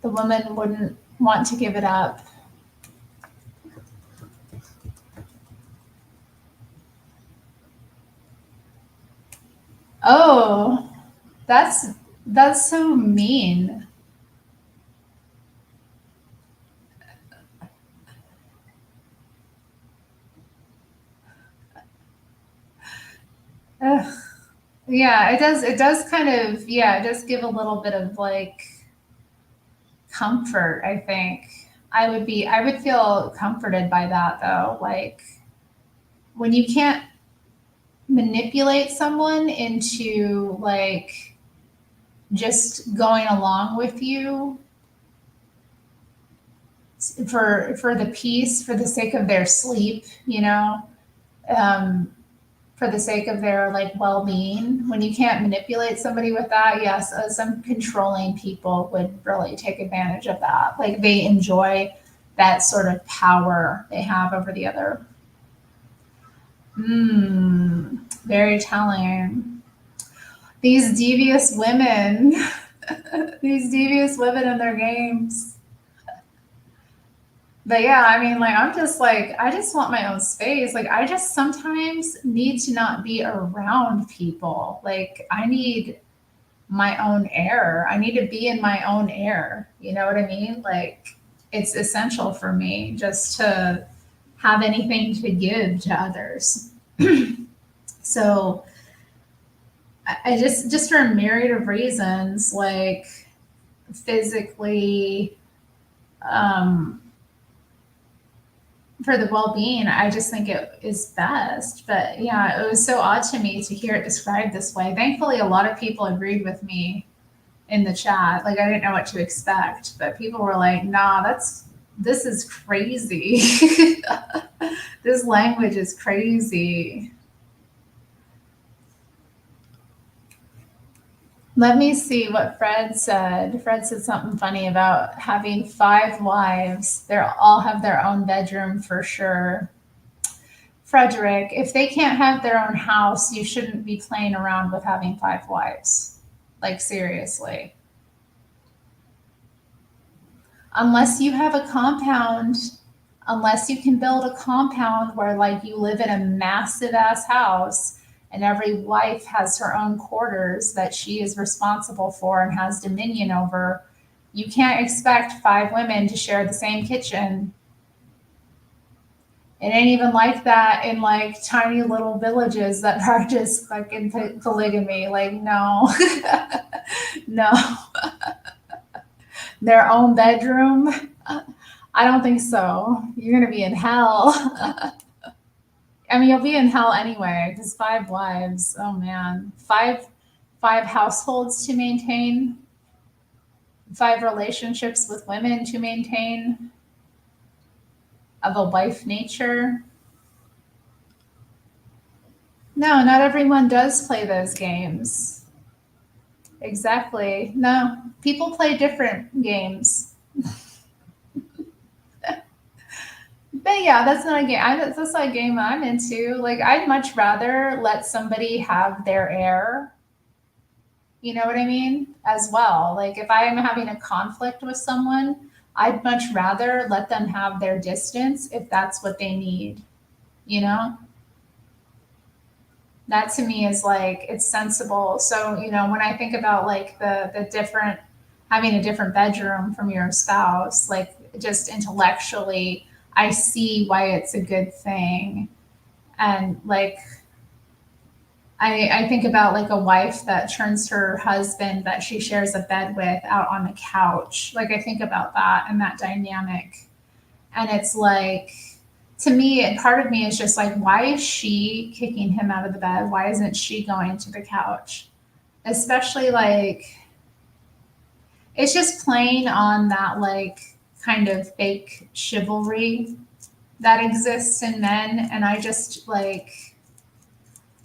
The woman wouldn't want to give it up. Oh, that's that's so mean. Ugh. Yeah, it does. It does kind of. Yeah, it does give a little bit of like comfort. I think I would be. I would feel comforted by that though. Like when you can't manipulate someone into like just going along with you for the peace, for the sake of their sleep, um, for the sake of their like well-being. When you can't manipulate somebody with that, yes, some controlling people would really take advantage of that. Like they enjoy that sort of power they have over the other. Very telling. These devious women, these devious women in their games. But yeah, I mean, like, I'm just like, I just want my own space. Like, I just sometimes need to not be around people. Like, I need my own air. I need to be in my own air. You know what I mean? Like, it's essential for me just to have anything to give to others. So, I just for a myriad of reasons, like physically, um, for the well-being, I just think it is best. But yeah, it was so odd to me to hear it described this way. Thankfully, a lot of people agreed with me in the chat. Like I didn't know what to expect, but people were like, "Nah, this is crazy. This language is crazy." Let me see what Fred said. Fred said something funny about having 5 wives. They all have their own bedroom for sure. Frederick, if they can't have their own house, you shouldn't be playing around with having 5 wives. Like, seriously. Unless you have a compound, unless you can build a compound where, like, you live in a massive ass house and every wife has her own quarters that she is responsible for and has dominion over, you can't expect 5 women to share the same kitchen. It ain't even like that in like tiny little villages that practice like in polygamy. Like, no, no, their own bedroom. I don't think so. You're gonna be in hell. I mean, you'll be in hell anyway because 5 wives. Oh man, five households to maintain, 5 relationships with women to maintain of a wife nature. No, not everyone does play those games. Exactly. No, people play different games. But yeah, that's not a game. That's not a game I'm into. Like, I'd much rather let somebody have their air. You know what I mean? As well. Like, if I am having a conflict with someone, I'd much rather let them have their distance if that's what they need. You know? That to me is like it's sensible. So, when I think about like the different having a different bedroom from your spouse, like just intellectually, I see why it's a good thing. And like I think about like a wife that turns her husband that she shares a bed with out on the couch. Like I think about that and that dynamic. And it's like, to me, and part of me is just like, why is she kicking him out of the bed? Why isn't she going to the couch? Especially like, it's just playing on that like kind of fake chivalry that exists in men. And I just like,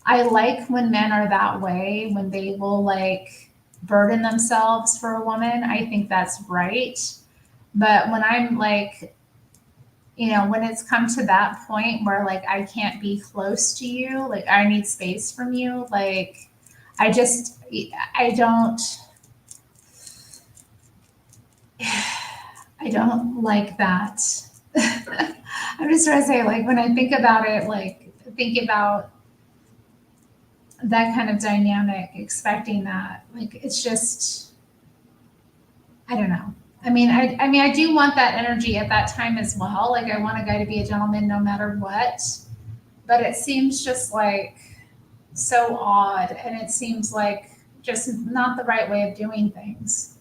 I like when men are that way, when they will like burden themselves for a woman. I think that's right. But when I'm like, when it's come to that point where like I can't be close to you, like I need space from you, like I just, I don't, I don't like that. I'm just trying to say, like, when I think about it, like, think about that kind of dynamic, expecting that. Like it's just, I don't know. I mean, I do want that energy at that time as well. Like I want a guy to be a gentleman no matter what. But it seems just like so odd, and it seems like just not the right way of doing things.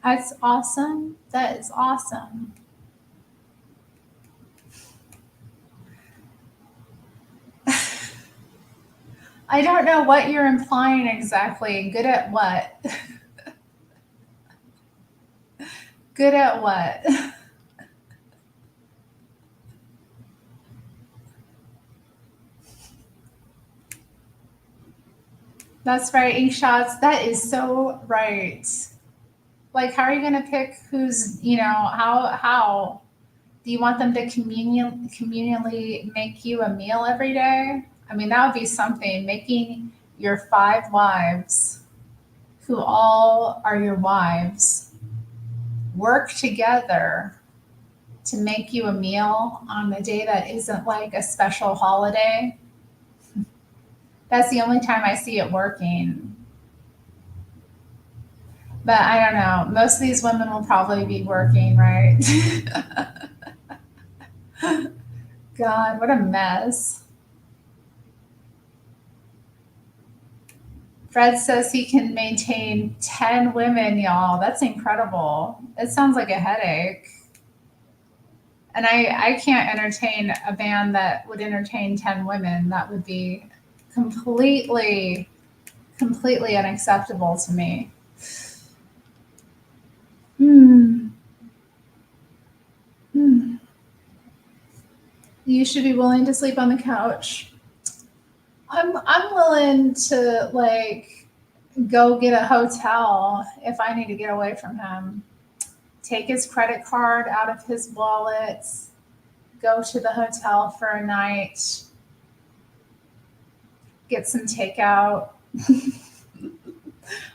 That's awesome. That is awesome. I don't know what you're implying exactly. Good at what? Good at what? That's right, ink shots. That is so right. Like, how are you going to pick who's, how do you want them to communally make you a meal every day? I mean, that would be something. Making your 5 wives, who all are your wives, work together to make you a meal on a day that isn't like a special holiday. That's the only time I see it working. But I don't know. Most of these women will probably be working, right? God, what a mess. Fred says he can maintain 10 women, y'all. That's incredible. It sounds like a headache. And I can't entertain a band that would entertain 10 women. That would be completely, completely unacceptable to me. Hmm. Hmm. You should be willing to sleep on the couch. I'm willing to like go get a hotel if I need to get away from him. Take his credit card out of his wallet, go to the hotel for a night, get some takeout,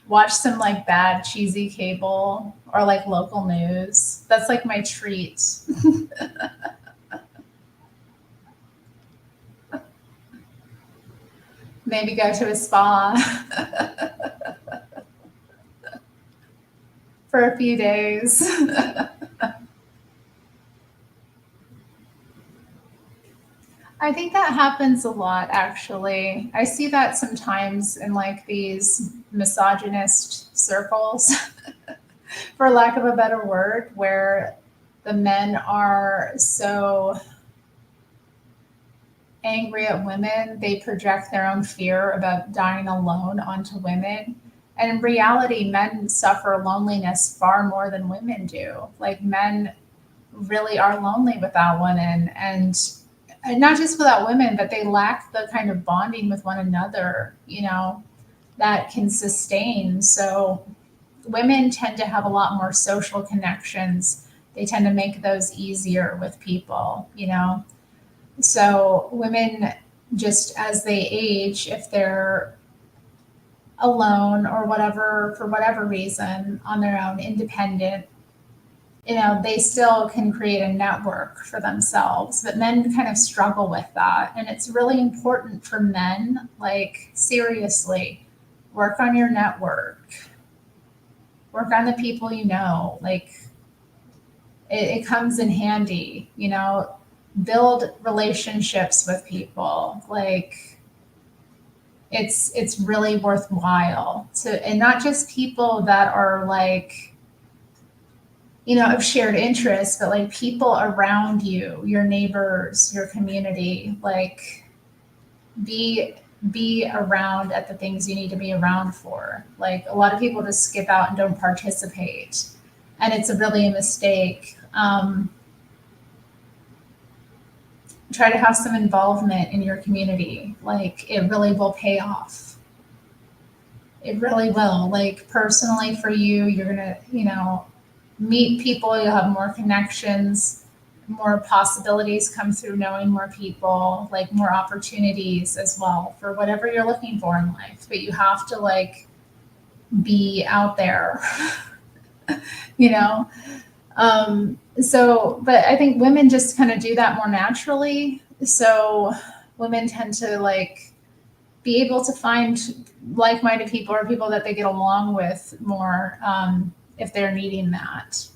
watch some like bad cheesy cable or like local news. That's like my treat. Maybe go to a spa for a few days. I think that happens a lot, actually. I see that sometimes in like these misogynist circles, for lack of a better word, where the men are so angry at women, they project their own fear about dying alone onto women. And in reality, men suffer loneliness far more than women do. Like, men really are lonely without women, and not just without women, but they lack the kind of bonding with one another, that can sustain. So women tend to have a lot more social connections. They tend to make those easier with people. So women, just as they age, if they're alone or whatever, for whatever reason, on their own, independent, they still can create a network for themselves. But men kind of struggle with that. And it's really important for men, like, seriously, work on your network, work on the people you know. Like, it comes in handy. Build relationships with people. Like, it's really worthwhile to, and not just people that are like, of shared interests, but like people around you, your neighbors, your community. Like, be be around at the things you need to be around for. Like, a lot of people just skip out and don't participate, and it's really a mistake. Try to have some involvement in your community. Like, it really will pay off. It really will. Like, personally for you, you're gonna, meet people, you'll have more connections, more possibilities come through knowing more people, like more opportunities as well for whatever you're looking for in life. But you have to like be out there, you know? But I think women just kind of do that more naturally. So women tend to like be able to find like-minded people or people that they get along with more, if they're needing that.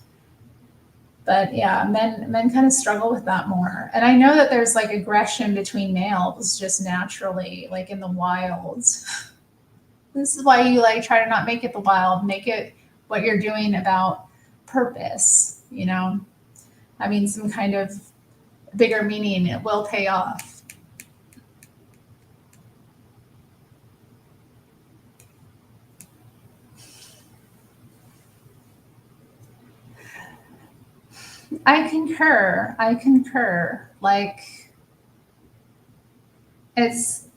But yeah, men kind of struggle with that more. And I know that there's like aggression between males just naturally, like in the wild. This is why you like try to not make it the wild, make it what you're doing about purpose, you know, having some kind of bigger meaning. It will pay off. I concur. I concur. Like, it's,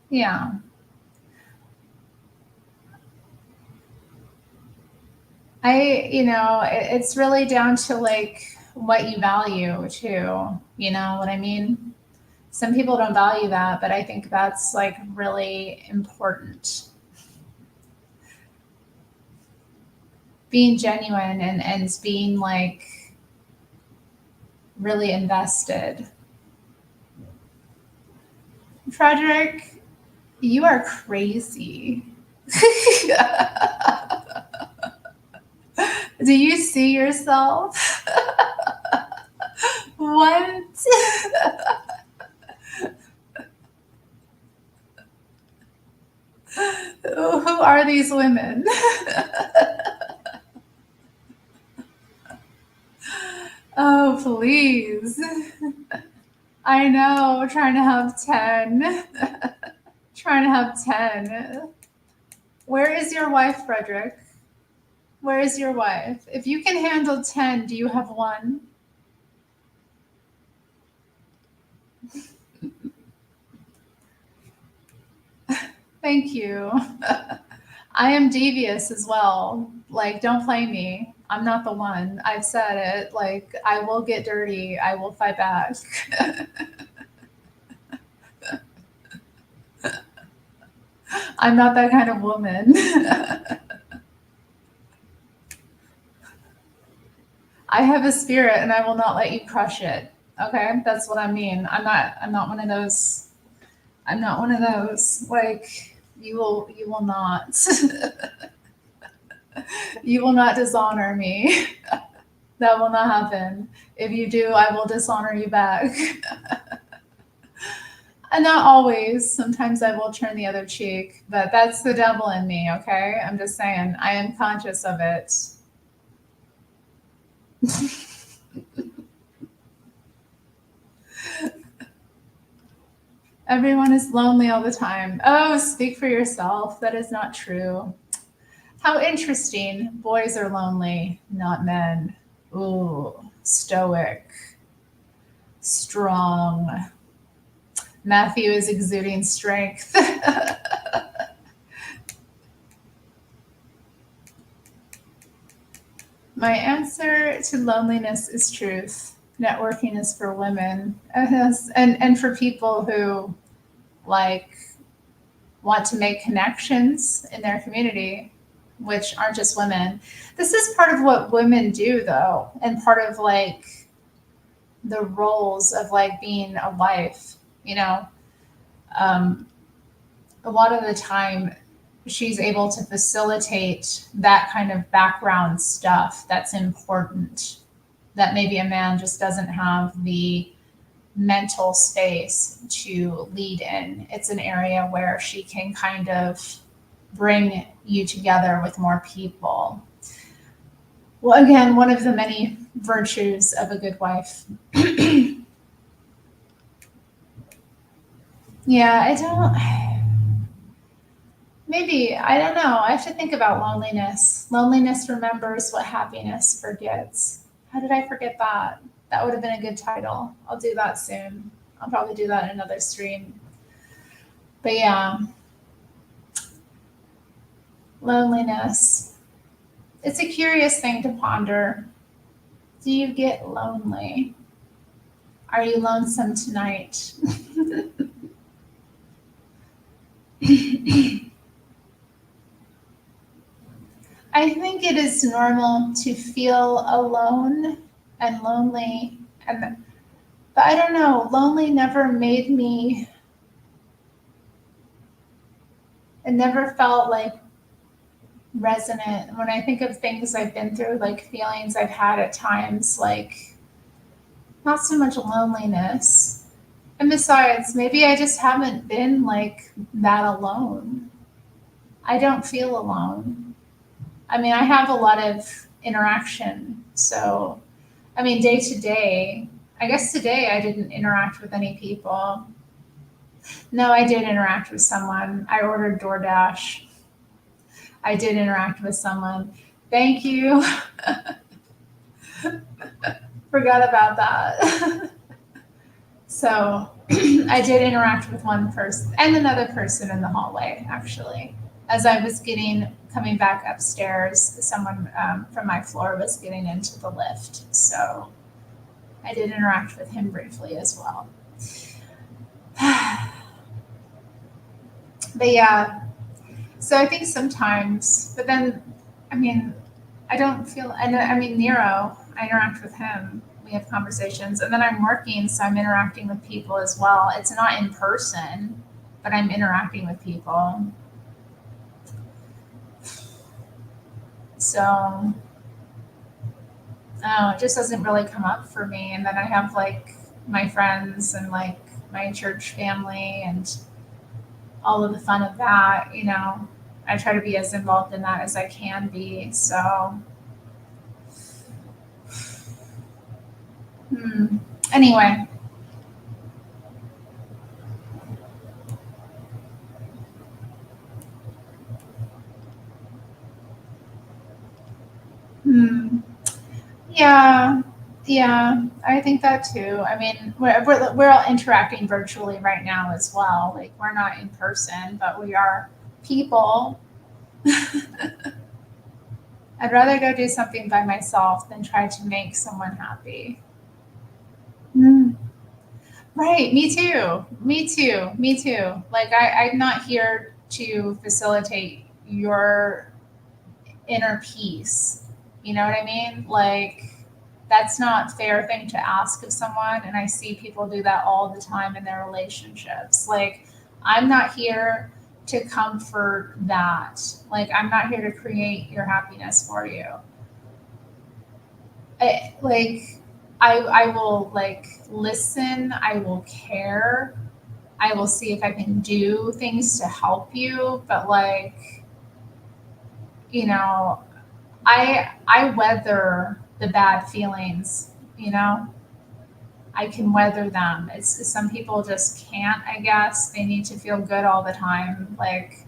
yeah. It's really down to like what you value too. You know what I mean? Some people don't value that, but I think that's like really important. Being genuine and being like really invested. Frederick, you are crazy. Do you see yourself? What? Who are these women? Oh, please. I know, trying to have 10. Trying to have 10. Where is your wife, Frederick? Where is your wife? If you can handle 10, do you have one? Thank you. I am devious as well. Like, don't play me. I'm not the one. I've said it. Like, I will get dirty. I will fight back. I'm not that kind of woman. I have a spirit and I will not let you crush it. Okay? That's what I mean. I'm not one of those. I'm not one of those. Like, you will not. You will not dishonor me. That will not happen. If you do, I will dishonor you back. And not always. Sometimes I will turn the other cheek, but that's the devil in me, okay? I'm just saying, I am conscious of it. Everyone is lonely all the time. Oh, speak for yourself. That is not true. How interesting. Boys are lonely, not men. Ooh, stoic, strong. Matthew is exuding strength. My answer to loneliness is truth. Networking is for women. And for people who like want to make connections in their community, which aren't just women. This is part of what women do though, and part of like the roles of like being a wife, you know. Um, a lot of the time she's able to facilitate that kind of background stuff that's important that maybe a man just doesn't have the mental space to lead in. It's an area where she can kind of bring you together with more people. Well, again, one of the many virtues of a good wife. Yeah, I don't. Maybe, I don't know. I have to think about loneliness. Loneliness remembers what happiness forgets. How did I forget that? That would have been a good title. I'll do that soon. I'll probably do that in another stream. But yeah, loneliness. It's a curious thing to ponder. Do you get lonely? Are you lonesome tonight? I think it is normal to feel alone and lonely, and but I don't know, lonely never made me, it never felt like resonant when I think of things I've been through, like feelings I've had at times, like not so much loneliness. And besides, maybe I just haven't been like that alone. I don't feel alone. I mean, I have a lot of interaction. So, I mean, day to day, I guess today I didn't interact with any people. No, I did interact with someone. I ordered DoorDash. I did interact with someone. Thank you. Forgot about that. So I did interact with one person and another person in the hallway, actually. As I was coming back upstairs, someone from my floor was getting into the lift. So I did interact with him briefly as well. But yeah, so I think sometimes, but then, I mean, I don't feel, and I mean, Nero, I interact with him. We have conversations, and then I'm working, so I'm interacting with people as well. It's not in person, but I'm interacting with people. So, oh, it just doesn't really come up for me. And then I have like my friends and like my church family and all of the fun of that, you know. I try to be as involved in that as I can be. So, anyway, hmm. Yeah, yeah, I think that too. I mean, we're all interacting virtually right now as well. Like we're not in person, but we are people. I'd rather go do something by myself than try to make someone happy. Mm. Right, me too. Me too. Me too. Like I'm not here to facilitate your inner peace. You know what I mean? Like that's not fair thing to ask of someone, and I see people do that all the time in their relationships. Like I'm not here to comfort that. Like I'm not here to create your happiness for you. Like I will like listen, I will care, I will see if I can do things to help you, but like, you know, I weather the bad feelings, you know. I can weather them. It's some people just can't, I guess. They need to feel good all the time. Like,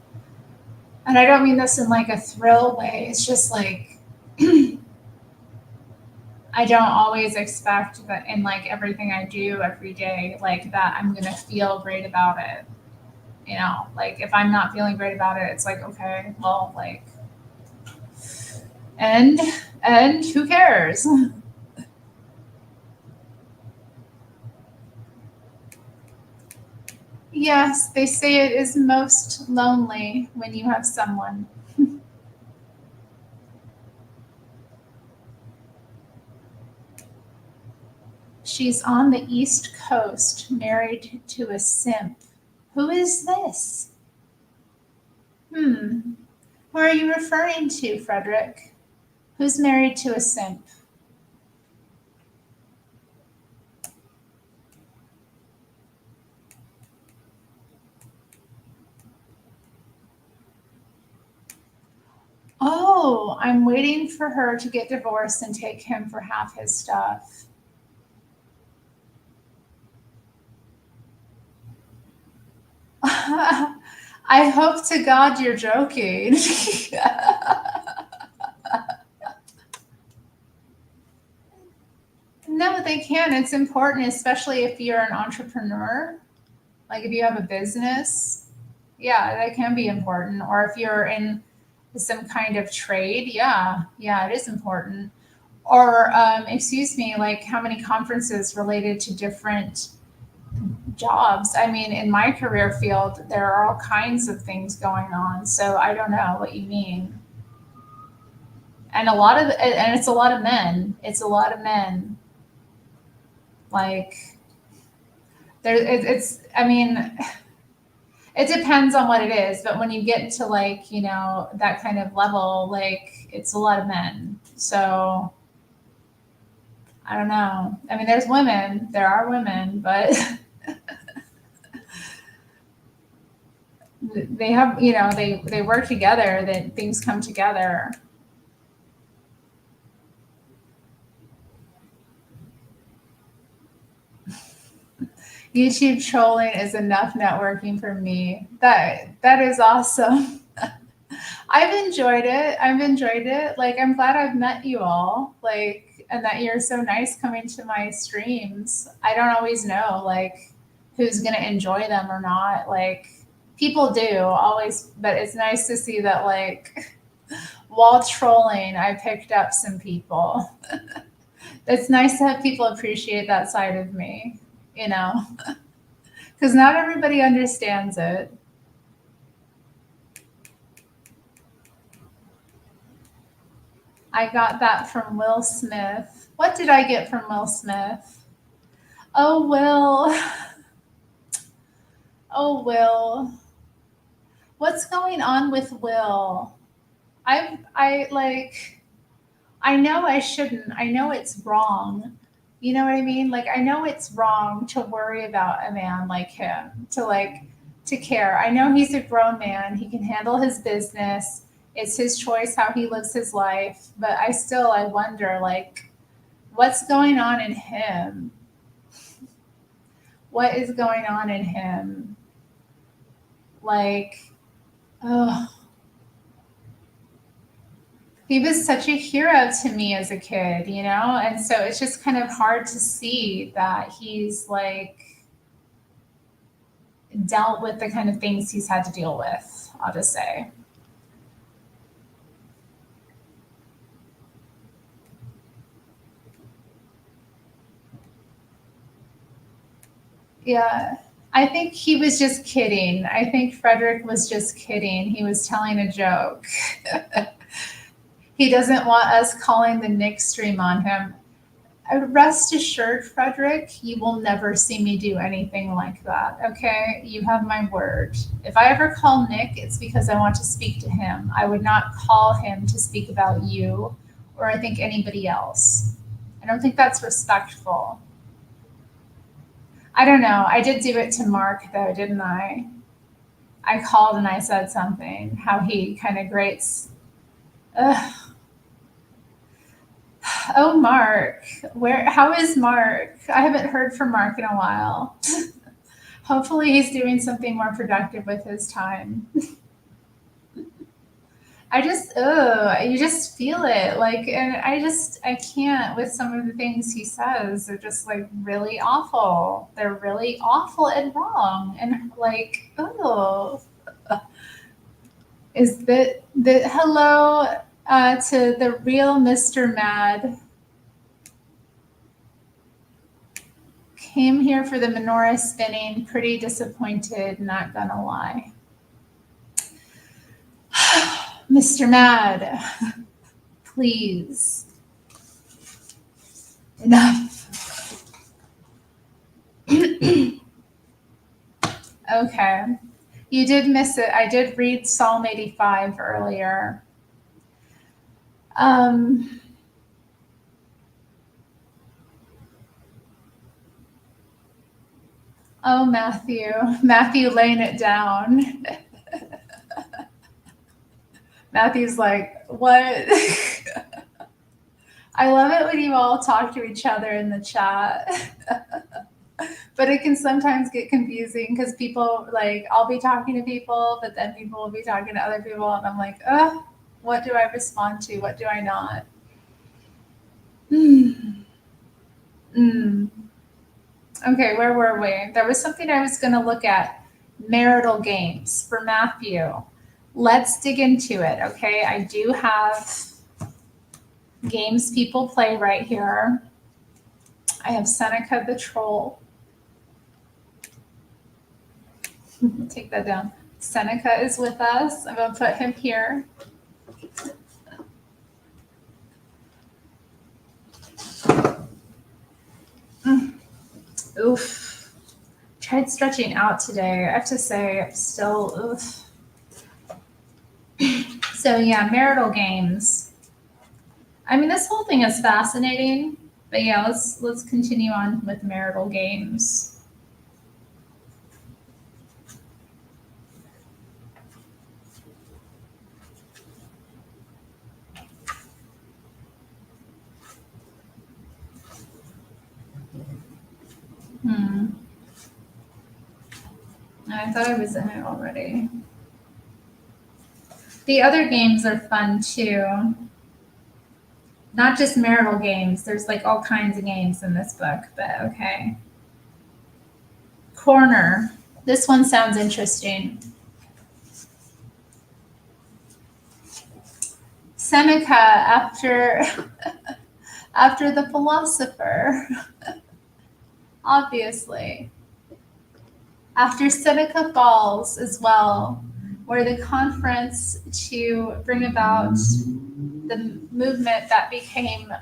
and I don't mean this in like a thrill way. It's just like I don't always expect that in like everything I do every day, like that I'm gonna feel great about it. You know, like if I'm not feeling great about it, it's like, okay, well, like, and and who cares? Yes, they say it is most lonely when you have someone. She's on the East Coast, married to a simp. Who is this? Hmm. Who are you referring to, Frederick? Who's married to a simp? Oh, I'm waiting for her to get divorced and take him for half his stuff. I hope to God you're joking. No, they can. It's important, especially if you're an entrepreneur. Like if you have a business, yeah, that can be important. Or if you're in some kind of trade. Yeah, yeah, it is important. Or, excuse me, like how many conferences related to different jobs. I mean, in my career field, there are all kinds of things going on. So I don't know what you mean. And it's a lot of men. It's a lot of men. Like it's. I mean, it depends on what it is, but when you get to like that kind of level, like it's a lot of men. So I don't know. I mean, there's women. There are women, but they have they work together. That things come together. YouTube trolling is enough networking for me. That is awesome. I've enjoyed it. I've enjoyed it. Like I'm glad I've met you all. Like and that you're so nice coming to my streams. I don't always know like who's gonna enjoy them or not. Like people do always, but it's nice to see that like while trolling, I picked up some people. It's nice to have people appreciate that side of me, you know, because not everybody understands it. I got that from Will Smith. What did I get from Will Smith? Oh, Will. Oh, Will. What's going on with Will? I like, I know I shouldn't. I know it's wrong. You know what I mean? Like, I know it's wrong to worry about a man like him, to care. I know he's a grown man. He can handle his business. It's his choice how he lives his life. But I wonder, like, what's going on in him? What is going on in him? Like, oh, he was such a hero to me as a kid, you know? And so it's just kind of hard to see that he's like dealt with the kind of things he's had to deal with, I'll just say. Yeah. I think he was just kidding. I think Frederick was just kidding. He was telling a joke. He doesn't want us calling the Nick stream on him. Rest assured, Frederick, you will never see me do anything like that. Okay? You have my word. If I ever call Nick, it's because I want to speak to him. I would not call him to speak about you or I think anybody else. I don't think that's respectful. I don't know. I did do it to Mark, though, didn't I? I called and I said something, how he kind of grates. Ugh. Oh, Mark. How is Mark? I haven't heard from Mark in a while. Hopefully he's doing something more productive with his time. You just feel it. Like, and I can't with some of the things he says. They're just like really awful. They're really awful and wrong. And like, oh, is the hello to the real Mr. Mad. Came here for the menorah spinning. Pretty disappointed, not gonna lie. Mr. Mad, please. Enough. Okay. You did miss it. I did read Psalm 85 earlier. Um, oh, Matthew. Matthew laying it down. Matthew's like, what? I love it when you all talk to each other in the chat. But it can sometimes get confusing because people like I'll be talking to people, but then people will be talking to other people, and I'm like, what do I respond to? What do I not? Mm. Mm. Okay, where were we? There was something I was going to look at. Marital games for Matthew. let's dig into it, okay? I do have games people play right here. I have Seneca the Troll. Take that down. Seneca is with us. I'm going to put him here. Oof. Tried stretching out today. I have to say, I'm still, oof. So yeah, marital games. I mean, this whole thing is fascinating, but yeah, let's continue on with marital games. I thought I was in it already. The other games are fun too. Not just marital games. There's like all kinds of games in this book, but okay. Corner. This one sounds interesting. Seneca after after the philosopher. Obviously. After Seneca falls as well, where the conference to bring about the movement that became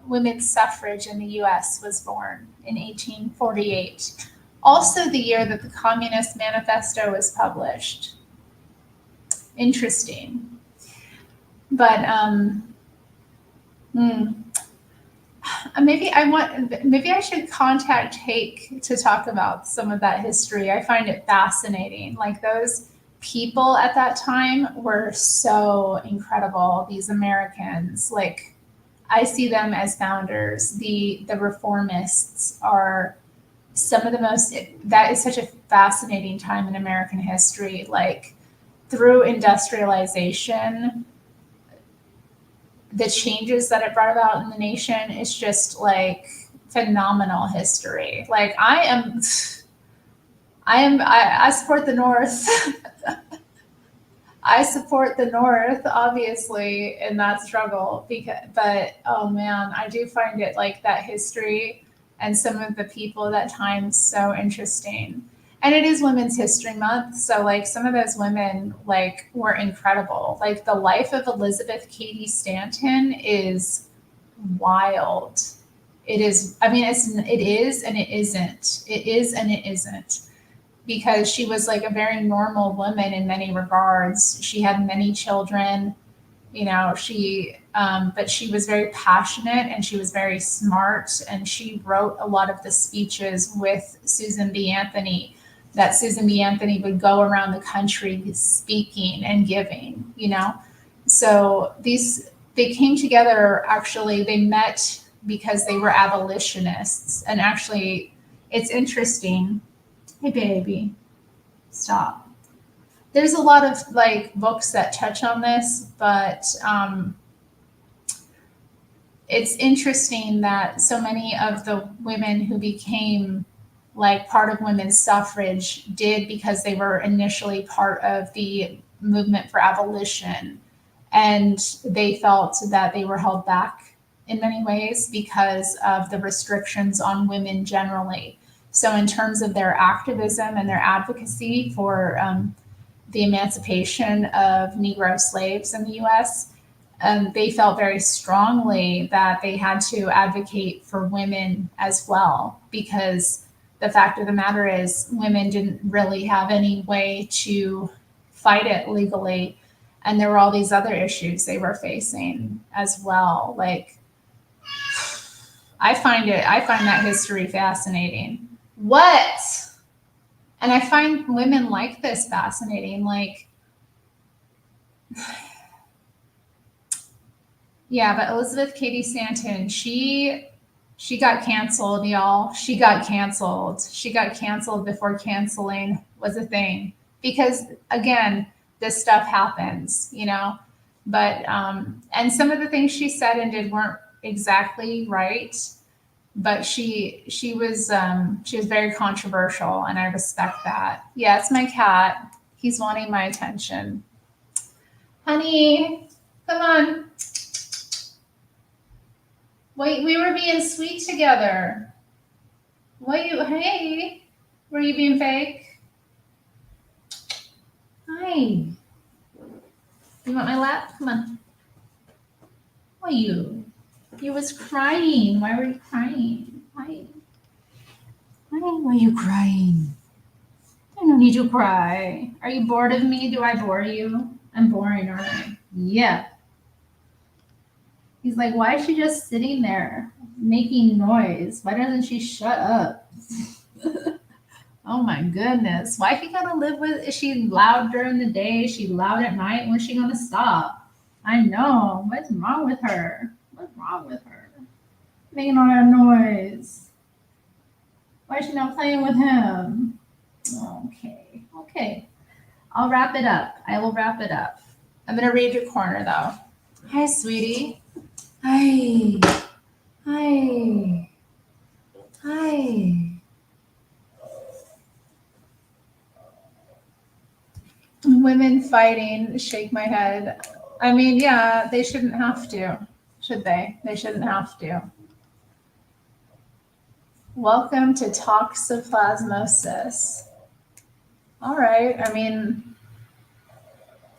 women's suffrage in the US was born in 1848. Also the year that the Communist Manifesto was published. Interesting. But maybe I should contact Hake to talk about some of that history. I find it fascinating. Like those people at that time were so incredible. These Americans, like I see them as founders. The reformists are some of the most. That is such a fascinating time in American history. Like through industrialization, the changes that it brought about in the nation is just like phenomenal history. Like I support the North. I support the North, obviously, in that struggle. But oh man, I do find it like that history and some of the people at that time so interesting. And it is Women's History Month, so like some of those women like were incredible. Like the life of Elizabeth Cady Stanton is wild. It is. I mean, it is and it isn't. It is and it isn't. Because she was like a very normal woman in many regards. She had many children, you know, but she was very passionate and she was very smart. And she wrote a lot of the speeches with Susan B. Anthony, that Susan B. Anthony would go around the country speaking and giving, you know. So they came together, actually, they met because they were abolitionists. And actually, it's interesting. Hey, baby, stop. There's a lot of like books that touch on this, but it's interesting that so many of the women who became like part of women's suffrage did because they were initially part of the movement for abolition. And they felt that they were held back in many ways because of the restrictions on women generally. So in terms of their activism and their advocacy for the emancipation of Negro slaves in the US, they felt very strongly that they had to advocate for women as well, because the fact of the matter is women didn't really have any way to fight it legally. And there were all these other issues they were facing as well. Like, I find that history fascinating. What? And I find women like this fascinating. Like, yeah, but Elizabeth Cady Stanton, she got canceled, y'all. She got canceled. She got canceled before canceling was a thing. Because again, this stuff happens, you know. But and some of the things she said and did weren't exactly right. But she was very controversial, and I respect that. Yeah, it's my cat. He's wanting my attention. Honey, come on. Wait, we were being sweet together. Hey, were you being fake? Hi. You want my lap? Come on. Why you? You was crying. Why were you crying? Why? Why are you crying? I don't need to cry. Are you bored of me? Do I bore you? I'm boring, aren't I? Yeah. He's like, why is she just sitting there making noise? Why doesn't she shut up? Oh my goodness. Why he gotta live with, is she loud during the day? Is she loud at night? When's she gonna stop? I know. What's wrong with her? What's wrong with her? Making all that noise. Why is she not playing with him? Okay. Okay. I'll wrap it up. I will wrap it up. I'm gonna read your corner though. Hi, sweetie. Hi. Hi. Hi. Women fighting, shake my head. I mean, yeah, they shouldn't have to, should they? They shouldn't have to. Welcome to toxoplasmosis. All right, I mean,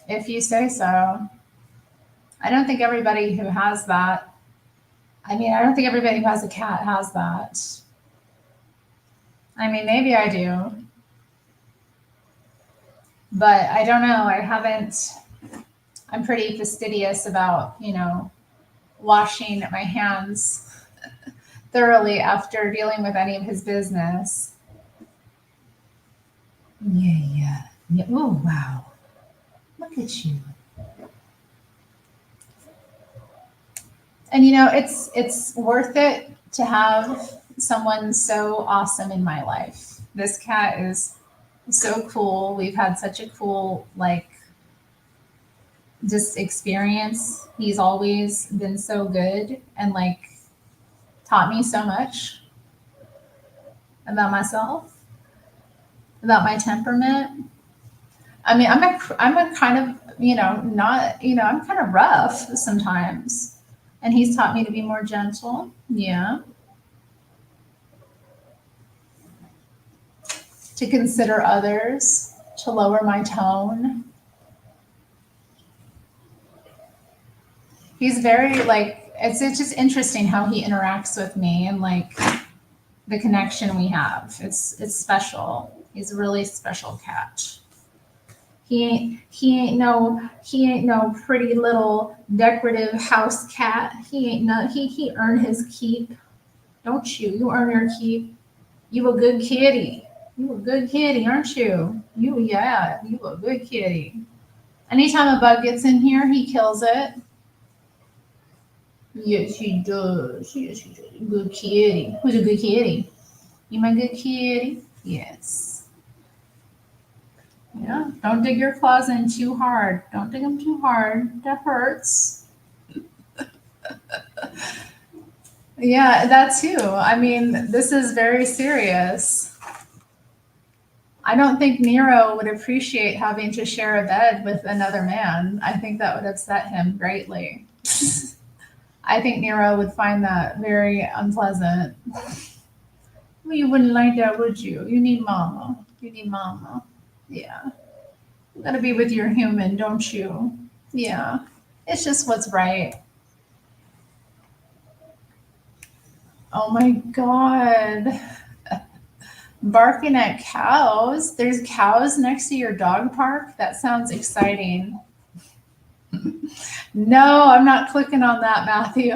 if you say so. I don't think everybody who has that, I mean, I don't think everybody who has a cat has that. I mean, maybe I do, but I don't know. I haven't, I'm pretty fastidious about, washing my hands thoroughly after dealing with any of his business. Yeah. Oh, wow. Look at you. And it's worth it to have someone so awesome in my life. This cat is so cool. We've had such a cool, just experience. He's always been so good and taught me so much about myself, about my temperament. I mean, I'm a kind of, not, I'm kind of rough sometimes. And he's taught me to be more gentle. Yeah. To consider others, to lower my tone. He's very it's just interesting how he interacts with me and the connection we have. It's special. He's a really special cat. He ain't no pretty little decorative house cat. He earned his keep. Don't you? You earn your keep. You a good kitty. You a good kitty, aren't you? You a good kitty. Anytime a bug gets in here, he kills it. Yes, he does. Yes, he does. Good kitty. Who's a good kitty? You my good kitty? Yes. Yeah, don't dig your claws in too hard. Don't dig them too hard. That hurts. Yeah, that too. I mean, this is very serious. I don't think Nero would appreciate having to share a bed with another man. I think that would upset him greatly. I think Nero would find that very unpleasant. Well, you wouldn't like that, would you? You need mama. You need mama. Yeah. You gotta be with your human, don't you? Yeah. It's just what's right. Oh my God. Barking at cows? There's cows next to your dog park? That sounds exciting. No, I'm not clicking on that, Matthew.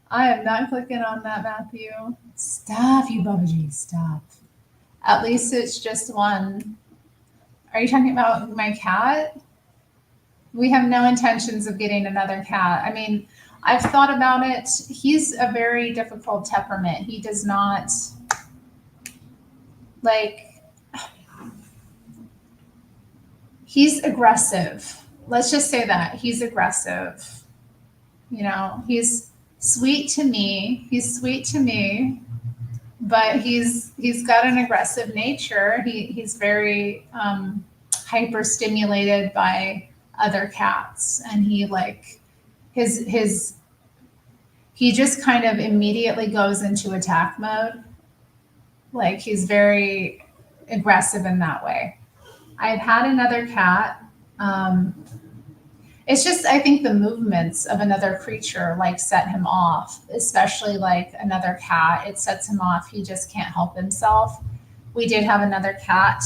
I am not clicking on that, Matthew. Stop, you Bubba, stop. At least it's just one. Are you talking about my cat? We have no intentions of getting another cat. I mean, I've thought about it. He's a very difficult temperament. He does not he's aggressive. Let's just say that. He's aggressive. He's sweet to me. But he's got an aggressive nature. He's very hyperstimulated by other cats, and he like his he just kind of immediately goes into attack mode. Like he's very aggressive in that way. I've had another cat. Um, it's just I think the movements of another creature like set him off, especially like another cat. It sets him off. He just can't help himself. We did have another cat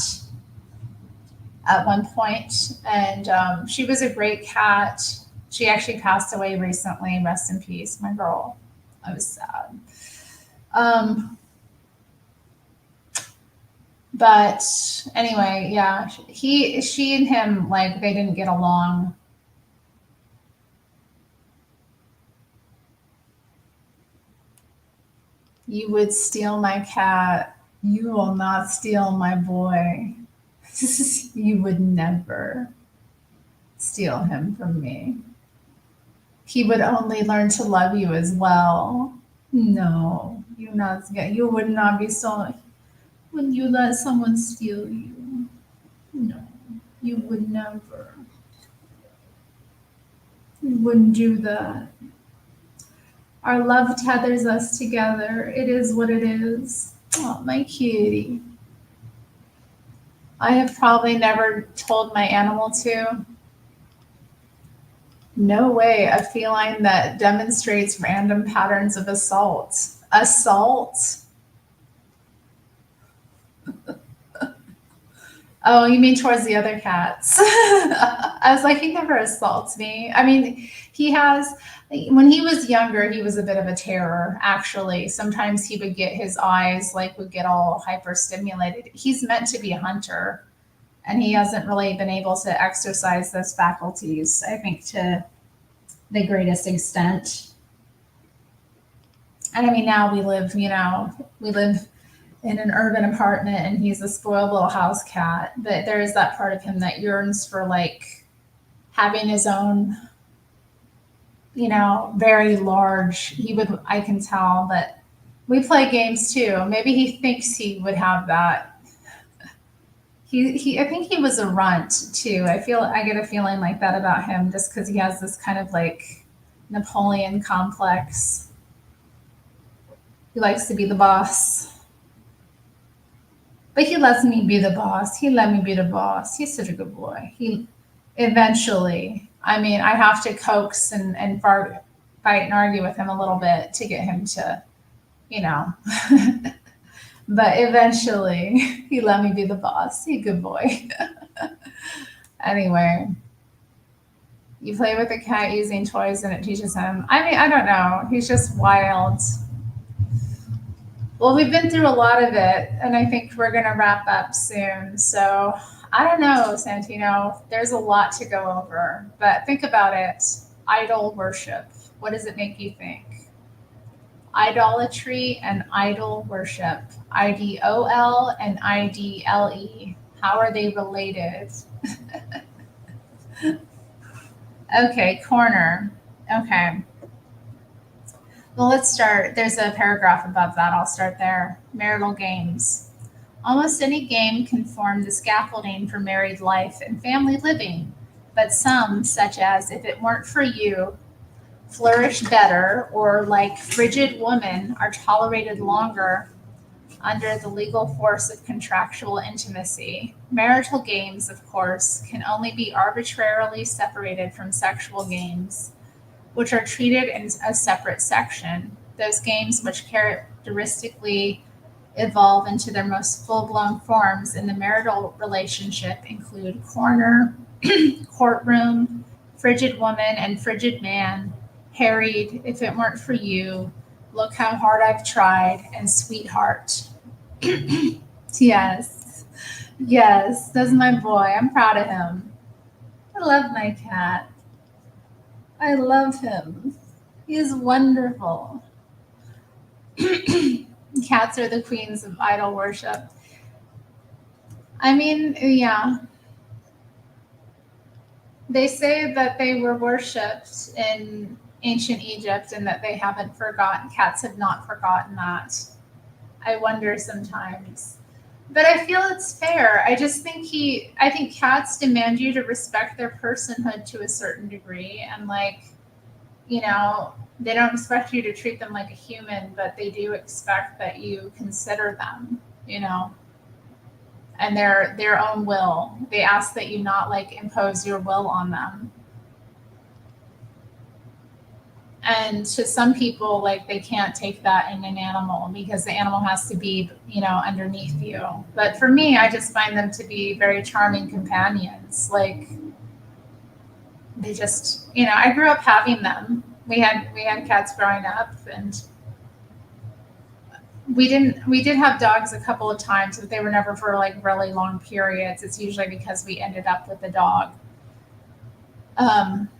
at one point, and she was a great cat. She actually passed away recently. Rest in peace, my girl. I was sad. Um, but anyway, yeah, she and him like they didn't get along. You would steal my cat. You will not steal my boy. You would never steal him from me. He would only learn to love you as well. No, you would not be stolen. Would you let someone steal you? No, you would never. You wouldn't do that. Our love tethers us together. It is what it is. Oh, my kitty. I have probably never told my animal to. No way, a feline that demonstrates random patterns of assault. Assault? Oh, you mean towards the other cats? I was like, he never assaults me. I mean, he has, when he was younger, he was a bit of a terror, actually. Sometimes he would get his eyes, like, would get all hyperstimulated. He's meant to be a hunter, and he hasn't really been able to exercise those faculties, I think, to the greatest extent. And I mean, now we live in an urban apartment and he's a spoiled little house cat, but there is that part of him that yearns for like having his own, very large. I can tell that we play games too. Maybe he thinks he would have that. I think he was a runt too. I get a feeling like that about him just because he has this kind of like Napoleon complex. He likes to be the boss. But he lets me be the boss. He let me be the boss. He's such a good boy. He eventually, I mean, I have to coax and fight and argue with him a little bit to get him to, you know. But eventually, he let me be the boss. He's a good boy. Anyway, you play with a cat using toys and it teaches him. I mean, I don't know. He's just wild. Well, we've been through a lot of it, and I think we're going to wrap up soon. So I don't know, Santino. There's a lot to go over, but think about it. Idol worship. What does it make you think? Idolatry and idol worship. IDOL and IDLE. How are they related? Okay, corner. Okay. Well, let's start. There's a paragraph above that. I'll start there. Marital games. Almost any game can form the scaffolding for married life and family living, but some, such as If It Weren't for You, flourish better, or like Frigid Woman, are tolerated longer under the legal force of contractual intimacy. Marital games, of course, can only be arbitrarily separated from sexual games, which are treated in a separate section. Those games which characteristically evolve into their most full-blown forms in the marital relationship include corner, courtroom, frigid woman and frigid man, harried, If It Weren't for You, Look How Hard I've Tried, and sweetheart. Yes, yes, that's my boy. I'm proud of him. I love my cat. I love him. He is wonderful. Cats are the queens of idol worship. I mean, yeah. They say that they were worshipped in ancient Egypt and that they haven't forgotten, cats have not forgotten that. I wonder sometimes. But I feel it's fair. I think cats demand you to respect their personhood to a certain degree. And like, you know, they don't expect you to treat them like a human, but they do expect that you consider them, you know, and their own will. They ask that you not like impose your will on them. And to some people, like they can't take that in an animal because the animal has to be, you know, underneath you. But for me, I just find them to be very charming companions. Like they just, you know, I grew up having them. We had cats growing up, and we did have dogs a couple of times, but they were never for like really long periods. It's usually because we ended up with a dog.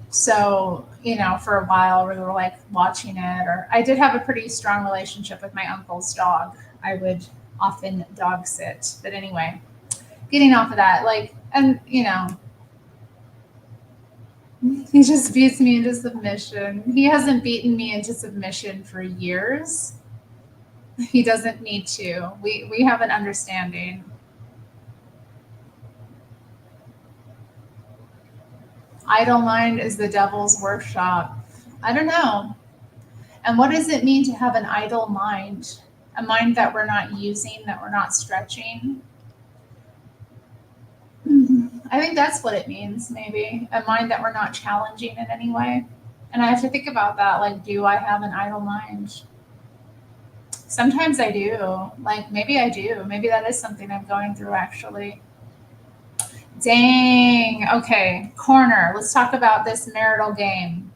So, you know, for a while we were like watching it, or I did have a pretty strong relationship with my uncle's dog. I would often dog sit. But anyway, getting off of that, like, and you know, he just beats me into submission. He hasn't beaten me into submission for years. He doesn't need to. We have an understanding. Idle mind is the devil's workshop. I don't know. And what does it mean to have an idle mind? A mind that we're not using, that we're not stretching? I think that's what it means, maybe. A mind that we're not challenging in any way. And I have to think about that. Like, do I have an idle mind? Sometimes I do. Like, maybe I do. Maybe that is something I'm going through actually. Dang. Okay. Corner. Let's talk about this marital game.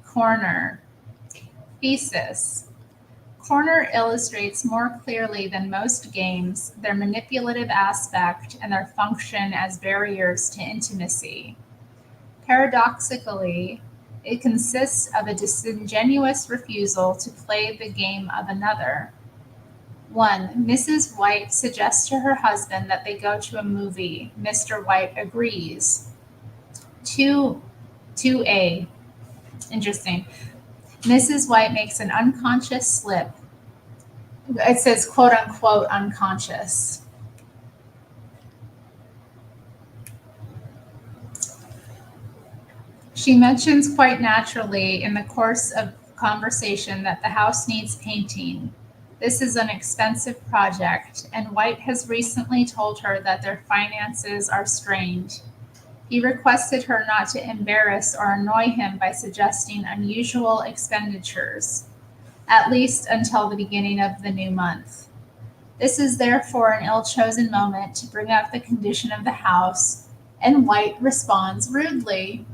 Corner. Thesis. Corner illustrates more clearly than most games their manipulative aspect and their function as barriers to intimacy. Paradoxically, it consists of a disingenuous refusal to play the game of another. 1. Mrs. White suggests to her husband that they go to a movie. Mr. White agrees. 2. 2a. Interesting. Mrs. White makes an unconscious slip. It says quote unquote unconscious. She mentions quite naturally in the course of conversation that the house needs painting. This is an expensive project, and White has recently told her that their finances are strained. He requested her not to embarrass or annoy him by suggesting unusual expenditures, at least until the beginning of the new month. This is therefore an ill chosen moment to bring up the condition of the house, and White responds rudely.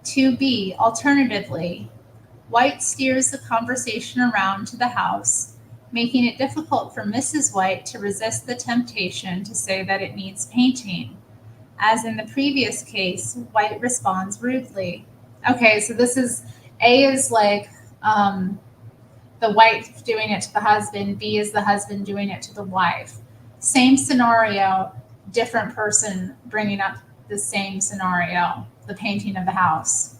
2b. Alternatively, White steers the conversation around to the house, making it difficult for Mrs. White to resist the temptation to say that it needs painting. As in the previous case, White responds rudely. Okay, so this is A is like the wife doing it to the husband, B is the husband doing it to the wife. Same scenario, different person bringing up the same scenario, the painting of the house.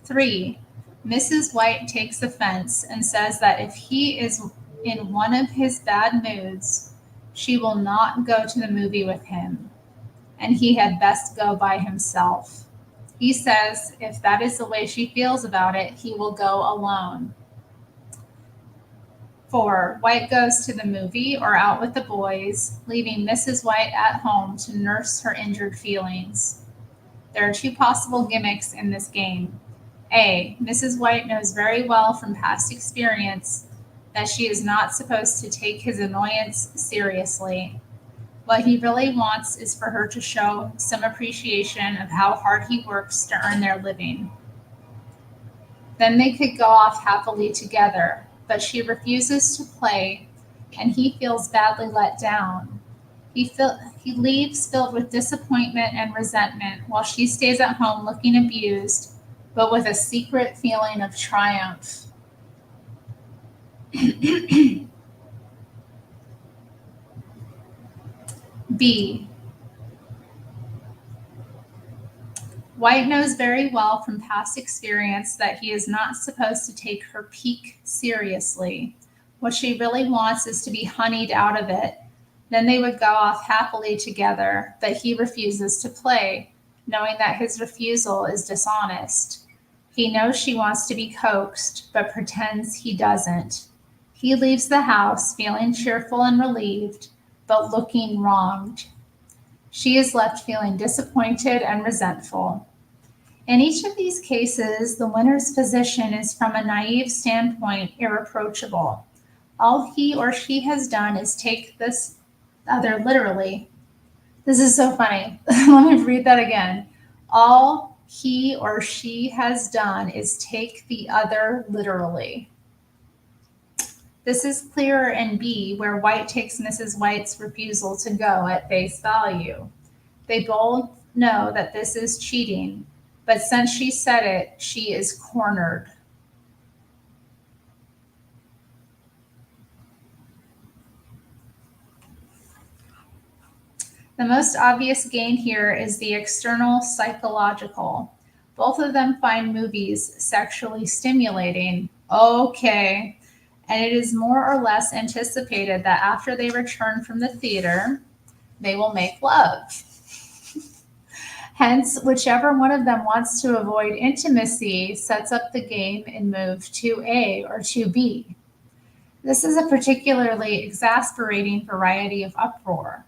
3. Mrs. White takes offense and says that if he is in one of his bad moods, she will not go to the movie with him, and he had best go by himself. He says if that is the way she feels about it, he will go alone. 4. White goes to the movie or out with the boys, leaving Mrs. White at home to nurse her injured feelings. There are 2 possible gimmicks in this game. A. Mrs. White knows very well from past experience that she is not supposed to take his annoyance seriously. What he really wants is for her to show some appreciation of how hard he works to earn their living. Then they could go off happily together, but she refuses to play, and he feels badly let down. He leaves filled with disappointment and resentment while she stays at home looking abused, but with a secret feeling of triumph. B. White knows very well from past experience that he is not supposed to take her pique seriously, What she really wants is to be honeyed out of it. Then they would go off happily together, but he refuses to play, knowing that his refusal is dishonest. He knows she wants to be coaxed, but pretends he doesn't. He leaves the house feeling cheerful and relieved, but looking wronged. She is left feeling disappointed and resentful. In each of these cases, the winner's position is, from a naive standpoint, irreproachable. All he or she has done is take this other literally. This is so funny. Let me read that again. All he or she has done is take the other literally. This is clearer in B, where White takes Mrs. White's refusal to go at face value. They both know that this is cheating, but since she said it, she is cornered. The most obvious gain here is the external psychological. Both of them find movies sexually stimulating. Okay. And it is more or less anticipated that after they return from the theater, they will make love. Hence, whichever one of them wants to avoid intimacy sets up the game in move 2A or 2B. This is a particularly exasperating variety of uproar.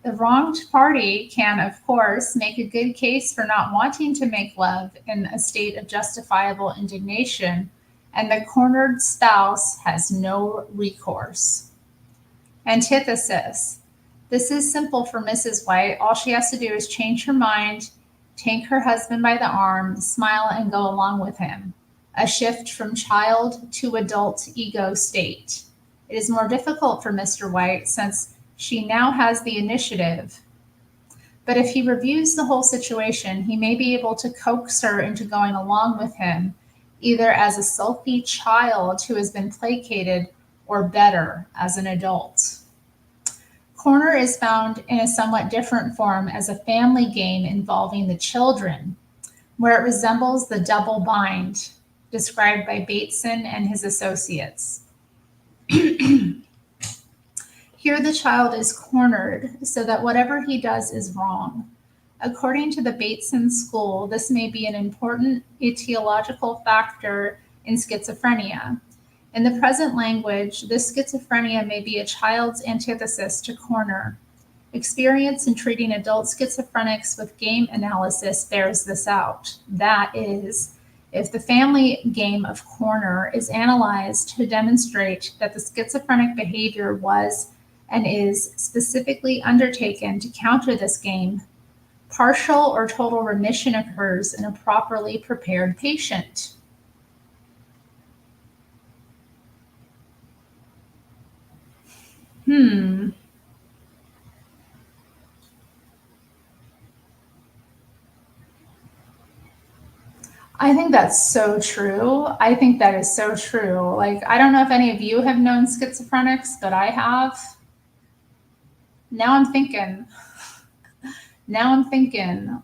The wronged party can, of course, make a good case for not wanting to make love in a state of justifiable indignation, and the cornered spouse has no recourse. Antithesis. This is simple for Mrs. White. All she has to do is change her mind, take her husband by the arm, smile, and go along with him. A shift from child to adult ego state. It is more difficult for Mr. White since she now has the initiative. But if he reviews the whole situation, he may be able to coax her into going along with him, either as a sulky child who has been placated, or better, as an adult. Corner is found in a somewhat different form as a family game involving the children, where it resembles the double bind described by Bateson and his associates. Here the child is cornered so that whatever he does is wrong. According to the Bateson school, this may be an important etiological factor in schizophrenia. In the present language, this schizophrenia may be a child's antithesis to corner. Experience in treating adult schizophrenics with game analysis bears this out. That is, if the family game of corner is analyzed to demonstrate that the schizophrenic behavior was and is specifically undertaken to counter this game, partial or total remission occurs in a properly prepared patient. I think that's so true. I think that is so true. Like, I don't know if any of you have known schizophrenics, but I have. Now I'm thinking,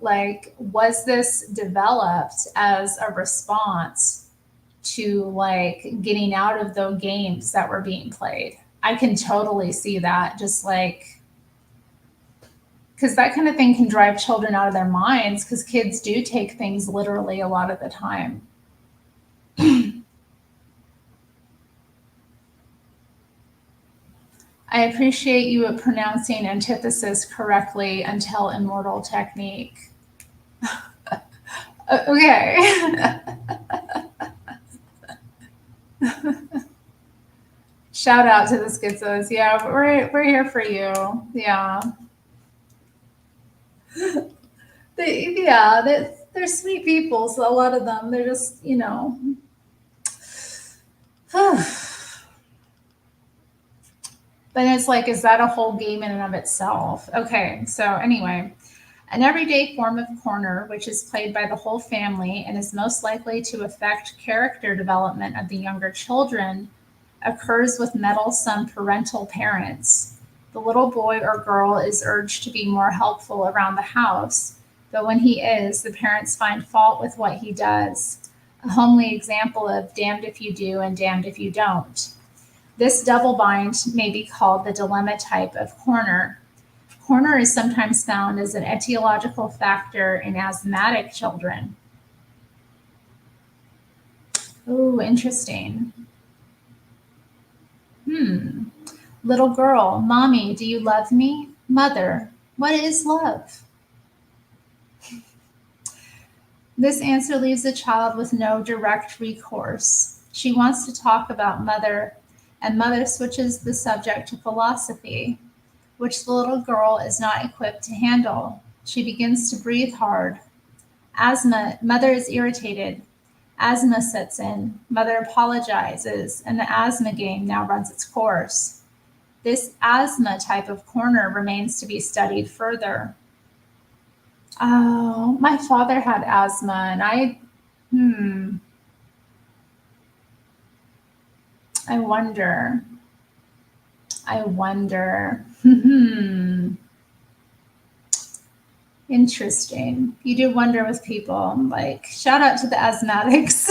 like, was this developed as a response to like getting out of those games that were being played? I can totally see that, just like, because that kind of thing can drive children out of their minds, because kids do take things literally a lot of the time. I appreciate you pronouncing antithesis correctly until immortal technique. Okay. Shout out to the schizos. Yeah, we're here for you. Yeah. They're sweet people. So a lot of them, they're just, But it's like, is that a whole game in and of itself? Okay, so anyway, an everyday form of corner, which is played by the whole family and is most likely to affect character development of the younger children, occurs with meddlesome parental parents. The little boy or girl is urged to be more helpful around the house, but when he is, the parents find fault with what he does. A homely example of damned if you do and damned if you don't. This double bind may be called the dilemma type of corner. Corner is sometimes found as an etiological factor in asthmatic children. Oh, interesting. Hmm. Little girl, mommy, do you love me? Mother, what is love? This answer leaves the child with no direct recourse. She wants to talk about mother, and mother switches the subject to philosophy, which the little girl is not equipped to handle. She begins to breathe hard. Asthma, mother is irritated. Asthma sets in. Mother apologizes, and the asthma game now runs its course. This asthma type of corner remains to be studied further. Oh, my father had asthma, and hmm, I wonder. I wonder. Hmm. Interesting. You do wonder with people. Like, shout out to the asthmatics.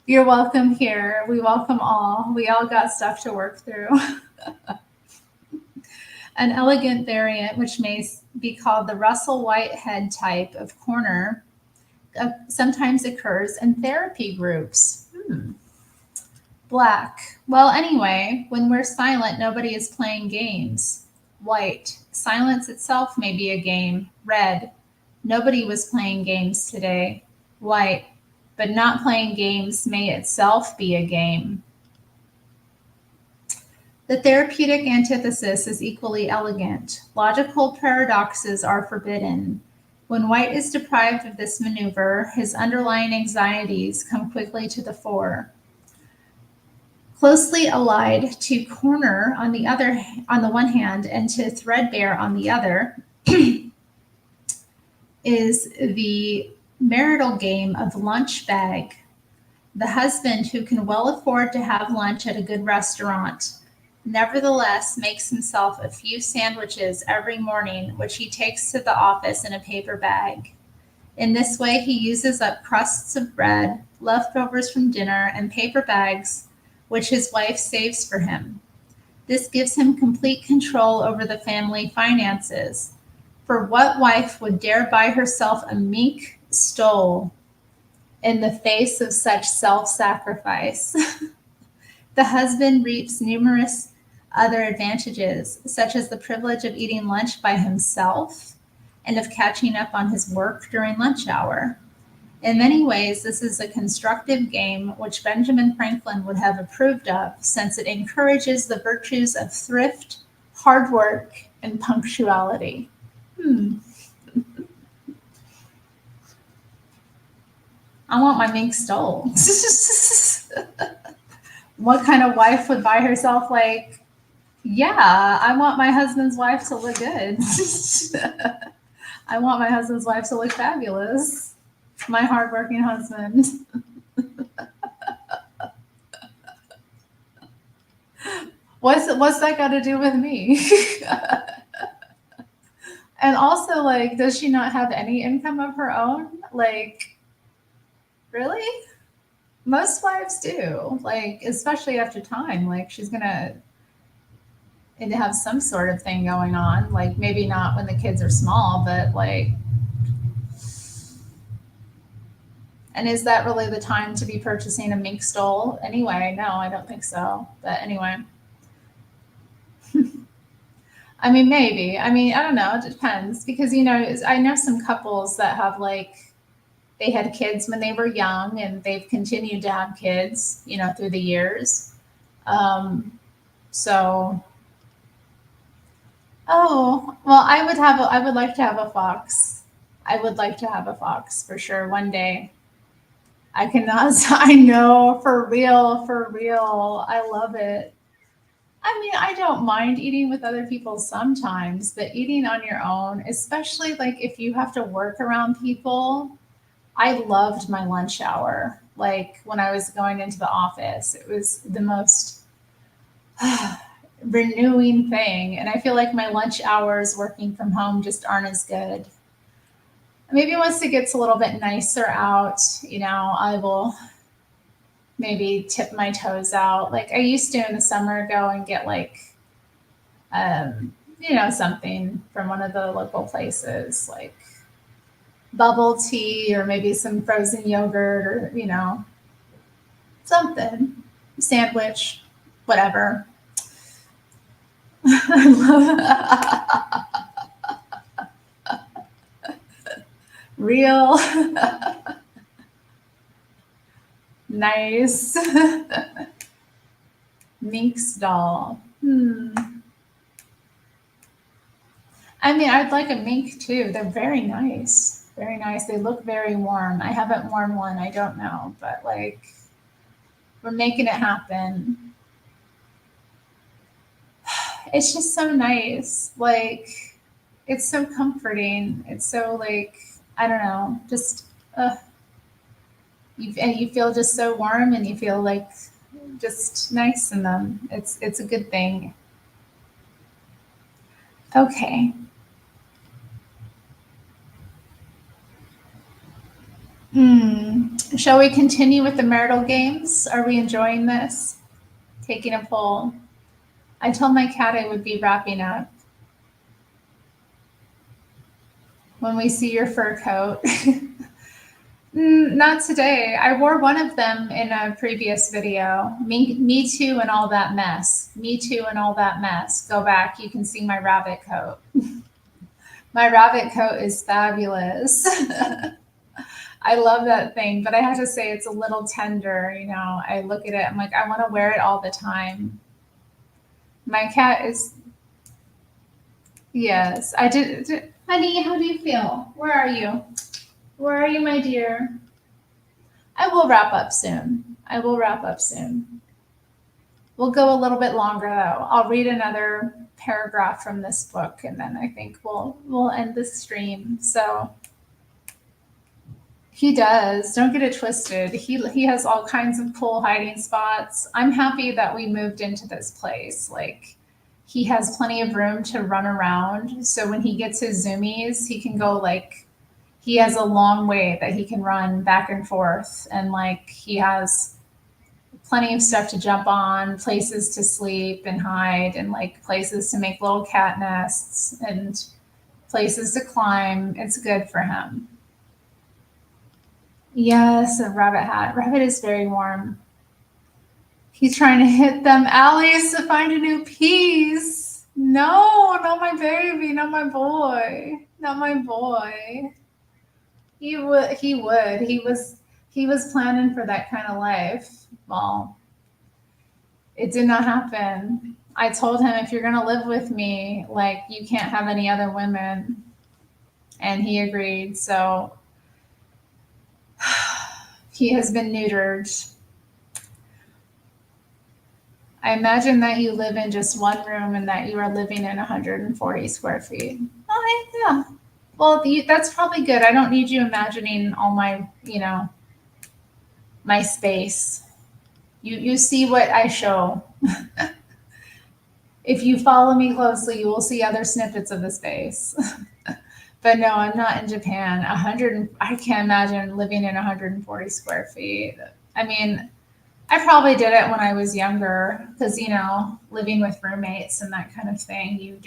You're welcome here. We welcome all. We all got stuff to work through. An elegant variant, which may be called the Russell Whitehead type of corner, sometimes occurs in therapy groups. Black. Well, anyway, when we're silent, nobody is playing games. White. Silence itself may be a game. Red. Nobody was playing games today. White. But not playing games may itself be a game. The therapeutic antithesis is equally elegant. Logical paradoxes are forbidden. When White is deprived of this maneuver, his underlying anxieties come quickly to the fore. Closely allied to corner on the one hand and to threadbare on the other is the marital game of lunch bag. The husband who can well afford to have lunch at a good restaurant nevertheless makes himself a few sandwiches every morning, which he takes to the office in a paper bag. In this way, he uses up crusts of bread, leftovers from dinner, and paper bags, which his wife saves for him. This gives him complete control over the family finances. For what wife would dare buy herself a mink stole in the face of such self-sacrifice? The husband reaps numerous other advantages, such as the privilege of eating lunch by himself and of catching up on his work during lunch hour. In many ways, this is a constructive game which Benjamin Franklin would have approved of, since it encourages the virtues of thrift, hard work, and punctuality. I want my mink stole. What kind of wife would buy herself like, yeah, I want my husband's wife to look good. I want my husband's wife to look fabulous. My hardworking husband. What's that got to do with me? And also, like, does she not have any income of her own? Like, really? Most wives do. Like, especially after time. Like, she's gonna have some sort of thing going on. Like, maybe not when the kids are small, but like. And is that really the time to be purchasing a mink stole? Anyway, no, I don't think so. But anyway. I mean, maybe. I mean, I don't know. It depends. Because, I know some couples that have like, they had kids when they were young and they've continued to have kids, through the years. So, oh, well, I would like to have a fox. I would like to have a fox for sure one day. I cannot, I know, for real, for real. I love it. I mean, I don't mind eating with other people sometimes, but eating on your own, especially like if you have to work around people, I loved my lunch hour. Like when I was going into the office, it was the most renewing thing. And I feel like my lunch hours working from home just aren't as good. Maybe once it gets a little bit nicer out, I will maybe tip my toes out. Like I used to in the summer go and get like, something from one of the local places, like bubble tea or maybe some frozen yogurt or, something, sandwich, whatever. I love real nice Minx doll. I mean, I'd like a mink too. They're very nice. Very nice. They look very warm. I haven't worn one. I don't know, but like we're making it happen. It's just so nice. Like it's so comforting. It's so like I don't know, just you feel just so warm and you feel like just nice in them. It's a good thing. Okay. Shall we continue with the marital games? Are we enjoying this? Taking a poll. I told my cat I would be wrapping up. When we see your fur coat. Not today. I wore one of them in a previous video. Me too and all that mess. Me too and all that mess. Go back. You can see my rabbit coat. My rabbit coat is fabulous. I love that thing, but I have to say it's a little tender. I look at it, I'm like, I want to wear it all the time. My cat is, yes, I did. Honey, how do you feel? Where are you? Where are you, my dear? I will wrap up soon. I will wrap up soon. We'll go a little bit longer though. I'll read another paragraph from this book and then I think we'll end the stream. So he does. Don't get it twisted. He has all kinds of cool hiding spots. I'm happy that we moved into this place. Like he has plenty of room to run around. So when he gets his zoomies, he can go like he has a long way that he can run back and forth and like he has plenty of stuff to jump on, places to sleep and hide and like places to make little cat nests and places to climb. It's good for him. Yes, a rabbit hat. Rabbit is very warm. He's trying to hit them alleys to find a new piece. No, not my baby, not my boy, not my boy. He would. He would. He was planning for that kind of life. Well, it did not happen. I told him if you're gonna live with me, like you can't have any other women, and he agreed. So he has been neutered. I imagine that you live in just one room and that you are living in 140 square feet. Oh, yeah. Well, that's probably good. I don't need you imagining all my, my space. You see what I show. If you follow me closely, you will see other snippets of the space. But no, I'm not in Japan. I can't imagine living in 140 square feet. I mean, I probably did it when I was younger because, living with roommates and that kind of thing,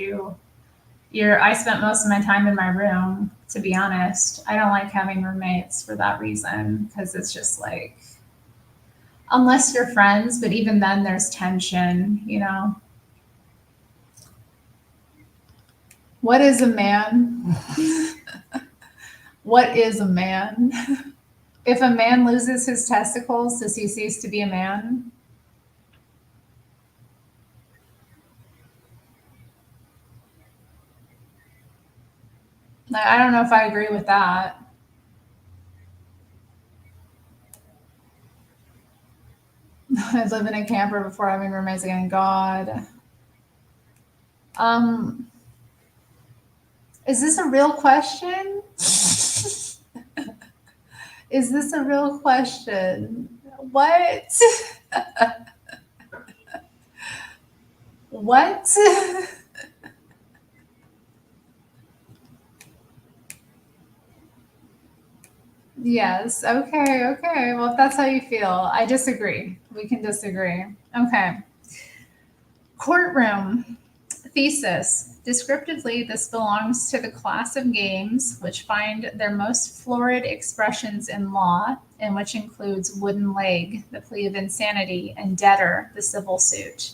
I spent most of my time in my room, to be honest. I don't like having roommates for that reason because it's just like, unless you're friends, but even then there's tension. What is a man? What is a man? If a man loses his testicles, does he cease to be a man? I don't know if I agree with that. I'd live in a camper before having roommates again. God. Is this a real question? Is this a real question? What? What? Yes. Okay. Okay. Well, if that's how you feel, I disagree. We can disagree. Okay. Courtroom. Thesis. Descriptively, this belongs to the class of games which find their most florid expressions in law, and which includes wooden leg, the plea of insanity, and debtor, the civil suit.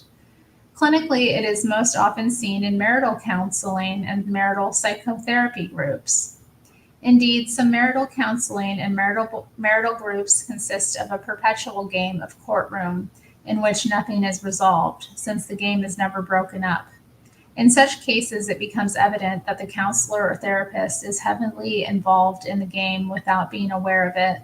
Clinically, it is most often seen in marital counseling and marital psychotherapy groups. Indeed, some marital counseling and marital groups consist of a perpetual game of courtroom in which nothing is resolved, since the game is never broken up. In such cases, it becomes evident that the counselor or therapist is heavily involved in the game without being aware of it.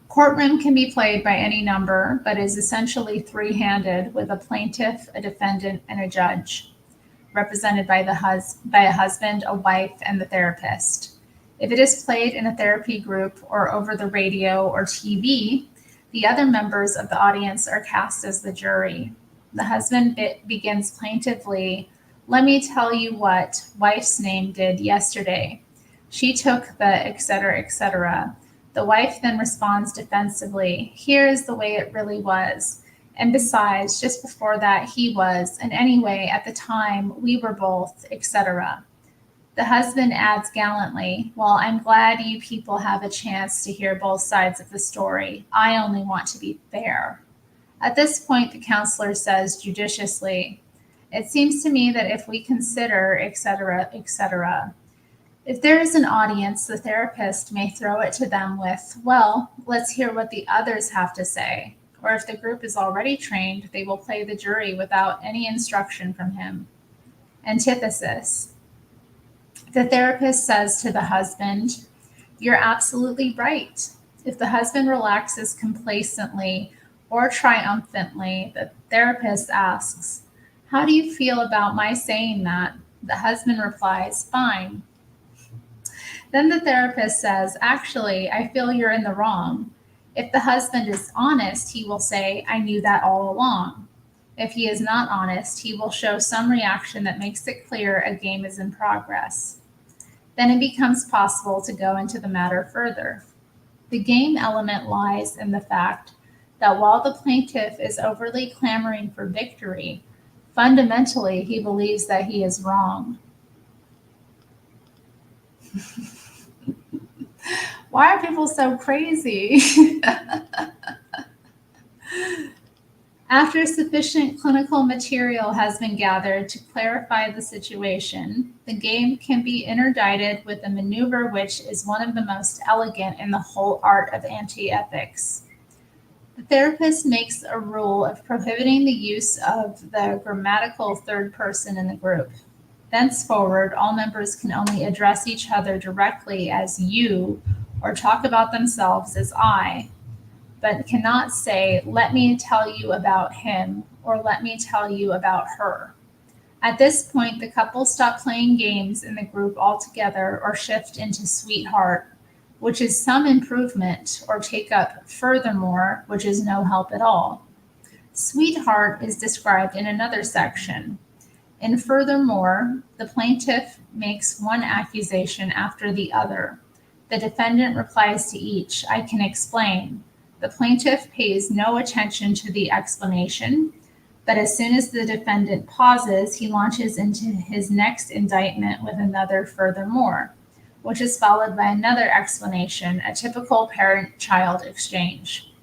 Courtroom can be played by any number, but is essentially three-handed with a plaintiff, a defendant, and a judge, represented by by a husband, a wife, and the therapist. If it is played in a therapy group or over the radio or TV, the other members of the audience are cast as the jury. The husband begins plaintively, "Let me tell you what wife's name did yesterday. She took the etc., etc." The wife then responds defensively, "Here is the way it really was. And besides, just before that, he was. And anyway, at the time, we were both, etc." The husband adds gallantly, "Well, I'm glad you people have a chance to hear both sides of the story. I only want to be fair." At this point, the counselor says judiciously, "It seems to me that if we consider, etc., etc., if there is an audience, the therapist may throw it to them with, 'Well, let's hear what the others have to say.' Or if the group is already trained, they will play the jury without any instruction from him." Antithesis. The therapist says to the husband, "You're absolutely right." If the husband relaxes complacently or triumphantly, the therapist asks, "How do you feel about my saying that?" The husband replies, "Fine." Then the therapist says, "Actually, I feel you're in the wrong." If the husband is honest, he will say, "I knew that all along." If he is not honest, he will show some reaction that makes it clear a game is in progress. Then it becomes possible to go into the matter further. The game element lies in the fact that while the plaintiff is overly clamoring for victory, fundamentally he believes that he is wrong. Why are people so crazy? After sufficient clinical material has been gathered to clarify the situation, the game can be interdicted with a maneuver which is one of the most elegant in the whole art of anti-ethics. The therapist makes a rule of prohibiting the use of the grammatical third person in the group. Thenceforward, all members can only address each other directly as "you" or talk about themselves as "I," but cannot say, "Let me tell you about him," or "Let me tell you about her." At this point, the couple stop playing games in the group altogether or shift into "sweetheart," which is some improvement, or take up "furthermore," which is no help at all. "Sweetheart" is described in another section. In "furthermore," the plaintiff makes one accusation after the other. The defendant replies to each, "I can explain." The plaintiff pays no attention to the explanation, but as soon as the defendant pauses, he launches into his next indictment with another "furthermore," which is followed by another explanation, a typical parent-child exchange.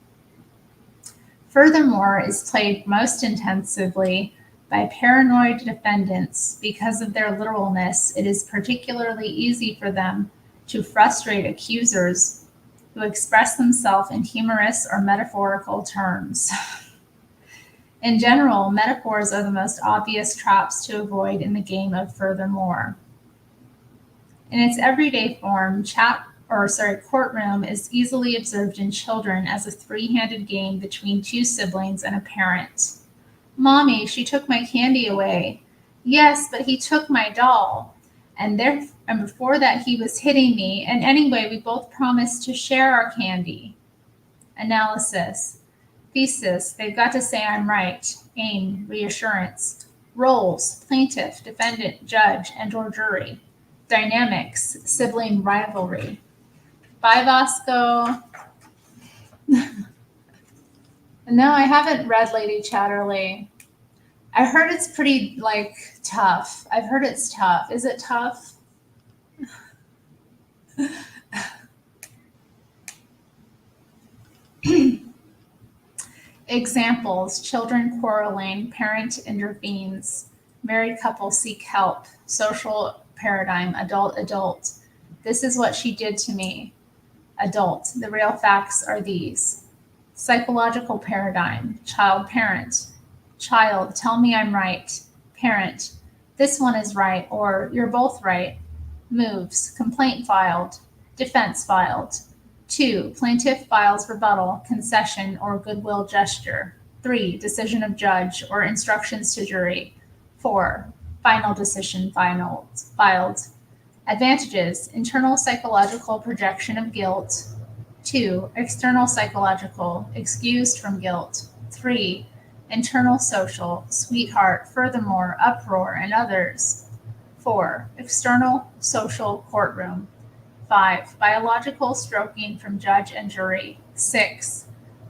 "Furthermore" is played most intensively by paranoid defendants. Because of their literalness, it is particularly easy for them to frustrate accusers who express themselves in humorous or metaphorical terms. In general, metaphors are the most obvious traps to avoid in the game of "furthermore." In its everyday form, courtroom is easily observed in children as a three-handed game between two siblings and a parent. "Mommy, she took my candy away." "Yes, but he took my doll. And before that he was hitting me, and anyway, we both promised to share our candy." Analysis. Thesis. They've got to say I'm right. Aim. Reassurance. Roles: plaintiff, defendant, judge, and/or jury. Dynamics: sibling rivalry. Bye, Vasco. No, I haven't read Lady Chatterley. I heard it's pretty like tough. I've heard it's tough. Is it tough? Examples: children quarreling, parent intervenes, married couple seek help, social paradigm, adult. This is what she did to me. Adult. The real facts are these. Psychological paradigm, child parent. Child, tell me I'm right. Parent, this one is right, or you're both right. Moves, complaint filed, defense filed. 2. Plaintiff files rebuttal, concession, or goodwill gesture. 3. Decision of judge or instructions to jury. 4. Final decision filed. Advantages: internal psychological projection of guilt. 2. External psychological, excused from guilt. 3. Internal social, sweetheart, furthermore, uproar, and others. 4. External social, courtroom. 5. Biological stroking from judge and jury. 6.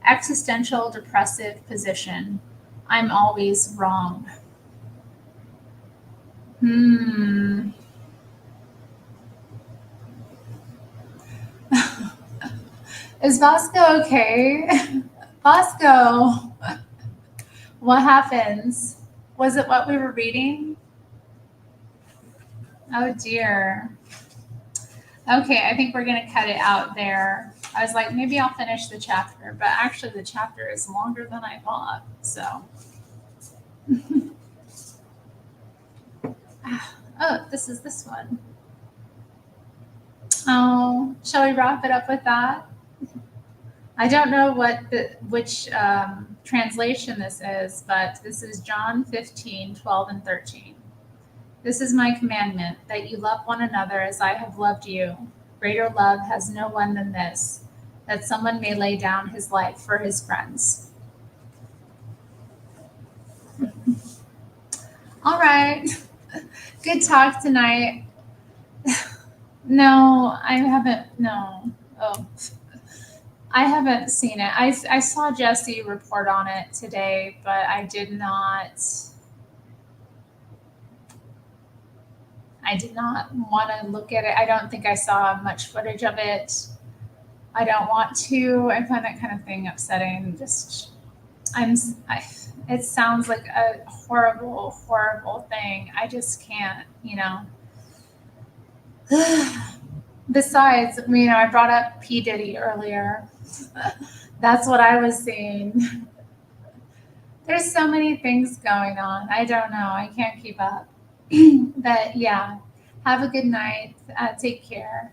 Existential depressive position. I'm always wrong. Is Vasco okay? Vasco, what happens? Was it what we were reading? Oh dear. Okay, I think we're going to cut it out there. I was like, maybe I'll finish the chapter, but actually the chapter is longer than I thought. So. Oh, this is this one. Oh, shall we wrap it up with that? I don't know which translation this is, but this is John 15:12 and 13. This is my commandment, that you love one another as I have loved you. Greater love has no one than this, that someone may lay down his life for his friends. All right. Good talk tonight. No, I haven't. No. Oh. I haven't seen it. I saw Jesse report on it today, but I did not want to look at it. I don't think I saw much footage of it. I don't want to. I find that kind of thing upsetting. It sounds like a horrible, horrible thing. I just can't, Besides, I brought up P. Diddy earlier. That's what I was seeing. There's so many things going on. I don't know. I can't keep up. But yeah, have a good night. Take care.